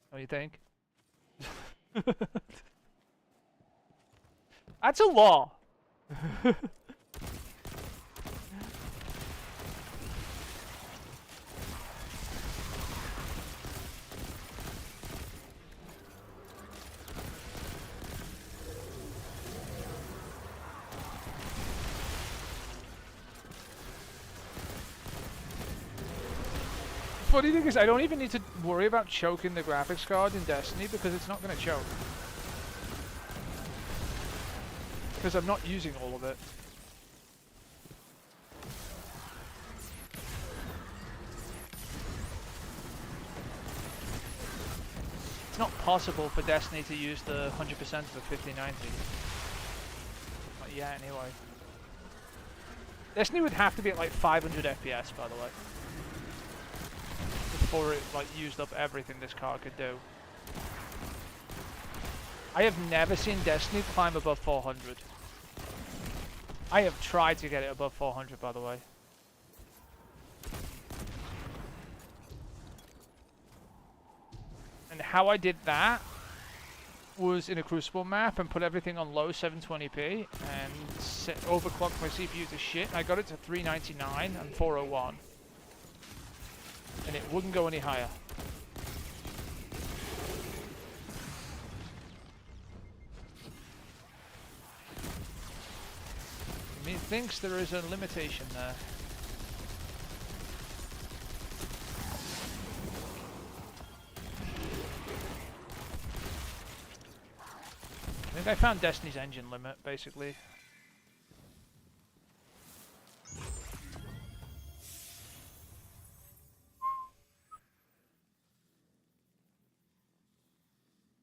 What do you think? That's a law. Funny thing is, I don't even need to worry about choking the graphics card in Destiny because it's not going to choke. Because I'm not using all of it. It's not possible for Destiny to use the 100% of the 5090. Not yet, anyway. Destiny would have to be at like 500 FPS, by the way, before it like used up everything this card could do. I have never seen Destiny climb above 400. I have tried to get it above 400, by the way. And how I did that was in a Crucible map and put everything on low 720p and overclocked my CPU to shit. I got it to 399 and 401. And it wouldn't go any higher. Methinks there is a limitation there. I think I found Destiny's engine limit, basically.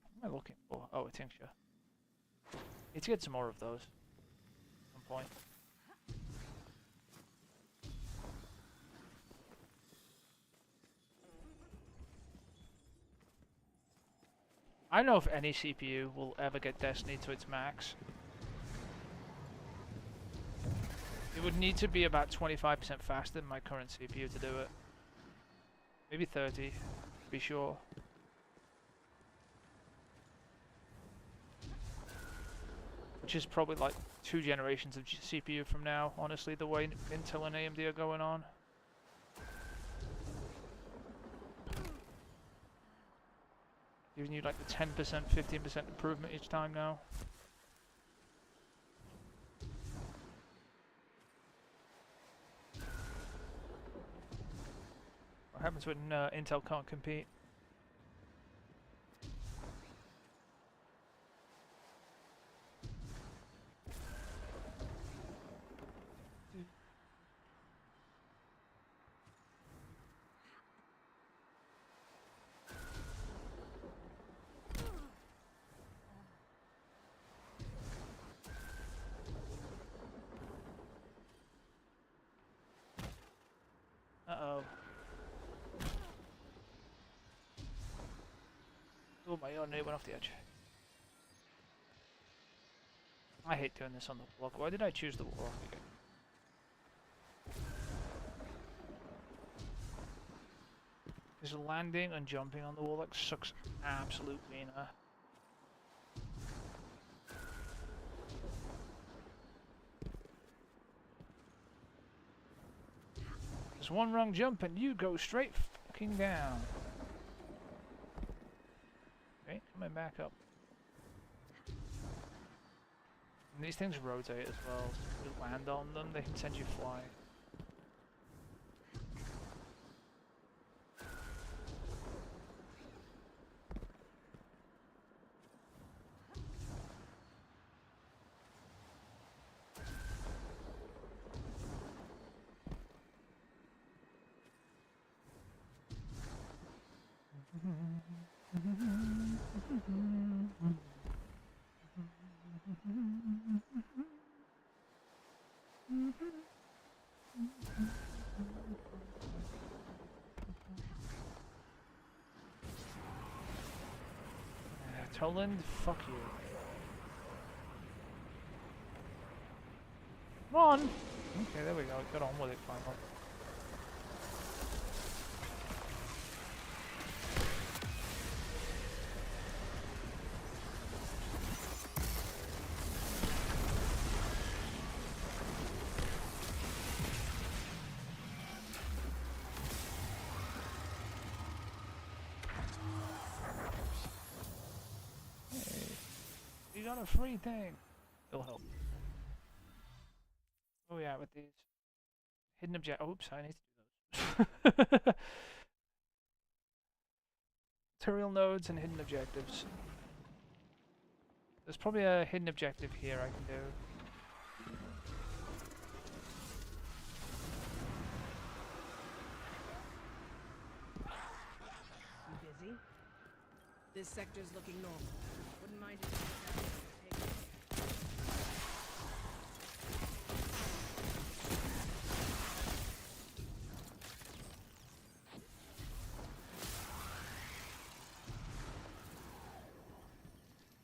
What am I looking for? Oh, a tincture. Need to get some more of those at some point. I don't know if any CPU will ever get Destiny to its max. It would need to be about 25% faster than my current CPU to do it. Maybe 30, to be sure. Which is probably like 2 generations of CPU from now, honestly, the way Intel and AMD are going on. Giving you like the 10%, 15% improvement each time now. What happens when Intel can't compete? Uh-oh. Oh my god, it went off the edge. I hate doing this on the block. Why did I choose the Warlock again? Because landing and jumping on the Warlock sucks absolute wiener. Just one wrong jump and you go straight fucking down. Okay, coming back up. And these things rotate as well. So if you land on them, they can send you flying. Toland, fuck you. Come on! Okay, there we go. Got on with it finally. You got a free thing. It'll help. Oh yeah, with these hidden object. Oops, I need to do those. Material nodes and hidden objectives. There's probably a hidden objective here I can do. You busy? This sector's looking normal. Wouldn't mind if you had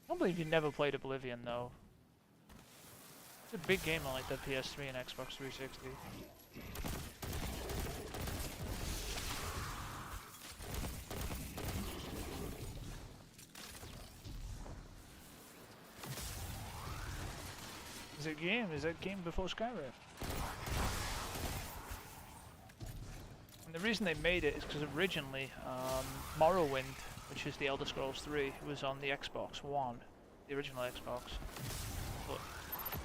I don't believe you never played Oblivion though. It's a big game on like the PS3 and Xbox 360. Is that game before Skyrim? And the reason they made it is because originally Morrowind, which is the Elder Scrolls 3, was on the Xbox One, the original Xbox. But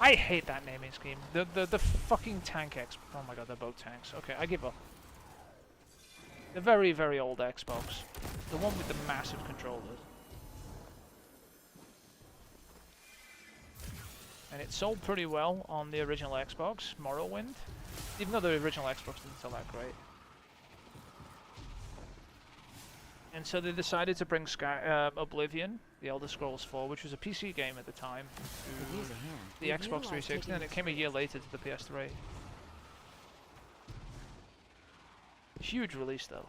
I hate that naming scheme. The fucking tank oh my god, they're both tanks. Okay, I give up. The very, very old Xbox. The one with the massive controllers. And it sold pretty well on the original Xbox, Morrowind, even though the original Xbox didn't sell that great. And so they decided to bring Oblivion, the Elder Scrolls 4, which was a PC game at the time, to the Xbox 360, and it came a year later to the PS3. Huge release though.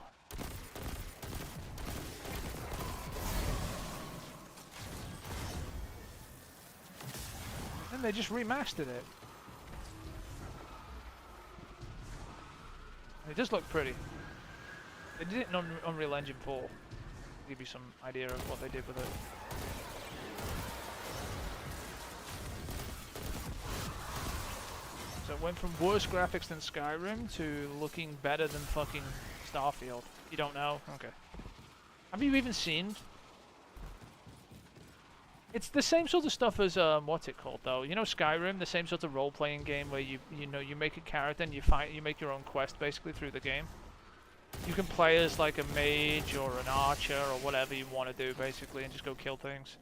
They just remastered it. It does look pretty. They did it in Unreal Engine 4. To give you some idea of what they did with it. So it went from worse graphics than Skyrim to looking better than fucking Starfield. You don't know? Okay. Have you even seen? It's the same sort of stuff as what's it called though? You know Skyrim, the same sort of role-playing game where you make a character and you make your own quest basically through the game. You can play as like a mage or an archer or whatever you want to do basically and just go kill things.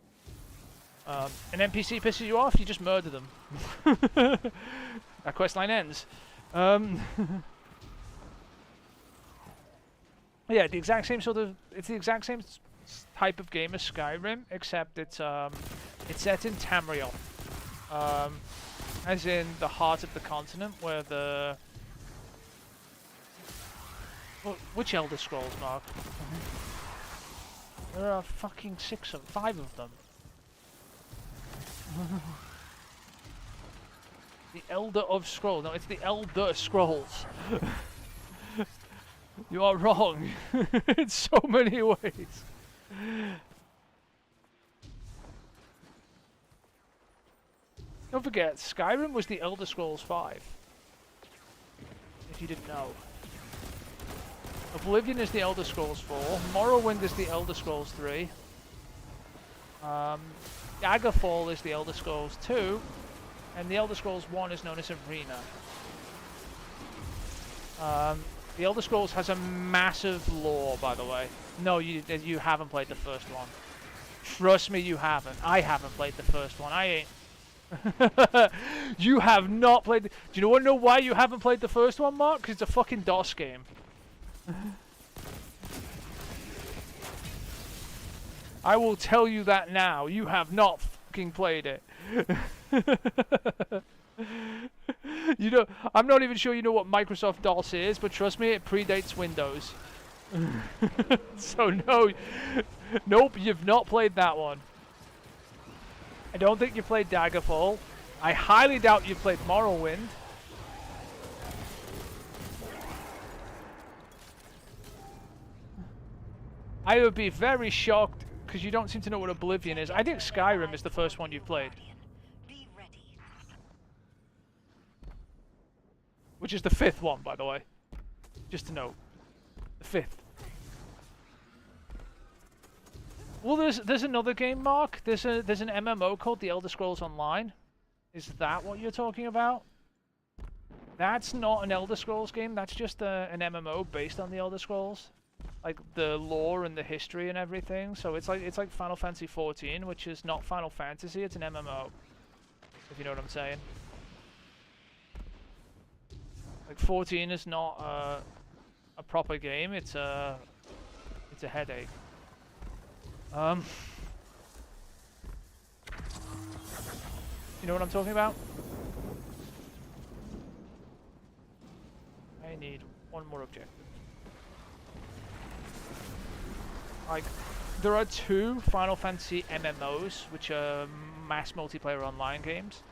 An NPC pisses you off, you just murder them. That quest line ends. Yeah, the exact same sort of. It's the exact same type of game as Skyrim, except it's set in Tamriel, as in the heart of the continent, where the. Which Elder Scrolls, Mark? There are fucking 5 of them. The Elder of Scrolls. No, it's the Elder Scrolls. You are wrong in so many ways. Don't forget, Skyrim was the Elder Scrolls 5. If you didn't know. Oblivion is the Elder Scrolls 4. Morrowind is the Elder Scrolls 3. Daggerfall is the Elder Scrolls 2. And the Elder Scrolls 1 is known as Arena. The Elder Scrolls has a massive lore, by the way. No, you haven't played the first one. Trust me, you haven't. I haven't played the first one. I ain't. You have not played. Do you want to know why you haven't played the first one, Mark? Because it's a fucking DOS game. I will tell you that now. You have not fucking played it. You know, I'm not even sure you know what Microsoft DOS is, but trust me, it predates Windows. So no, nope, you've not played that one. I don't think you played Daggerfall. I highly doubt you played Morrowind. I would be very shocked because you don't seem to know what Oblivion is. I think Skyrim is the first one you've played. Which is the 5th one, by the way. Just to note. The 5th. Well, there's another game, Mark. There's an MMO called The Elder Scrolls Online. Is that what you're talking about? That's not an Elder Scrolls game. That's just an MMO based on the Elder Scrolls. Like the lore and the history and everything. So it's like Final Fantasy XIV, which is not Final Fantasy. It's an MMO. If you know what I'm saying. Like 14 is not a proper game. It's a headache. You know what I'm talking about? I need one more objective. Like, there are 2 Final Fantasy MMOs, which are mass multiplayer online games.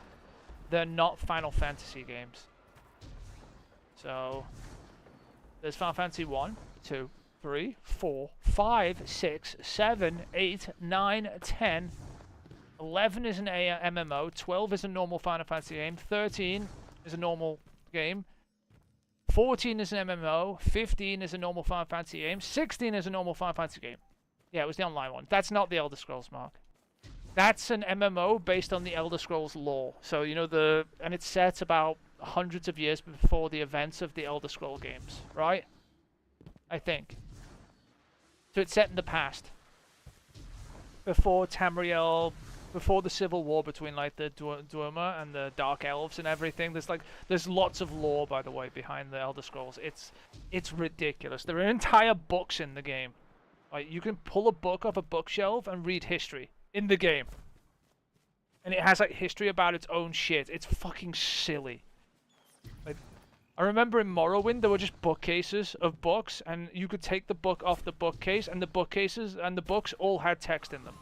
They're not Final Fantasy games. So, there's Final Fantasy 1, 2, 3, 4, 5, 6, 7, 8, 9, 10. 11 is an MMO. 12 is a normal Final Fantasy game. 13 is a normal game. 14 is an MMO. 15 is a normal Final Fantasy game. 16 is a normal Final Fantasy game. Yeah, it was the online one. That's not the Elder Scrolls, Mark. That's an MMO based on the Elder Scrolls lore. So, you know, and it's set about hundreds of years before the events of the Elder Scroll games, right? I think. So it's set in the past. Before Tamriel, before the civil war between like the Dwemer and the Dark Elves and everything. There's lots of lore, by the way, behind the Elder Scrolls. It's ridiculous. There are entire books in the game. Like, you can pull a book off a bookshelf and read history in the game. And it has like history about its own shit. It's fucking silly. Like, I remember in Morrowind there were just bookcases of books, and you could take the book off the bookcase, and the bookcases and the books all had text in them.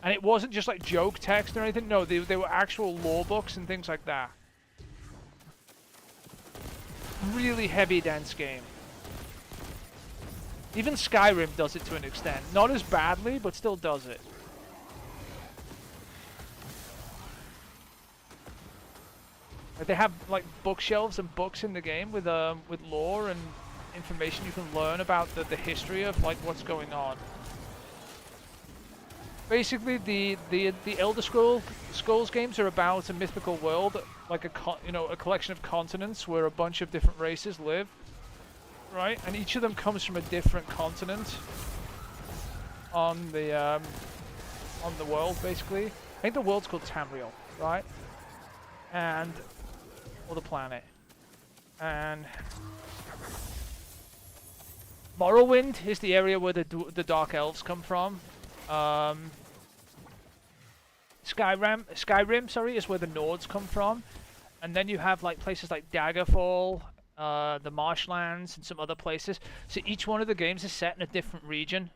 And it wasn't just like joke text or anything. No, they were actual lore books and things like that. Really heavy, dense game. Even Skyrim does it to an extent. Not as badly, but still does it. Like, they have like bookshelves and books in the game with lore and information you can learn about the history of like what's going on. Basically, the Elder Scrolls games are about a mythical world, like a collection of continents where a bunch of different races live, right? And each of them comes from a different continent on the world, basically. I think the world's called Tamriel, right? And or the planet. And Morrowind is the area where the Dark Elves come from. Skyrim, sorry, is where the Nords come from, and then you have like places like Daggerfall, the Marshlands, and some other places. So each one of the games is set in a different region.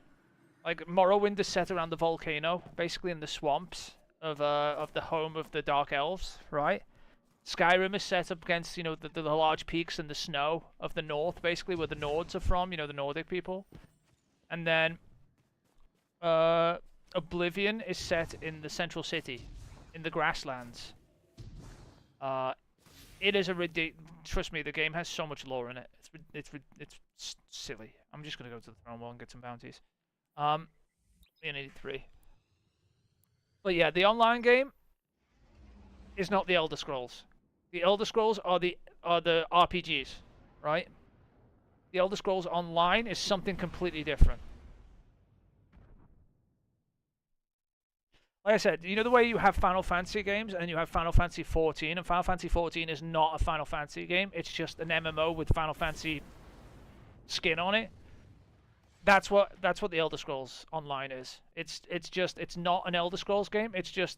Like Morrowind is set around the volcano, basically in the swamps of the home of the Dark Elves, right? Skyrim is set up against the large peaks and the snow of the north, basically where the Nords are from, the Nordic people, and then Oblivion is set in the central city, in the grasslands. It is a trust me, the game has so much lore in it. It's silly. I'm just gonna go to the throne wall and get some bounties. In 83. But yeah, the online game is not the Elder Scrolls. The Elder Scrolls are the RPGs, right? The Elder Scrolls Online is something completely different. Like I said, you know the way you have Final Fantasy games and you have Final Fantasy 14, and Final Fantasy 14 is not a Final Fantasy game, it's just an MMO with Final Fantasy skin on it. That's what the Elder Scrolls Online is. It's not an Elder Scrolls game, it's just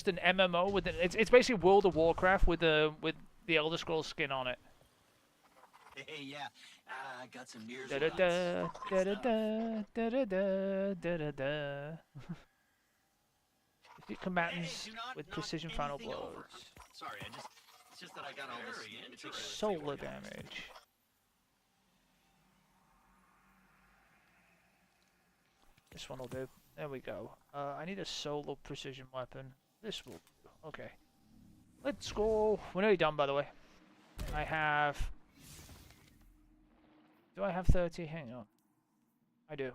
an MMO with it's basically World of Warcraft with the Elder Scrolls skin on it. Hey, yeah. I got some news. Da da da da da da da da da da. Defeat combatants with precision final blows. Sorry, it's just that I got all this Solar damage. This one will do. There we go. I need a solar precision weapon. This will do. Okay. Let's go. We're nearly done, by the way. I have... Do I have 30? Hang on. I do.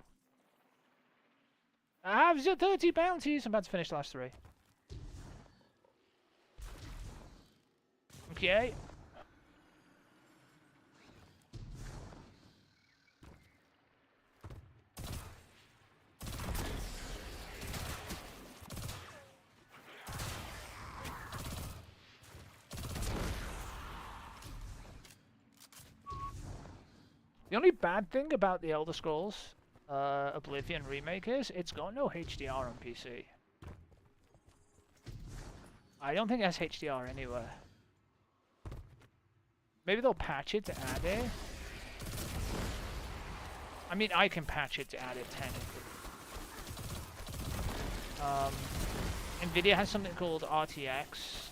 I have 30 bounties. I'm about to finish the last 3. Okay. The only bad thing about the Elder Scrolls Oblivion remake is it's got no HDR on PC. I don't think it has HDR anywhere. Maybe they'll patch it to add it. I mean, I can patch it to add it technically. Nvidia has something called RTX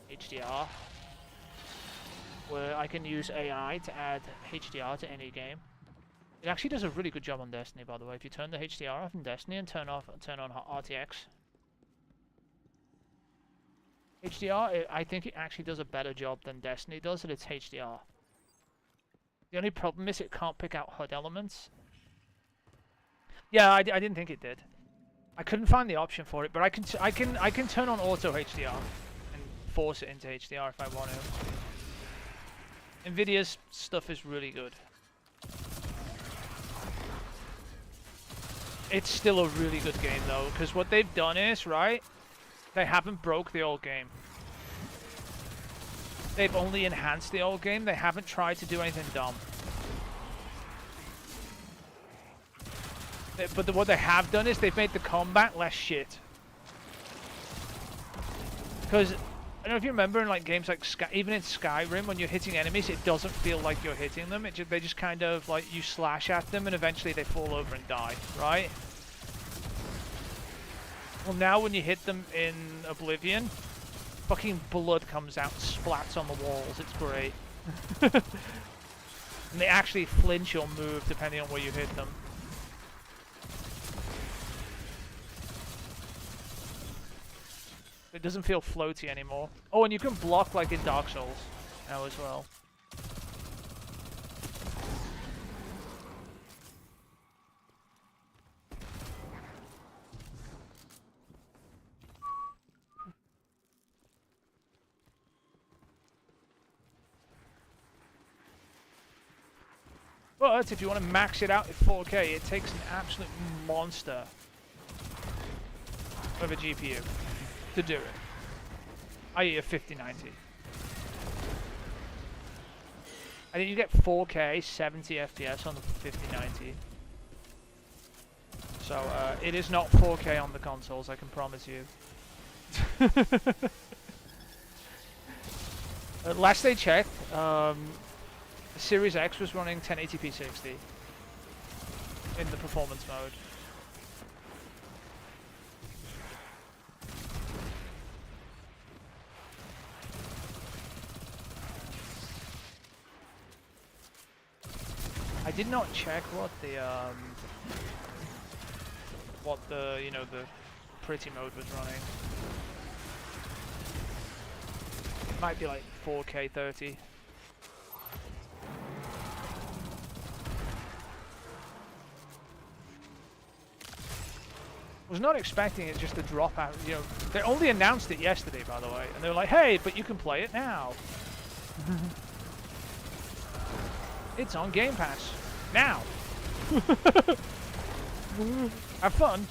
HDR, where I can use AI to add HDR to any game. It actually does a really good job on Destiny, by the way. If you turn the HDR off in Destiny and turn on RTX HDR, I think it actually does a better job than Destiny does at its HDR. The only problem is it can't pick out HUD elements. Yeah, I didn't think it did. I couldn't find the option for it, but I can turn on auto HDR and force it into HDR if I want to. Nvidia's stuff is really good. It's still a really good game though, because what they've done is, right, they haven't broke the old game. They've only enhanced the old game, they haven't tried to do anything dumb. But what they have done is they've made the combat less shit. Because I don't know if you remember in like games like even in Skyrim, when you're hitting enemies, it doesn't feel like you're hitting them. They just kind of like you slash at them and eventually they fall over and die, right? Well, now when you hit them in Oblivion, fucking blood comes out and splats on the walls. It's great. And they actually flinch or move depending on where you hit them. It doesn't feel floaty anymore. Oh, and you can block like in Dark Souls now as well. But if you want to max it out at 4K, it takes an absolute monster of a GPU to do it. I.e. a 5090. I think you get 4K 70 FPS on the 5090. So it is not 4K on the consoles, I can promise you. Last I checked, Series X was running 1080p 60 in the performance mode. I did not check what the you know, the pretty mode was running. It might be like 4K 30. Was not expecting it just to drop out, you know. They only announced it yesterday, by the way, and they were like, hey, but you can play it now. It's on Game Pass. Now. Have fun.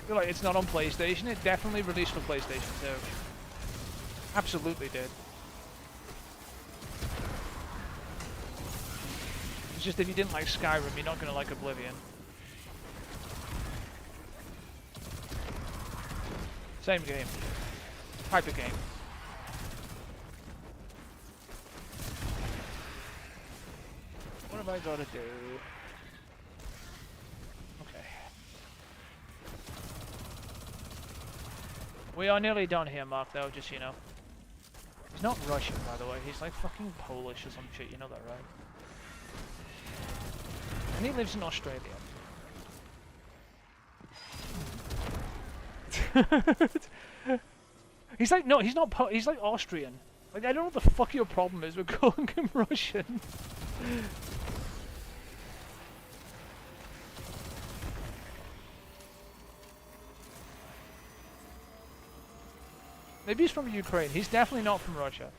You're like, it's not on PlayStation. It definitely released for PlayStation 2. Absolutely did. It's just if you didn't like Skyrim, you're not going to like Oblivion. Same game. Type of game. What have I got to do? Okay. We are nearly done here, Mark, though, just so you know. He's not Russian, by the way. He's like fucking Polish or some shit. You know that, right? And he lives in Australia. He's like, no, he's not, he's like Austrian. Like, I don't know what the fuck your problem is with calling him Russian. Maybe he's from Ukraine. He's definitely not from Russia.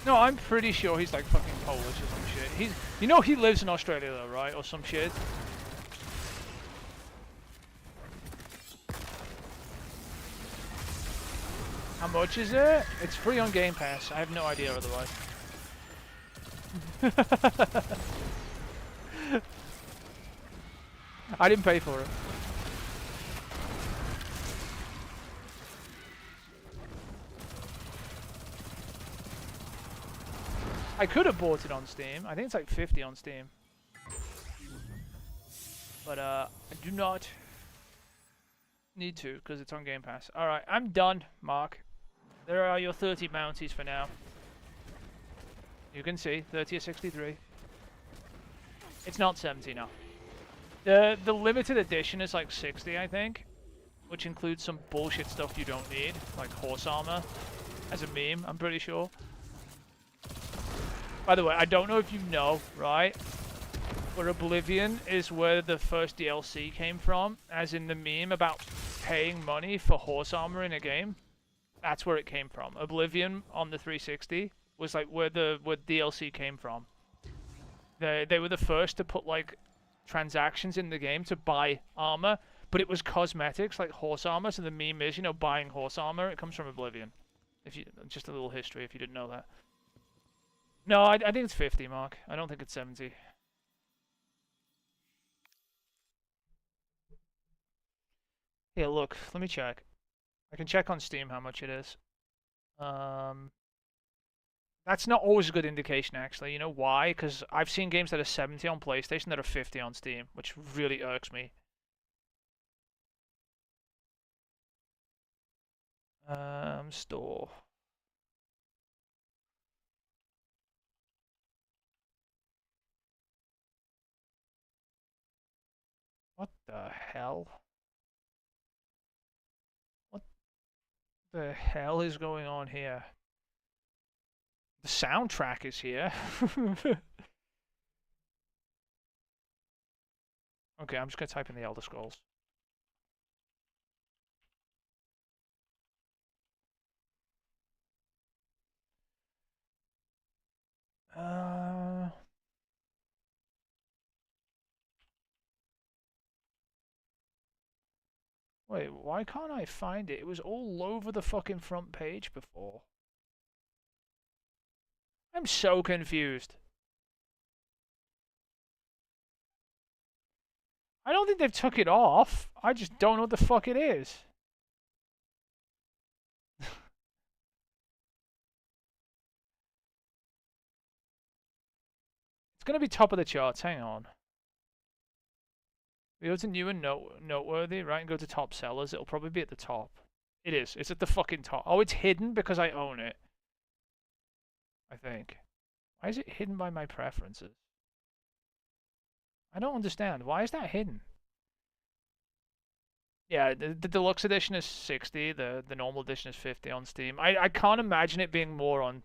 No, I'm pretty sure he's like fucking Polish or some shit. You know he lives in Australia though, right? Or some shit. How much is it? It's free on Game Pass. I have no idea otherwise. I didn't pay for it. I could have bought it on Steam. I think it's like 50 on Steam. But I do not need to because it's on Game Pass. Alright, I'm done, Mark. There are your 30 bounties for now. You can see, 30 or 63. It's not 70 now. The limited edition is like 60, I think. Which includes some bullshit stuff you don't need, like horse armor. As a meme, I'm pretty sure. By the way, I don't know if you know, right? Where Oblivion is where the first DLC came from, as in the meme about paying money for horse armor in a game, that's where it came from. Oblivion on the 360 was like where DLC came from. They were the first to put like transactions in the game to buy armor, but it was cosmetics like horse armor. So the meme is, you know, buying horse armor. It comes from Oblivion. If you just a little history, if you didn't know that. No, I think it's 50, Mark. I don't think it's 70. Yeah, look, let me check. I can check on Steam how much it is. That's not always a good indication, actually. You know why? Because I've seen games that are 70 on PlayStation that are 50 on Steam, which really irks me. Store. What the hell? What the hell is going on here? The soundtrack is here. Okay, I'm just gonna type in the Elder Scrolls. Wait, why can't I find it? It was all over the fucking front page before. I'm so confused. I don't think they've took it off. I just don't know what the fuck it is. It's gonna be top of the charts. Hang on. We go to new and noteworthy, right, and go to top sellers. It'll probably be at the top. It is. It's at the fucking top. Oh, it's hidden because I own it. I think. Why is it hidden by my preferences? I don't understand. Why is that hidden? Yeah, the deluxe edition is 60. The normal edition is 50 on Steam. I can't imagine it being more on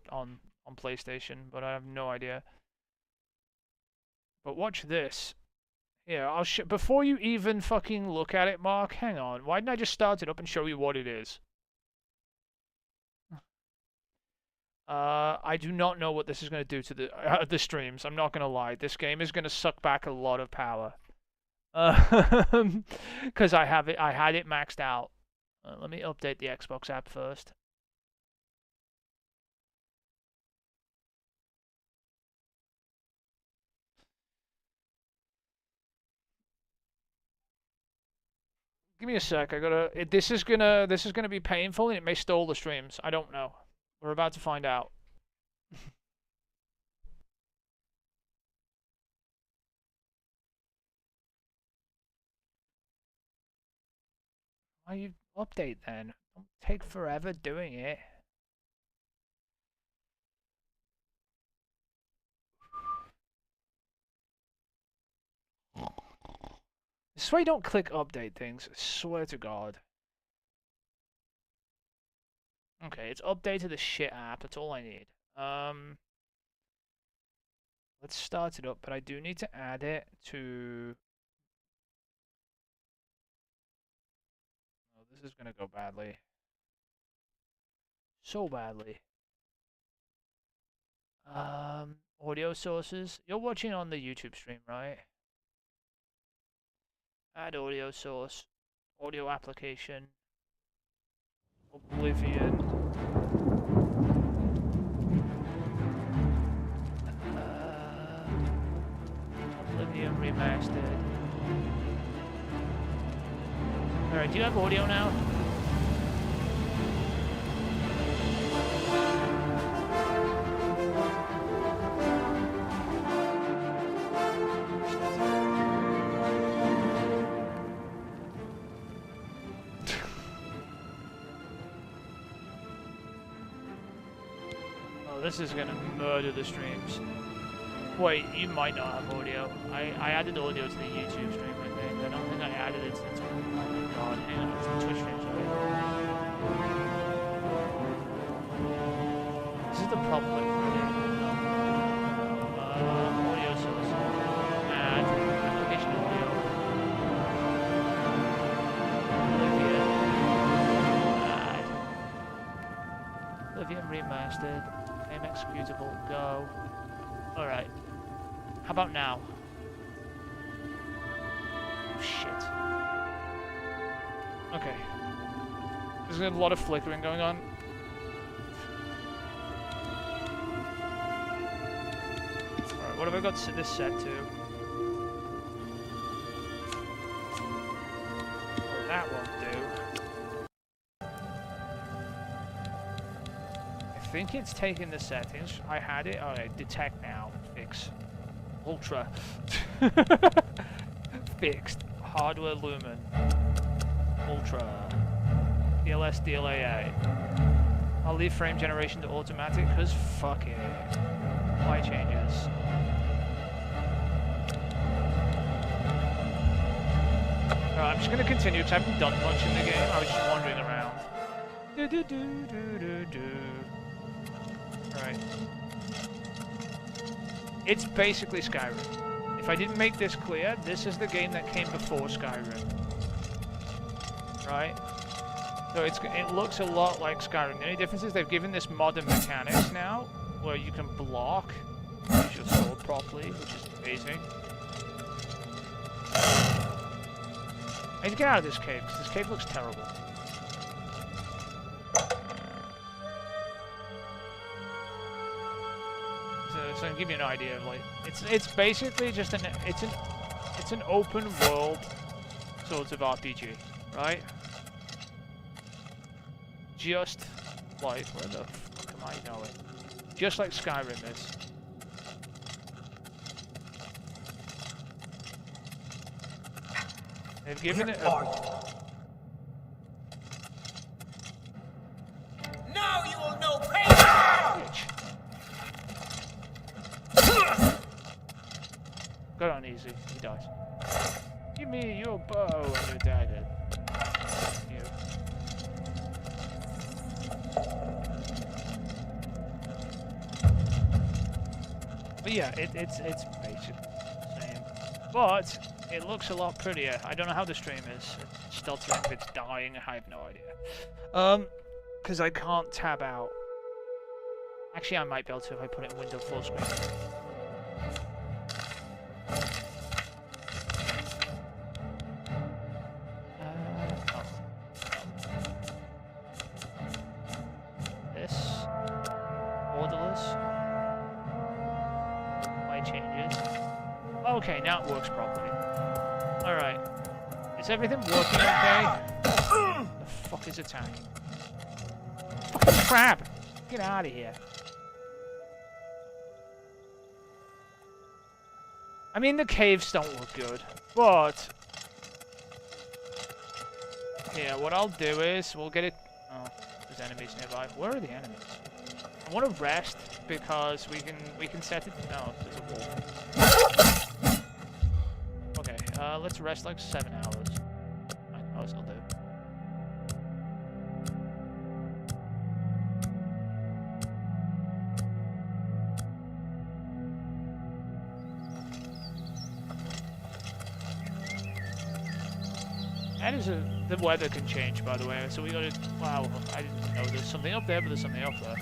PlayStation, but I have no idea. But watch this. Yeah, I'll before you even fucking look at it, Mark. Hang on. Why didn't I just start it up and show you what it is? I do not know what this is going to do to the streams. I'm not going to lie. This game is going to suck back a lot of power. Because I had it maxed out. Let me update the Xbox app first. Give me a sec. I gotta. This is gonna be painful, and it may stall the streams. I don't know. We're about to find out. Why you update then? Don't take forever doing it. This is why you don't click update things. I swear to God. Okay, it's updated the shit app. That's all I need. Let's start it up, but I do need to add it to. Oh, this is gonna go badly. So badly. Audio sources. You're watching on the YouTube stream, right? Add audio source. Audio application. Oblivion. Oblivion remastered. Alright, do you have audio now? This is gonna murder the streams. Wait, you might not have audio. I added audio to the YouTube stream, I think. I don't think I added it to the Twitch. Oh my god, hang on, it's the Twitch stream, sorry. This is the public version. Audio source. Add application audio. Oblivion. Oblivion Remastered. Name executable. Go. Alright. How about now? Oh, shit. Okay. There's a lot of flickering going on. Alright, what have I got this set to? Oh, that won't do. I think it's taking the settings. I had it. Alright, detect now. Fix. Ultra. Fixed. Hardware lumen. Ultra. DLS DLAA. I'll leave frame generation to automatic because fuck it. Why changes? Alright, I'm just gonna continue because I haven't done much in the game. I was just wandering around. Alright. It's basically Skyrim. If I didn't make this clear, this is the game that came before Skyrim. Right? So it looks a lot like Skyrim. The only difference is they've given this modern mechanics now, where you can block, use your sword properly, which is amazing. I need to get out of this cave, because this cave looks terrible. So I can give you an idea of like it's basically just an open world sort of RPG, right? Just like where the fuck am I going? Just like Skyrim is. They've given it a Now you will know pain! bitch. Go on easy, he dies. Give me your bow and your dagger. You. But yeah, it's basically the same. But it looks a lot prettier. I don't know how the stream is. It's stuttering, if it's dying, I have no idea. Because I can't tab out. Actually, I might be able to if I put it in window full screen. This. Borderless. My changes. Okay, now it works properly. Alright. Is everything working okay? The fuck is attacking? Fucking crap! Get out of here. I mean, the caves don't look good, but... Yeah, what I'll do is, we'll get it... Oh, there's enemies nearby. Where are the enemies? I want to rest, because we can set it... No, there's a wolf. Okay, let's rest like 7 hours. 9 hours I'll do. That is the weather can change, by the way, so we gotta... Wow, I didn't know there's something up there, but there's something up there.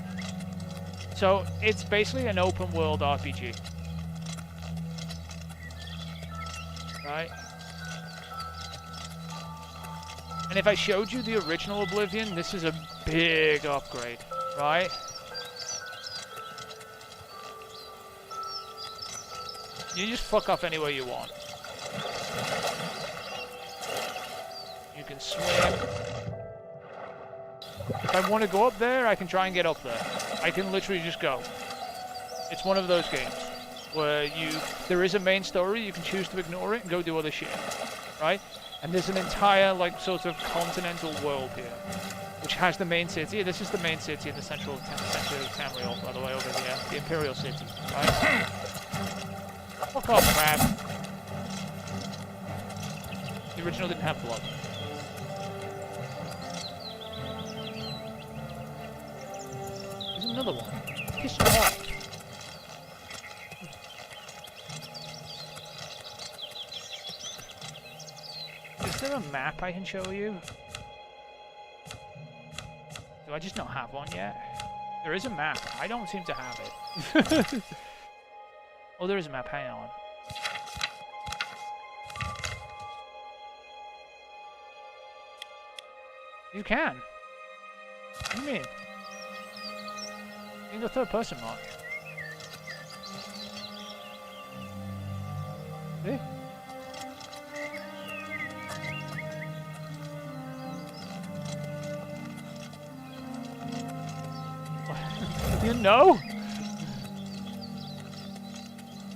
So, it's basically an open world RPG. Right? And if I showed you the original Oblivion, this is a big upgrade, right? You just fuck off anywhere you want. You can swim. If I want to go up there, I can try and get up there. I can literally just go. It's one of those games where there is a main story, you can choose to ignore it and go do other shit, right? And there's an entire, like, sort of continental world here, which has the main city. This is the main city in the center of Tamriel, by the way, over here. The Imperial City, right? Fuck off, crap. The original didn't have blood. There's another one. Piss off. Is there a map I can show you? Do I just not have one yet? There is a map. I don't seem to have it. Oh, there is a map. Hang on. You can. What do you mean? In the third person mode. See? You know?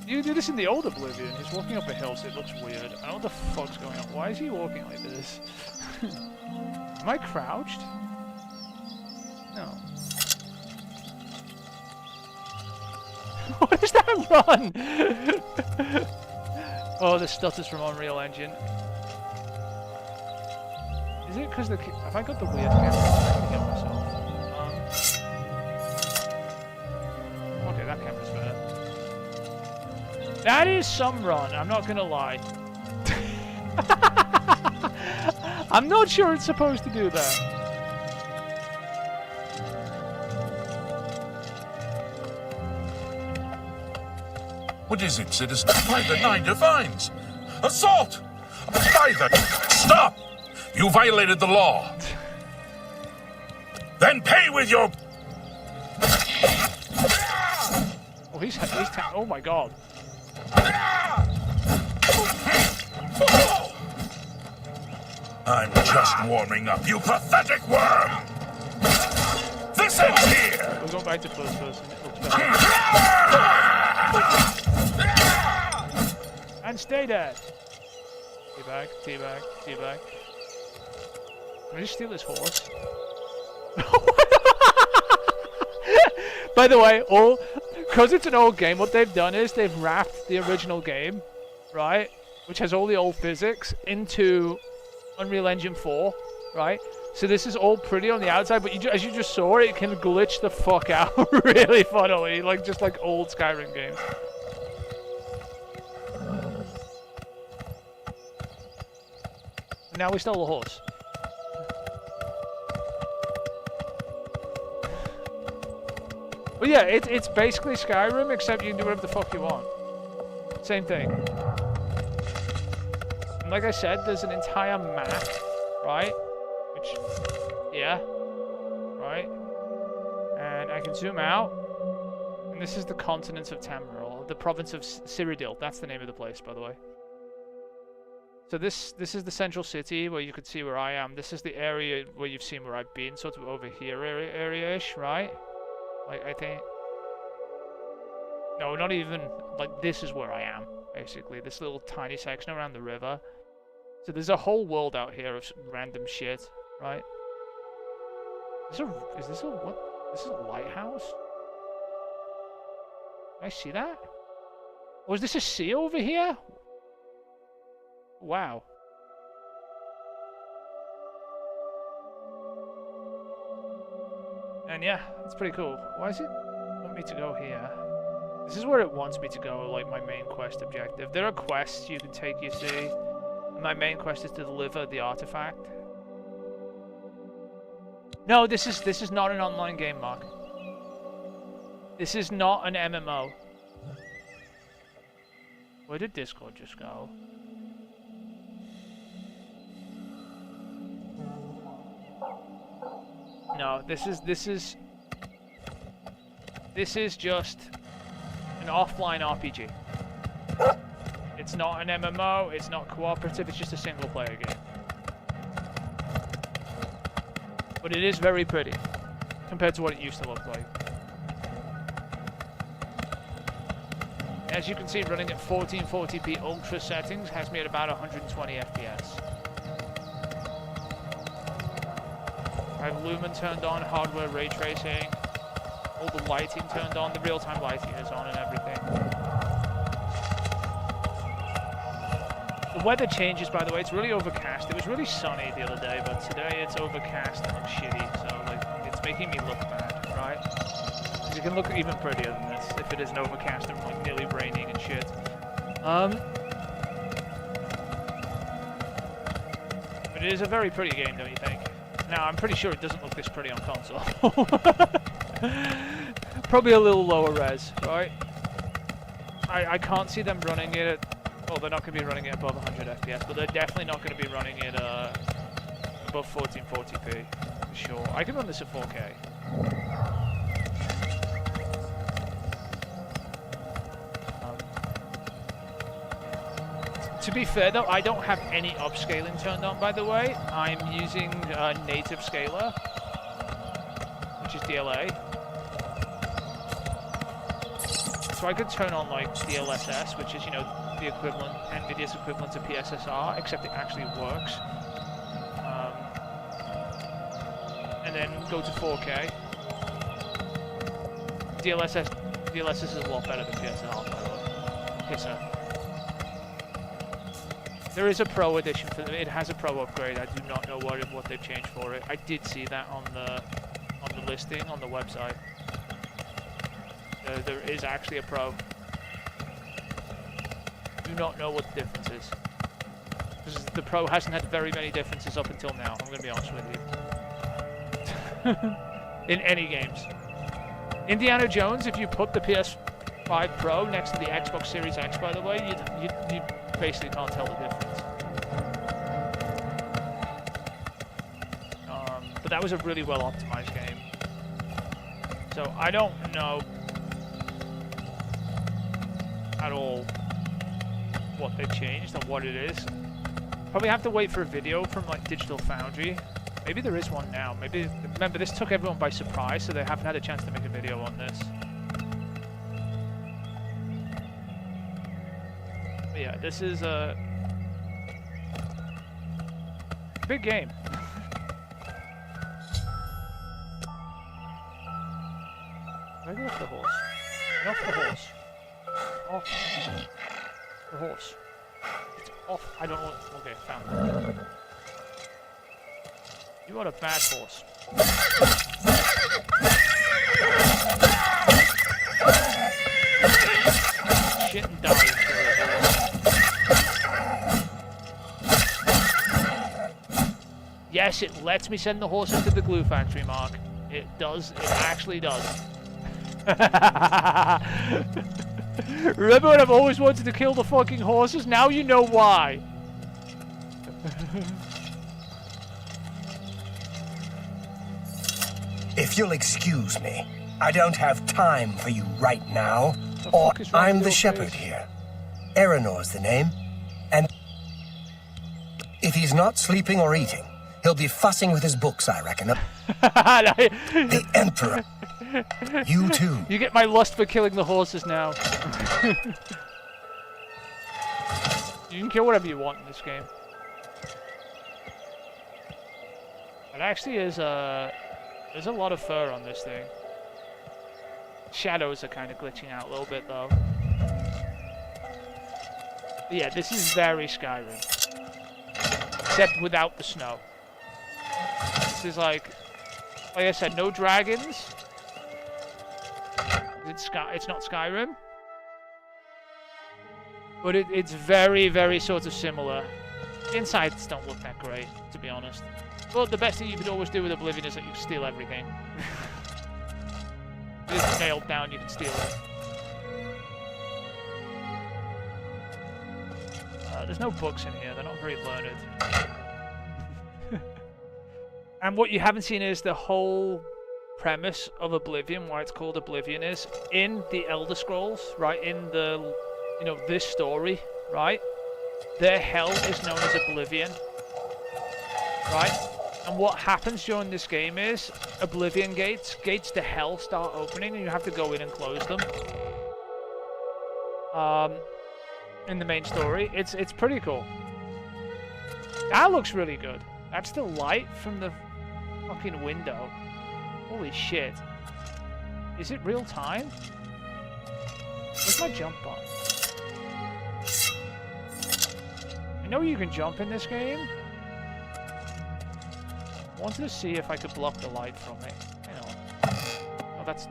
You do this in the old Oblivion. He's walking up a hill, so it looks weird. I don't know what the fuck's going on. Why is he walking like this? Am I crouched? No. What is that run? Oh, the stutters from Unreal Engine. Is it because the... Have I got the weird camera? I can get myself. Okay, that camera's better. That is some run, I'm not gonna lie. I'm not sure it's supposed to do that. What is it, citizen? By the Nine Divines! Assault! By the... Stop! You violated the law. Then pay with your... Oh, he's oh my god. I'm just warming up, you pathetic worm! This ends here! We're going back to first person. It looks better. And stay dead. Teabag, teabag, teabag. Can I just steal this horse? By the way, because it's an old game, what they've done is they've wrapped the original game, right, which has all the old physics, into Unreal Engine 4, right? So this is all pretty on the outside, but as you just saw, it can glitch the fuck out really funnily, like just like old Skyrim games. And now we stole the horse. But yeah, it's basically Skyrim, except you can do whatever the fuck you want. Same thing. And like I said, there's an entire map, right? Which, yeah, right? And I can zoom out. And this is the continent of Tamriel, the province of Cyrodiil. That's the name of the place, by the way. So this is the central city where you could see where I am. This is the area where you've seen where I've been, sort of over here area-ish, right? Like, I think... No, not even... Like, this is where I am, basically. This little tiny section around the river. So there's a whole world out here of random shit, right? Is this a... What? This is a lighthouse? Can I see that? Or is this a sea over here? Wow. And yeah, it's pretty cool. Why does it want me to go here? This is where it wants me to go, like my main quest objective. There are quests you can take, you see. And my main quest is to deliver the artifact. No, this is not an online game, Mark. This is not an MMO. Where did Discord just go? No, this is just an offline RPG. It's not an MMO, it's not cooperative, it's just a single player game. But it is very pretty compared to what it used to look like. As you can see, running at 1440p ultra settings has me at about 120 FPS. I have Lumen turned on, hardware ray tracing, all the lighting turned on, the real-time lighting is on and everything. The weather changes, by the way, it's really overcast. It was really sunny the other day, but today it's overcast and looks shitty, so like it's making me look bad, right? You can look even prettier than this if it isn't overcast and like nearly raining and shit. But it is a very pretty game, don't you think? Now, I'm pretty sure it doesn't look this pretty on console. Probably a little lower res, right? I can't see them running it at... Well, they're not going to be running it above 100 FPS, but they're definitely not going to be running it above 1440p, for sure. I can run this at 4K. To be fair though, I don't have any upscaling turned on, by the way. I'm using native scaler, which is DLA. So I could turn on like DLSS, which is, you know, the equivalent, NVIDIA's equivalent to PSSR, except it actually works. And then go to 4K. DLSS is a lot better than PSSR, by the way. PSSR. There is a Pro edition for it. Has a Pro upgrade. I do not know what they've changed for it. I did see that on the listing on the website. There is actually a Pro. Do not know what the difference is. Because the Pro hasn't had very many differences up until now. I'm going to be honest with you. In any games. Indiana Jones, if you put the PS5 Pro next to the Xbox Series X, by the way, you basically can't tell the difference. But that was a really well optimized game. So I don't know at all what they've changed or what it is. Probably have to wait for a video from like Digital Foundry. Maybe there is one now. Maybe, remember, this took everyone by surprise, so they haven't had a chance to make a video on this. But yeah, this is a big game. Where get off the horse? Get off the horse. Off the horse. It's off. I don't know. Okay, found it. You are a bad horse. Shit and die into the horse. Yes, it lets me send the horses to the glue factory, Mark. It does. It actually does. Remember when I've always wanted to kill the fucking horses? Now you know why. If you'll excuse me, I don't have time for you right now. Or I'm the shepherd here. Eranor's the name. And if he's not sleeping or eating, he'll be fussing with his books, I reckon. The Emperor. You too. You get my lust for killing the horses now. You can kill whatever you want in this game. It actually is there's a lot of fur on this thing. Shadows are kind of glitching out a little bit though. But yeah, this is very Skyrim. Except without the snow. This is like I said, no dragons. It's not Skyrim. But it's very, very sort of similar. The insides don't look that great, to be honest. But the best thing you could always do with Oblivion is that you can steal everything. It's nailed down, you can steal it. There's no books in here, they're not very learned. And what you haven't seen is the whole premise of Oblivion, why it's called Oblivion, is in the Elder Scrolls, right, in the, you know, this story, right, their hell is known as Oblivion, right, and what happens during this game is Oblivion gates to hell start opening and you have to go in and close them. In the main story, it's pretty cool. That looks really good. That's the light from the fucking window. Holy shit. Is it real time? Where's my jump button? I know you can jump in this game. I wanted to see if I could block the light from it. Hang on. Oh, that's...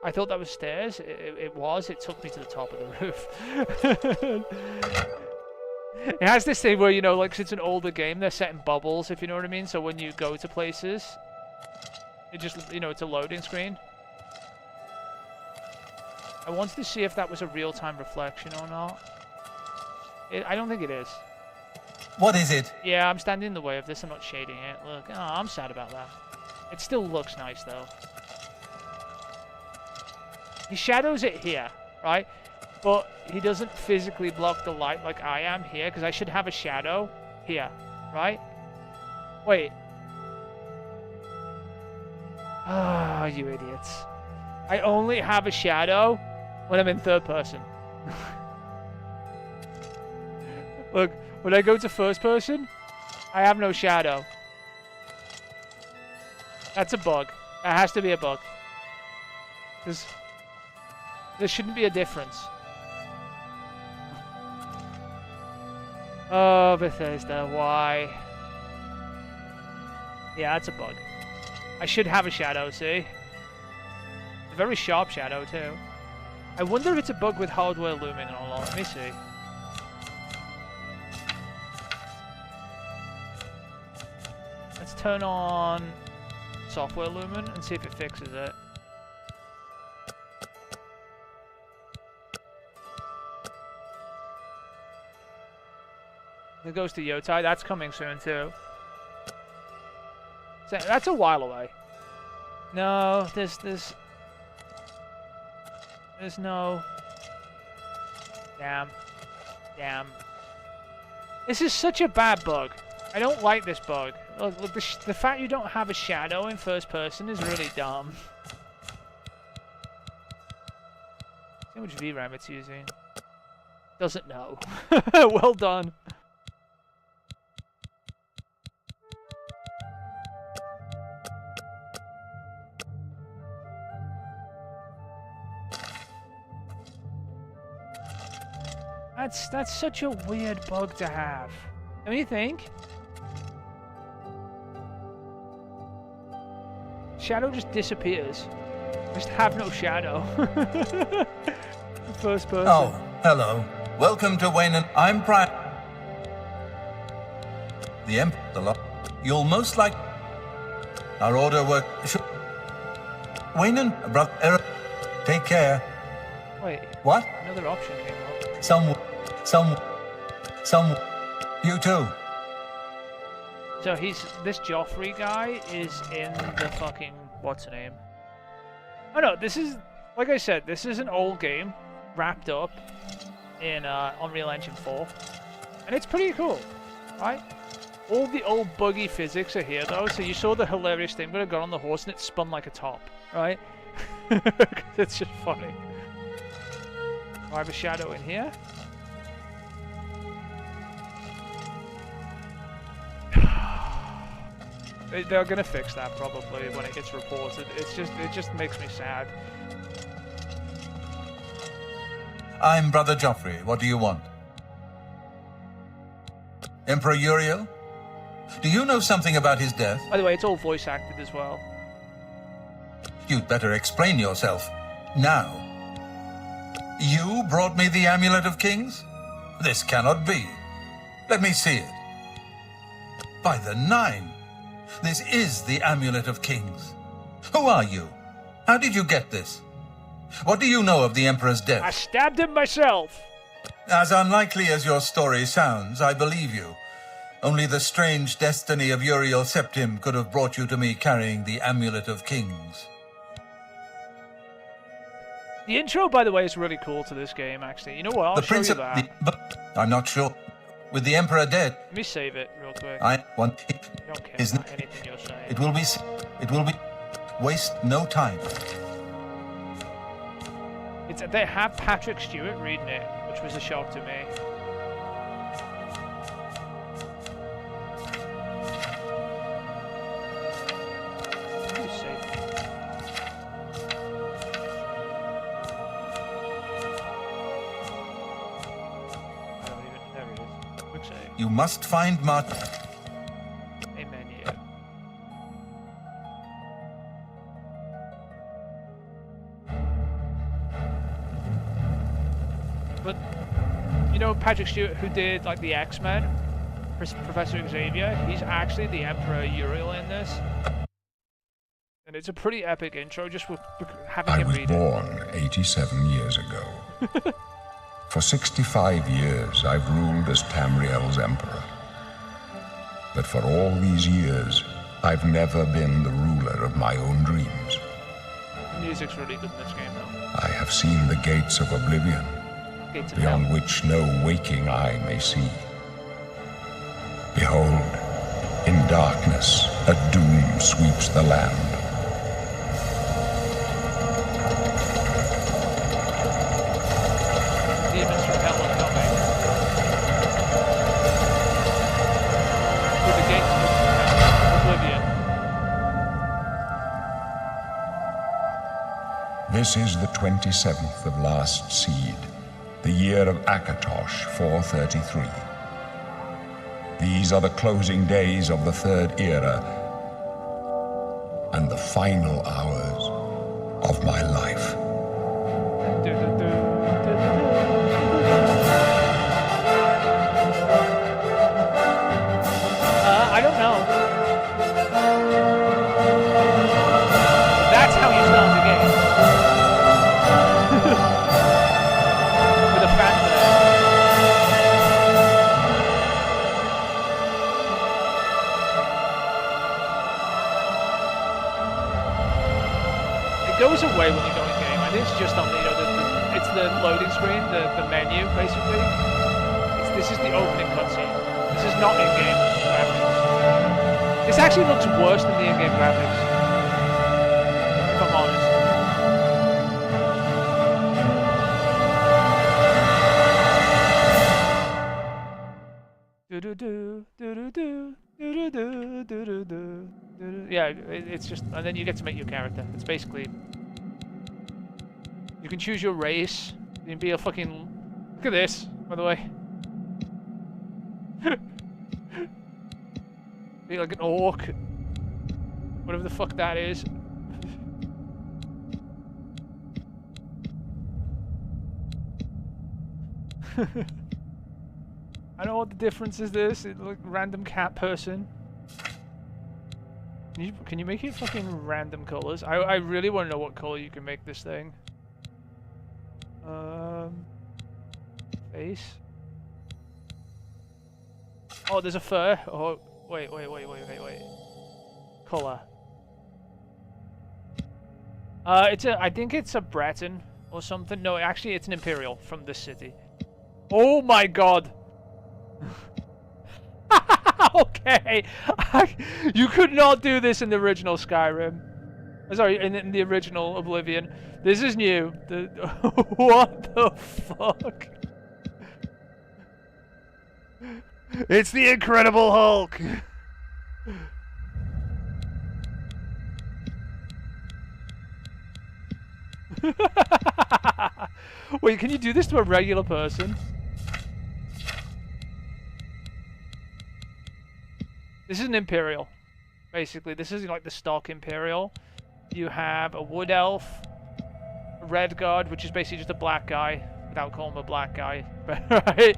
I thought that was stairs. It was. It took me to the top of the roof. It has this thing where, you know, like, 'cause it's an older game, they're setting bubbles, if you know what I mean. So when you go to places, It just, you know, it's a loading screen. I wanted to see if that was a real-time reflection or not. I don't think it is. What is it? Yeah, I'm standing in the way of this. I'm not shading it. Look, oh, I'm sad about that. It still looks nice, though. He shadows it here, right? But he doesn't physically block the light like I am here, because I should have a shadow here, right? Wait. Ah, you idiots. I only have a shadow when I'm in third person. Look, when I go to first person, I have no shadow. That's a bug. That has to be a bug. There shouldn't be a difference. Oh, Bethesda, why? Yeah, that's a bug. I should have a shadow, see? A very sharp shadow, too. I wonder if it's a bug with hardware looming or not. Let me see. Let's turn on software lumen and see if it fixes it. It goes to Yotai. That's coming soon, too. So that's a while away. No, there's no... Damn. This is such a bad bug. I don't like this bug. Look, the fact you don't have a shadow in first person is really dumb. See how much VRAM it's using. Doesn't know. Well done. That's such a weird bug to have. Don't you think? Shadow just disappears. Just have no shadow. First person. Oh, hello. Welcome to Wayne and I'm Prime. The lot. You'll most like our order work. Wayne and brother. Take care. Wait. What? Another option came up. Some. You too. So this Joffrey guy is in the fucking, what's her name? Oh no, this is, like I said, this is an old game, wrapped up in Unreal Engine 4. And it's pretty cool, right? All the old buggy physics are here though, so you saw the hilarious thing where I got on the horse and it spun like a top, right? It's just funny. I have a shadow in here. They're gonna fix that probably when it gets reported. It just makes me sad. I'm Brother Joffrey. What do you want? Emperor Uriel? Do you know something about his death? By the way, it's all voice acted as well. You'd better explain yourself. Now. You brought me the Amulet of Kings? This cannot be. Let me see it. By the Nine! This is the Amulet of Kings. Who are you? How did you get this? What do you know of the Emperor's death? I stabbed him myself! As unlikely as your story sounds, I believe you. Only the strange destiny of Uriel Septim could have brought you to me carrying the Amulet of Kings. The intro, by the way, is really cool to this game, actually. You know what? I'll show you that. I'm not sure. With the Emperor dead... Let me save it real quick. I want... I don't care about anything you're saying. It will be... Waste no time. They have Patrick Stewart reading it, which was a shock to me. Let me save it. You must find Martin. A menu. But you know Patrick Stewart, who did like the X-Men, Professor Xavier, he's actually the Emperor Uriel in this. And it's a pretty epic intro, just with having I him was read it. born 87 years ago. For 65 years, I've ruled as Tamriel's emperor. But for all these years, I've never been the ruler of my own dreams. The music's really good in this game, though. I have seen the gates of oblivion, Gates of beyond Hell. which no waking eye may see. Behold, in darkness, a doom sweeps the land. Demons from hell are coming. Through the gates of oblivion. This is the 27th of last seed, the year of Akatosh 433. These are the closing days of the Third Era and the final hours of my life. I don't know. That's how you start the game. With a fanfare. It goes away when you go in game. I think it's just on the, it's the loading screen, the menu, basically. This is the opening cutscene. This is not in-game graphics. This actually looks worse than the in-game graphics, if I'm honest. Yeah, it's just, and then you get to make your character. It's basically, you can choose your race. You can be a fucking, look at this, by the way. Be like an orc, whatever the fuck that is. I know what the difference is. This it's like random cat person. Can you make it fucking random colors? I really want to know what color you can make this thing. Face. Oh, there's a fur. Oh, wait. Color. I think it's a Breton or something. No, actually, it's an Imperial from this city. Oh my god. Okay. You could not do this in the original Skyrim. Sorry, in the original Oblivion. This is new. What the fuck? It's the Incredible Hulk! Wait, can you do this to a regular person? This is an Imperial. Basically, this is like the stock Imperial. You have a Wood Elf, a Red Guard, which is basically just a black guy, without calling him a black guy, right?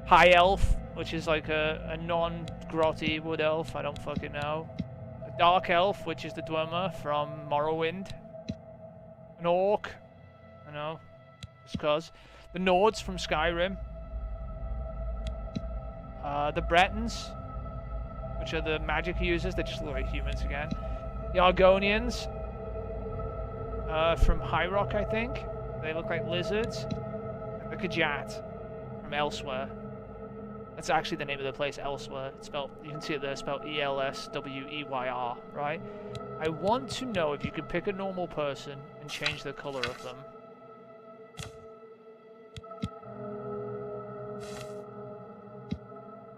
High Elf, which is like a non-grotty Wood Elf, I don't fucking know. A Dark Elf, which is the Dwemer from Morrowind. An Orc, I know, just cause. The Nords from Skyrim. The Bretons, which are the magic users, they just look like humans again. The Argonians, from High Rock, I think. They look like lizards. And the Khajiit from Elsewhere. That's actually the name of the place, Elsewhere. It's spelled, you can see it there, spelled E-L-S-W-E-Y-R, right? I want to know if you could pick a normal person and change the color of them.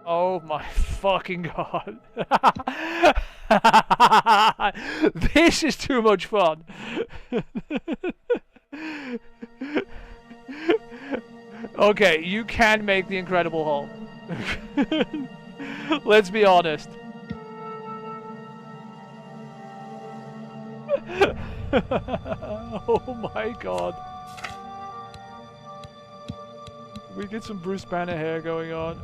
Oh my fucking god. This is too much fun. Okay, you can make the Incredible Hulk. Let's be honest. Oh my god. We get some Bruce Banner hair going on.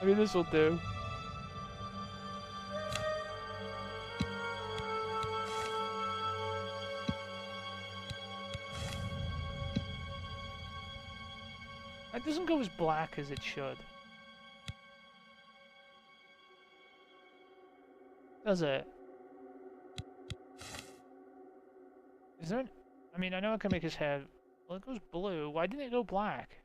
Maybe this will do. It doesn't go as black as it should. Does it? Is there an... I mean, I know I can make his hair... Well, it goes blue. Why didn't it go black?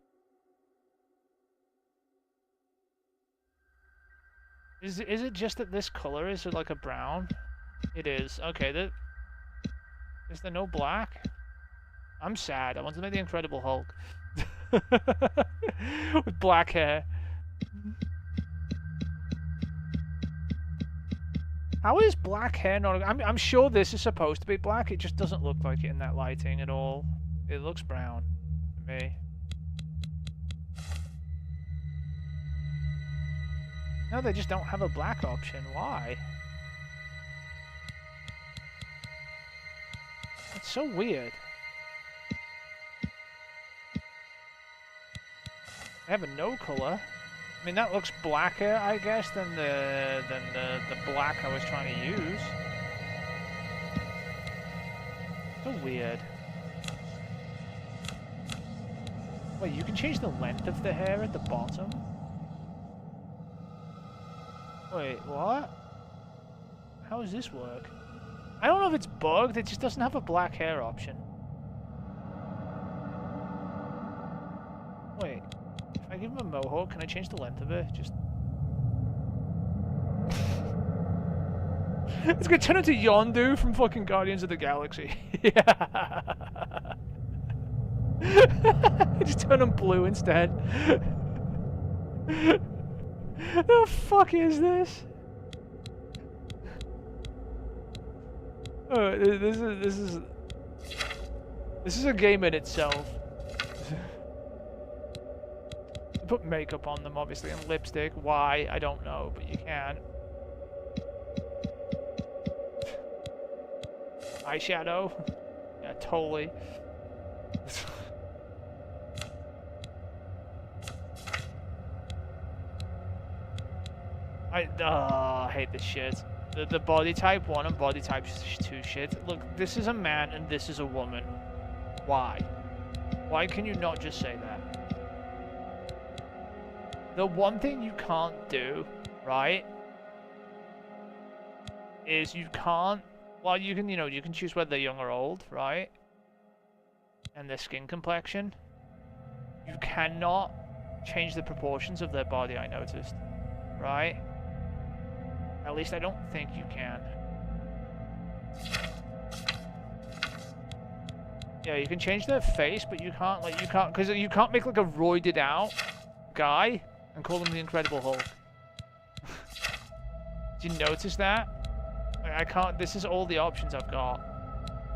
Is it just that this color is like a brown? It is. Okay, is there no black? I'm sad. I want to make the Incredible Hulk. With black hair. How is black hair not... I'm sure this is supposed to be black. It just doesn't look like it in that lighting at all. It looks brown to me. No, they just don't have a black option. Why? It's so weird. They have a no color. I mean, that looks blacker, I guess, than the black I was trying to use. So weird. Wait, you can change the length of the hair at the bottom? Wait, what? How does this work? I don't know if it's bugged, it just doesn't have a black hair option. Wait, if I give him a mohawk, can I change the length of it? Just... It's gonna turn into Yondu from fucking Guardians of the Galaxy. Yeah. Just turn him blue instead. The fuck is this? Oh, this is a game in itself. You put makeup on them, obviously, and lipstick. Why? I don't know, but you can. Eyeshadow? Yeah, totally. I hate this shit. The body type 1 and body type 2 shit. Look, this is a man and this is a woman. Why? Why can you not just say that? The one thing you can't do, right, is you can't... Well, you can, you can choose whether they're young or old, right? And their skin complexion. You cannot change the proportions of their body, I noticed. Right? At least I don't think you can. Yeah, you can change their face, but you can't, because you can't make, like, a roided out guy and call him the Incredible Hulk. Did you notice that? Like, I can't, this is all the options I've got.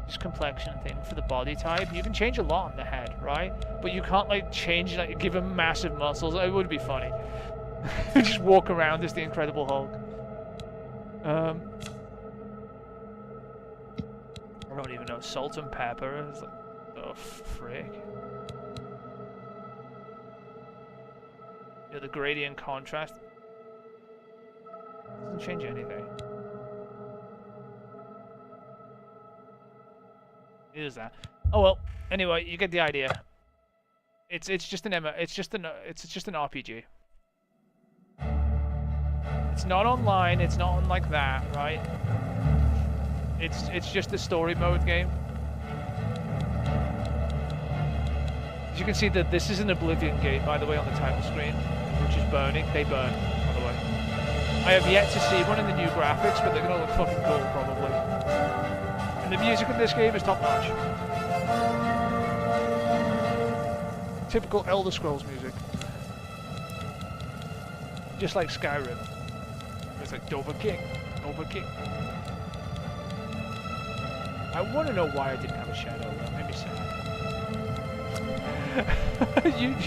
Just complexion thing for the body type. You can change a lot on the head, right? But you can't, like, change, like, give him massive muscles. It would be funny. Just walk around as the Incredible Hulk. I don't even know. Salt and pepper is like, oh frick. Yeah, the gradient contrast doesn't change anything. It is that. Oh well. Anyway, you get the idea. It's just an RPG. It's not online, it's not on like that, right? It's just a story mode game. As you can see that this is an Oblivion game, by the way, on the title screen, which is burning. They burn, by the way. I have yet to see one in the new graphics, but they're gonna look fucking cool, probably. And the music in this game is top notch. Typical Elder Scrolls music. Just like Skyrim. It's like Dovahkiin. I want to know why I didn't have a shadow. That made me sad.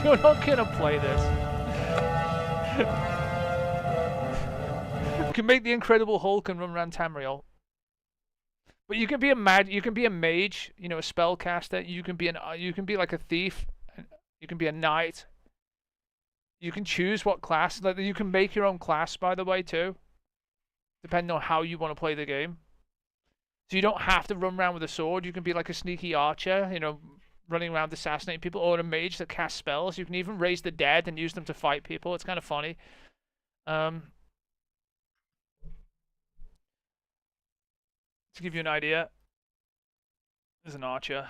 You're not gonna play this. You can make the Incredible Hulk and run around Tamriel. But you can be a mage, a spellcaster. You can be like a thief. You can be a knight. You can choose what class. Like, you can make your own class, by the way, too. Depending on how you want to play the game. So you don't have to run around with a sword. You can be like a sneaky archer, you know, running around assassinating people, or a mage that casts spells. You can even raise the dead and use them to fight people. It's kind of funny. To give you an idea, there's an archer.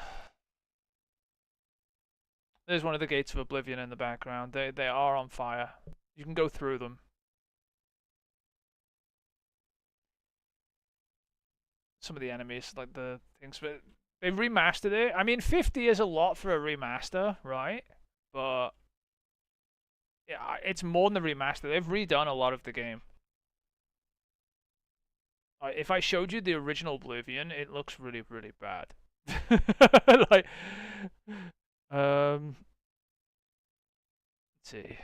There's one of the gates of Oblivion in the background. They are on fire. You can go through them. Some of the enemies, like the things, but they remastered it. I mean, 50 is a lot for a remaster, right? But yeah, it's more than a remaster. They've redone a lot of the game. If I showed you the original Oblivion, it looks really, really bad. Like, let's see.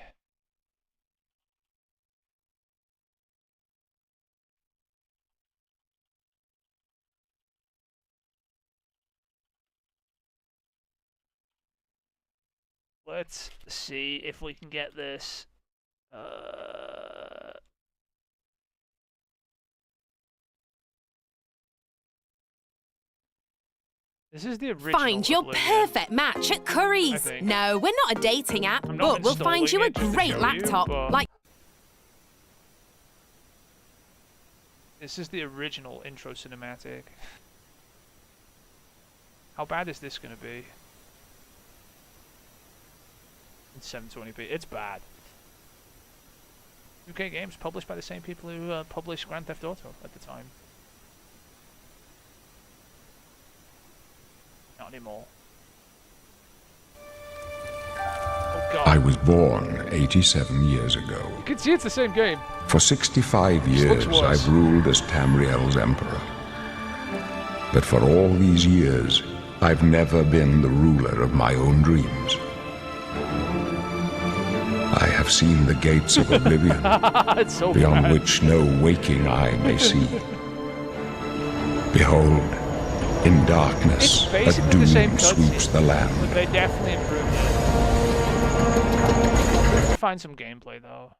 Let's see if we can get this. This is the original. Find your Oblivion, perfect match at Curry's. No, we're not a dating app, I'm not but we'll find you a installing it just to great show you, laptop. but- Like. This is the original intro cinematic. How bad is this going to be? In 720p. It's bad. UK Games, published by the same people who published Grand Theft Auto at the time. Not anymore. Oh God. I was born 87 years ago. You can see it's the same game. For 65 This looks years, worse. I've ruled as Tamriel's emperor. But for all these years, I've never been the ruler of my own dreams. I have seen the gates of oblivion, It's so beyond bad. which no waking eye may see. Behold, in darkness, It's a basically the same doom sweeps cutscene, the but land. they definitely improved it. Find some gameplay though.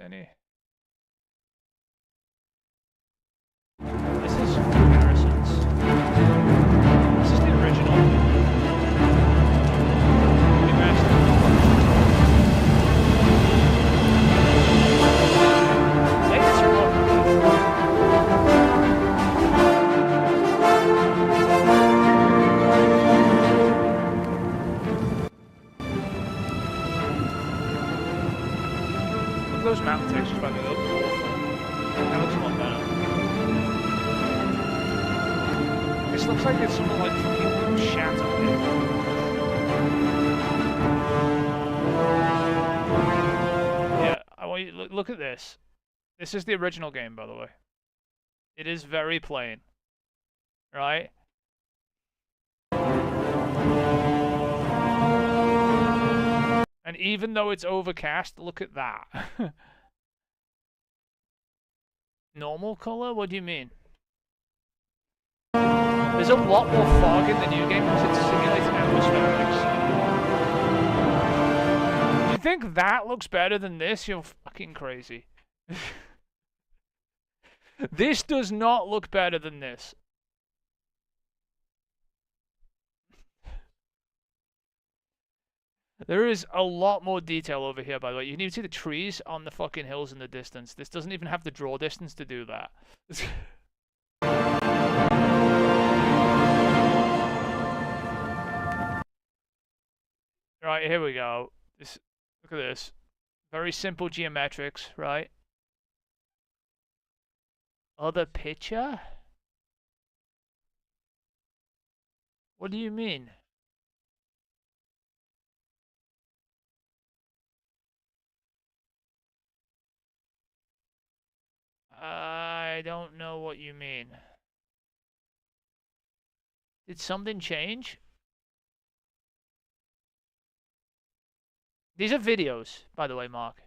Any? This is comparisons. This is the original. Remastered. Hey, it's Look at those mountain textures, by the way, they look awful. That looks a lot better. This looks like it's someone like fucking shat on it. Yeah, I want you to look at this. This is the original game, by the way. It is very plain. Right? And even though it's overcast, look at that. Normal color? What do you mean? There's a lot more fog in the new game because it's simulating atmospherics. You think that looks better than this? You're fucking crazy. This does not look better than this. There is a lot more detail over here, by the way. You can even see the trees on the fucking hills in the distance. This doesn't even have the draw distance to do that. Right, here we go. Look at this. Very simple geometrics, right? Other picture? What do you mean? I don't know what you mean. Did something change? These are videos, by the way, Mark.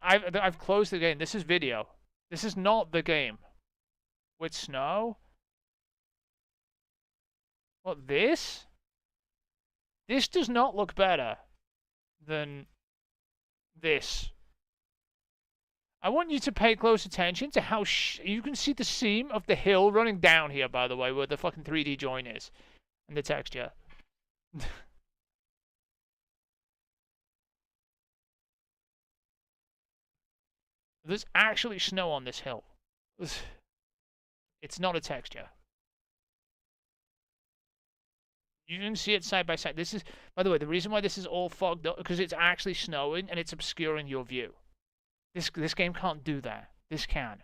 I've closed the game. This is video. This is not the game. With snow? What, this? This does not look better than this. I want you to pay close attention to how you can see the seam of the hill running down here, by the way, where the fucking 3D join is. And the texture. There's actually snow on this hill. It's not a texture. You can see it side by side. This is, by the way, the reason why this is all fogged up because it's actually snowing and it's obscuring your view. This game can't do that. This can.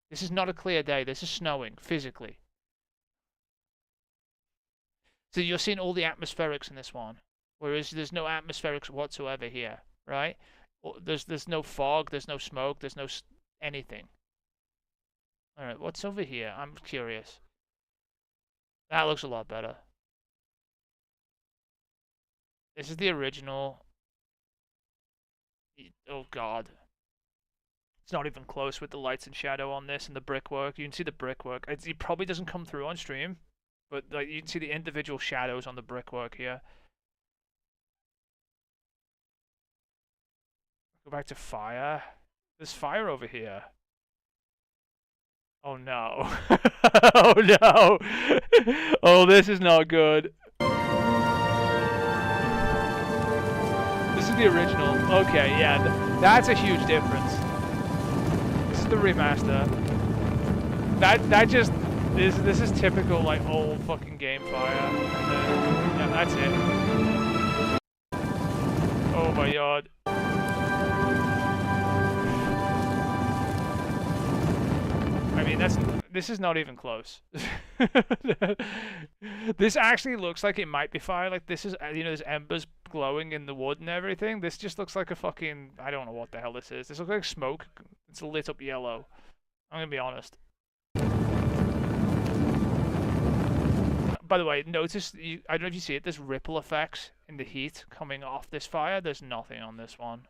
This is not a clear day. This is snowing physically. So you're seeing all the atmospherics in this one, whereas there's no atmospherics whatsoever here, right? There's no fog. There's no smoke. There's no anything. All right, what's over here? I'm curious. That looks a lot better. This is the original. Oh god. It's not even close with the lights and shadow on this and the brickwork. You can see the brickwork. It probably doesn't come through on stream, but like you can see the individual shadows on the brickwork here. Go back to fire. There's fire over here. Oh no. Oh no. Oh, this is not good. This is the original. Okay, yeah, that's a huge difference. This is the remaster. That just this is typical like old fucking game fire. Yeah, that's it. Oh my god. I mean, this is not even close. This actually looks like it might be fire. Like this is, you know, there's embers glowing in the wood and everything. This just looks like a fucking, I don't know what the hell this is. This looks like smoke. It's lit up yellow. I'm gonna be honest. By the way, notice, I don't know if you see it, there's ripple effects in the heat coming off this fire. There's nothing on this one.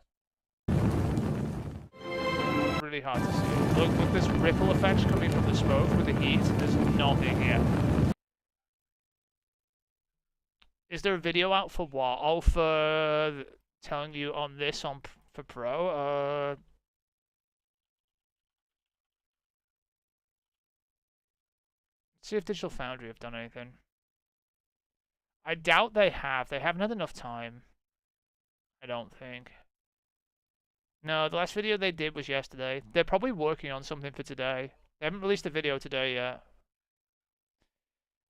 Really hard to see. Look, there's ripple effects coming from the smoke with the heat. There's nothing here. Is there a video out for what? Oh, for telling you on this for Pro? Let's see if Digital Foundry have done anything. I doubt they have. They haven't had enough time. I don't think. No, the last video they did was yesterday. They're probably working on something for today. They haven't released a video today yet.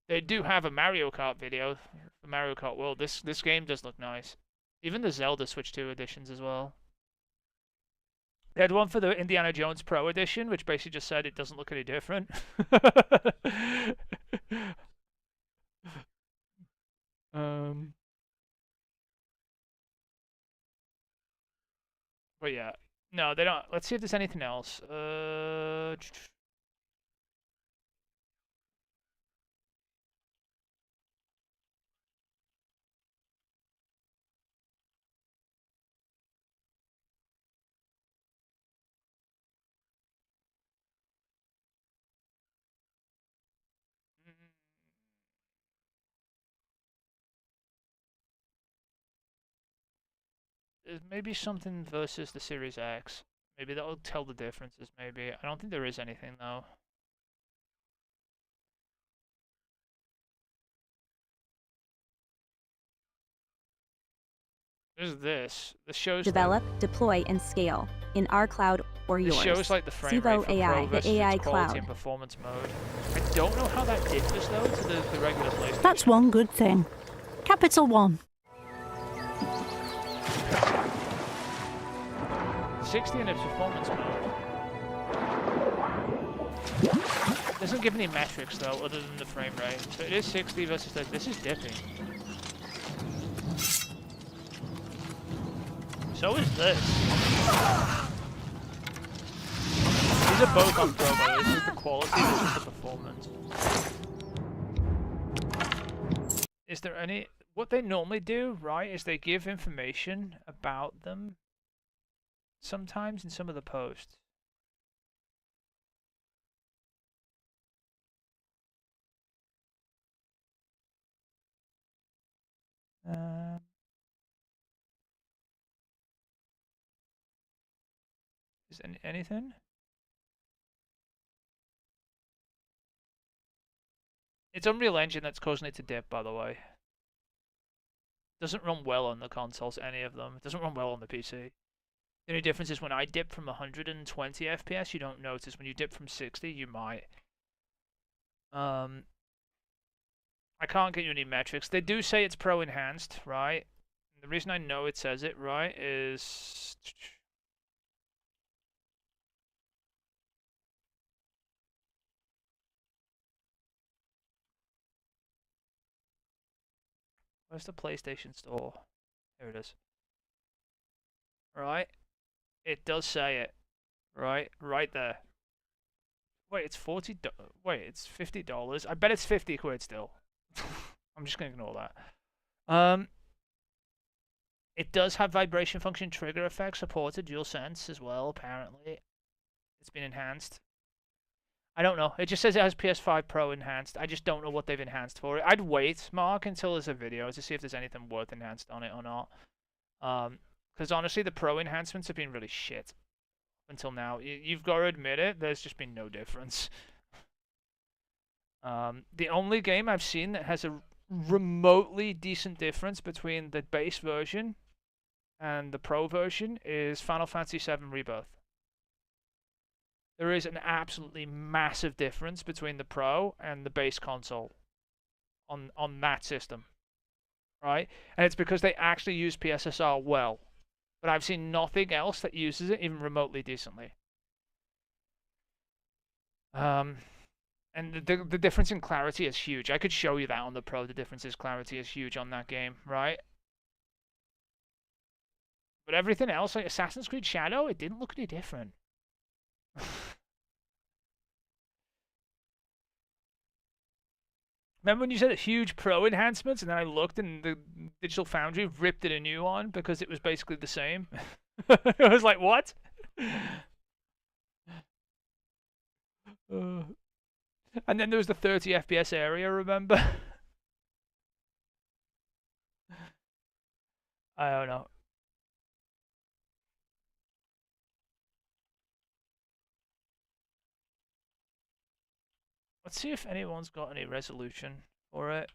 They do have a Mario Kart video for Mario Kart World. This game does look nice. Even the Zelda Switch 2 editions as well. They had one for the Indiana Jones Pro edition, which basically just said it doesn't look any different. But yeah, no, they don't. Let's see if there's anything else. Maybe something versus the Series X. Maybe that'll tell the differences, maybe. I don't think there is anything, though. There's this. This shows develop, deploy, and scale in our cloud or yours. This shows like the frame rate for AI, Pro versus the AI its quality cloud. and performance mode. I don't know how that differs though to the regular PlayStation. That's one good thing. Capital One. 60 in its performance mode. Doesn't give any metrics though, other than the frame rate. So it is 60 versus that. This is dipping. So is this. These are both on Pro mode. This is the quality, this is the performance. Is there any... What they normally do, right, is they give information about them sometimes in some of the posts. Is anything? It's Unreal Engine that's causing it to dip, by the way. Doesn't run well on the consoles, any of them. It doesn't run well on the PC. The only difference is when I dip from 120 FPS, you don't notice. When you dip from 60, you might. I can't get you any metrics. They do say it's Pro Enhanced, right? And the reason I know it says it, right, is... Where's the PlayStation Store? Here it is. Right? It does say it. Right? Right there. Wait, it's $40. Wait, it's $50. I bet it's 50 quid still. I'm just gonna ignore that. It does have vibration function trigger effect supported, DualSense as well, apparently. It's been enhanced. I don't know. It just says it has PS5 Pro enhanced. I just don't know what they've enhanced for it. I'd wait, Mark, until there's a video to see if there's anything worth enhanced on it or not. Because honestly, the Pro enhancements have been really shit until now. You've got to admit it. There's just been no difference. The only game I've seen that has a remotely decent difference between the base version and the Pro version is Final Fantasy VII Rebirth. There is an absolutely massive difference between the Pro and the base console on that system, right? And it's because they actually use PSSR well. But I've seen nothing else that uses it even remotely decently. And the difference in clarity is huge. I could show you that on the Pro. The difference in clarity is huge on that game, right? But everything else, like Assassin's Creed Shadow, it didn't look any different. Remember when you said huge Pro enhancements, and then I looked and the Digital Foundry ripped it a new one because it was basically the same? I was like, what? And then there was the 30 FPS area, remember? I don't know. Let's see if anyone's got any resolution for it.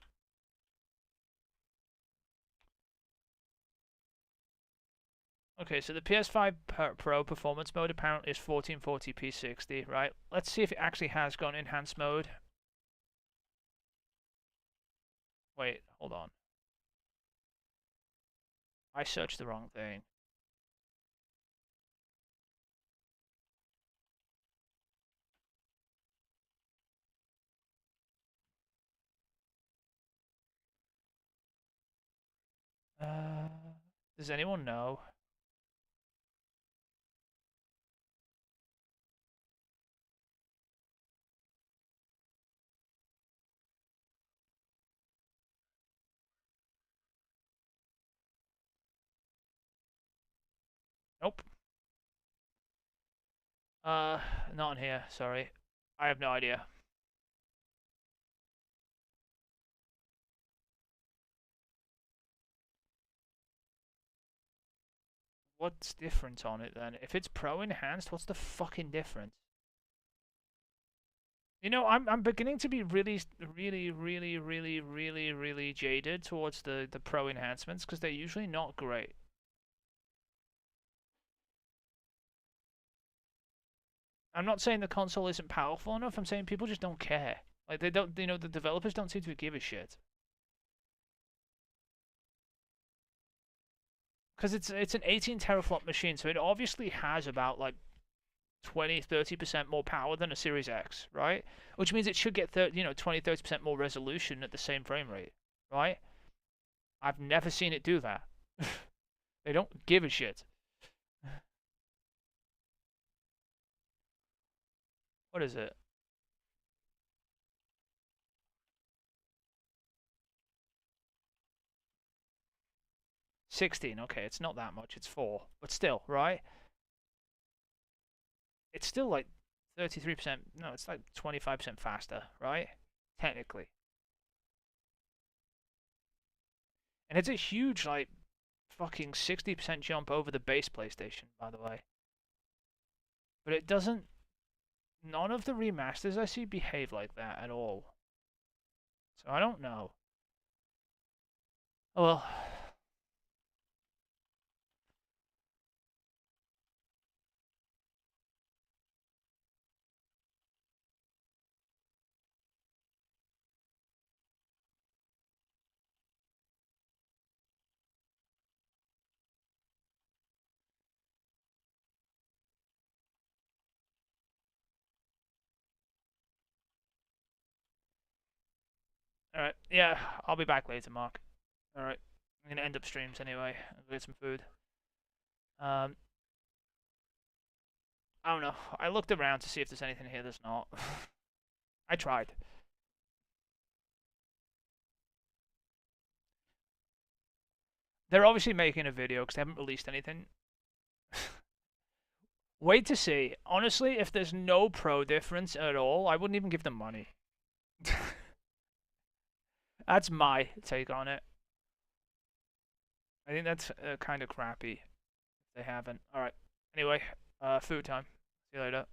Okay, so the PS5 Pro performance mode apparently is 1440p 60, right? Let's see if it actually has got enhanced mode. Wait, hold on. I searched the wrong thing. Does anyone know? Nope. Not in here, sorry. I have no idea. What's different on it then? If it's Pro enhanced, what's the fucking difference? You know, I'm beginning to be really jaded towards the Pro enhancements because they're usually not great. I'm not saying the console isn't powerful enough. I'm saying people just don't care. Like they don't, you know, the developers don't seem to give a shit. Because it's an 18 teraflop machine, so it obviously has about like 20-30% more power than a Series X, right? Which means it should get 20-30% more resolution at the same frame rate, right? I've never seen it do that. They don't give a shit. What is it? $16. Okay, it's not that much. It's 4, but still, right? It's still like 33%. No, it's like 25% faster, right? Technically. And it's a huge, like, fucking 60% jump over the base PlayStation, by the way. But it doesn't... None of the remasters I see behave like that at all. So I don't know. Oh well. Alright, yeah, I'll be back later, Mark. Alright, I'm gonna end up streams anyway. I'll get some food. I don't know. I looked around to see if there's anything here that's not. I tried. They're obviously making a video because they haven't released anything. Wait to see. Honestly, if there's no pro difference at all, I wouldn't even give them money. That's my take on it. I think that's kind of crappy. They haven't. Alright. Anyway, food time. See you later.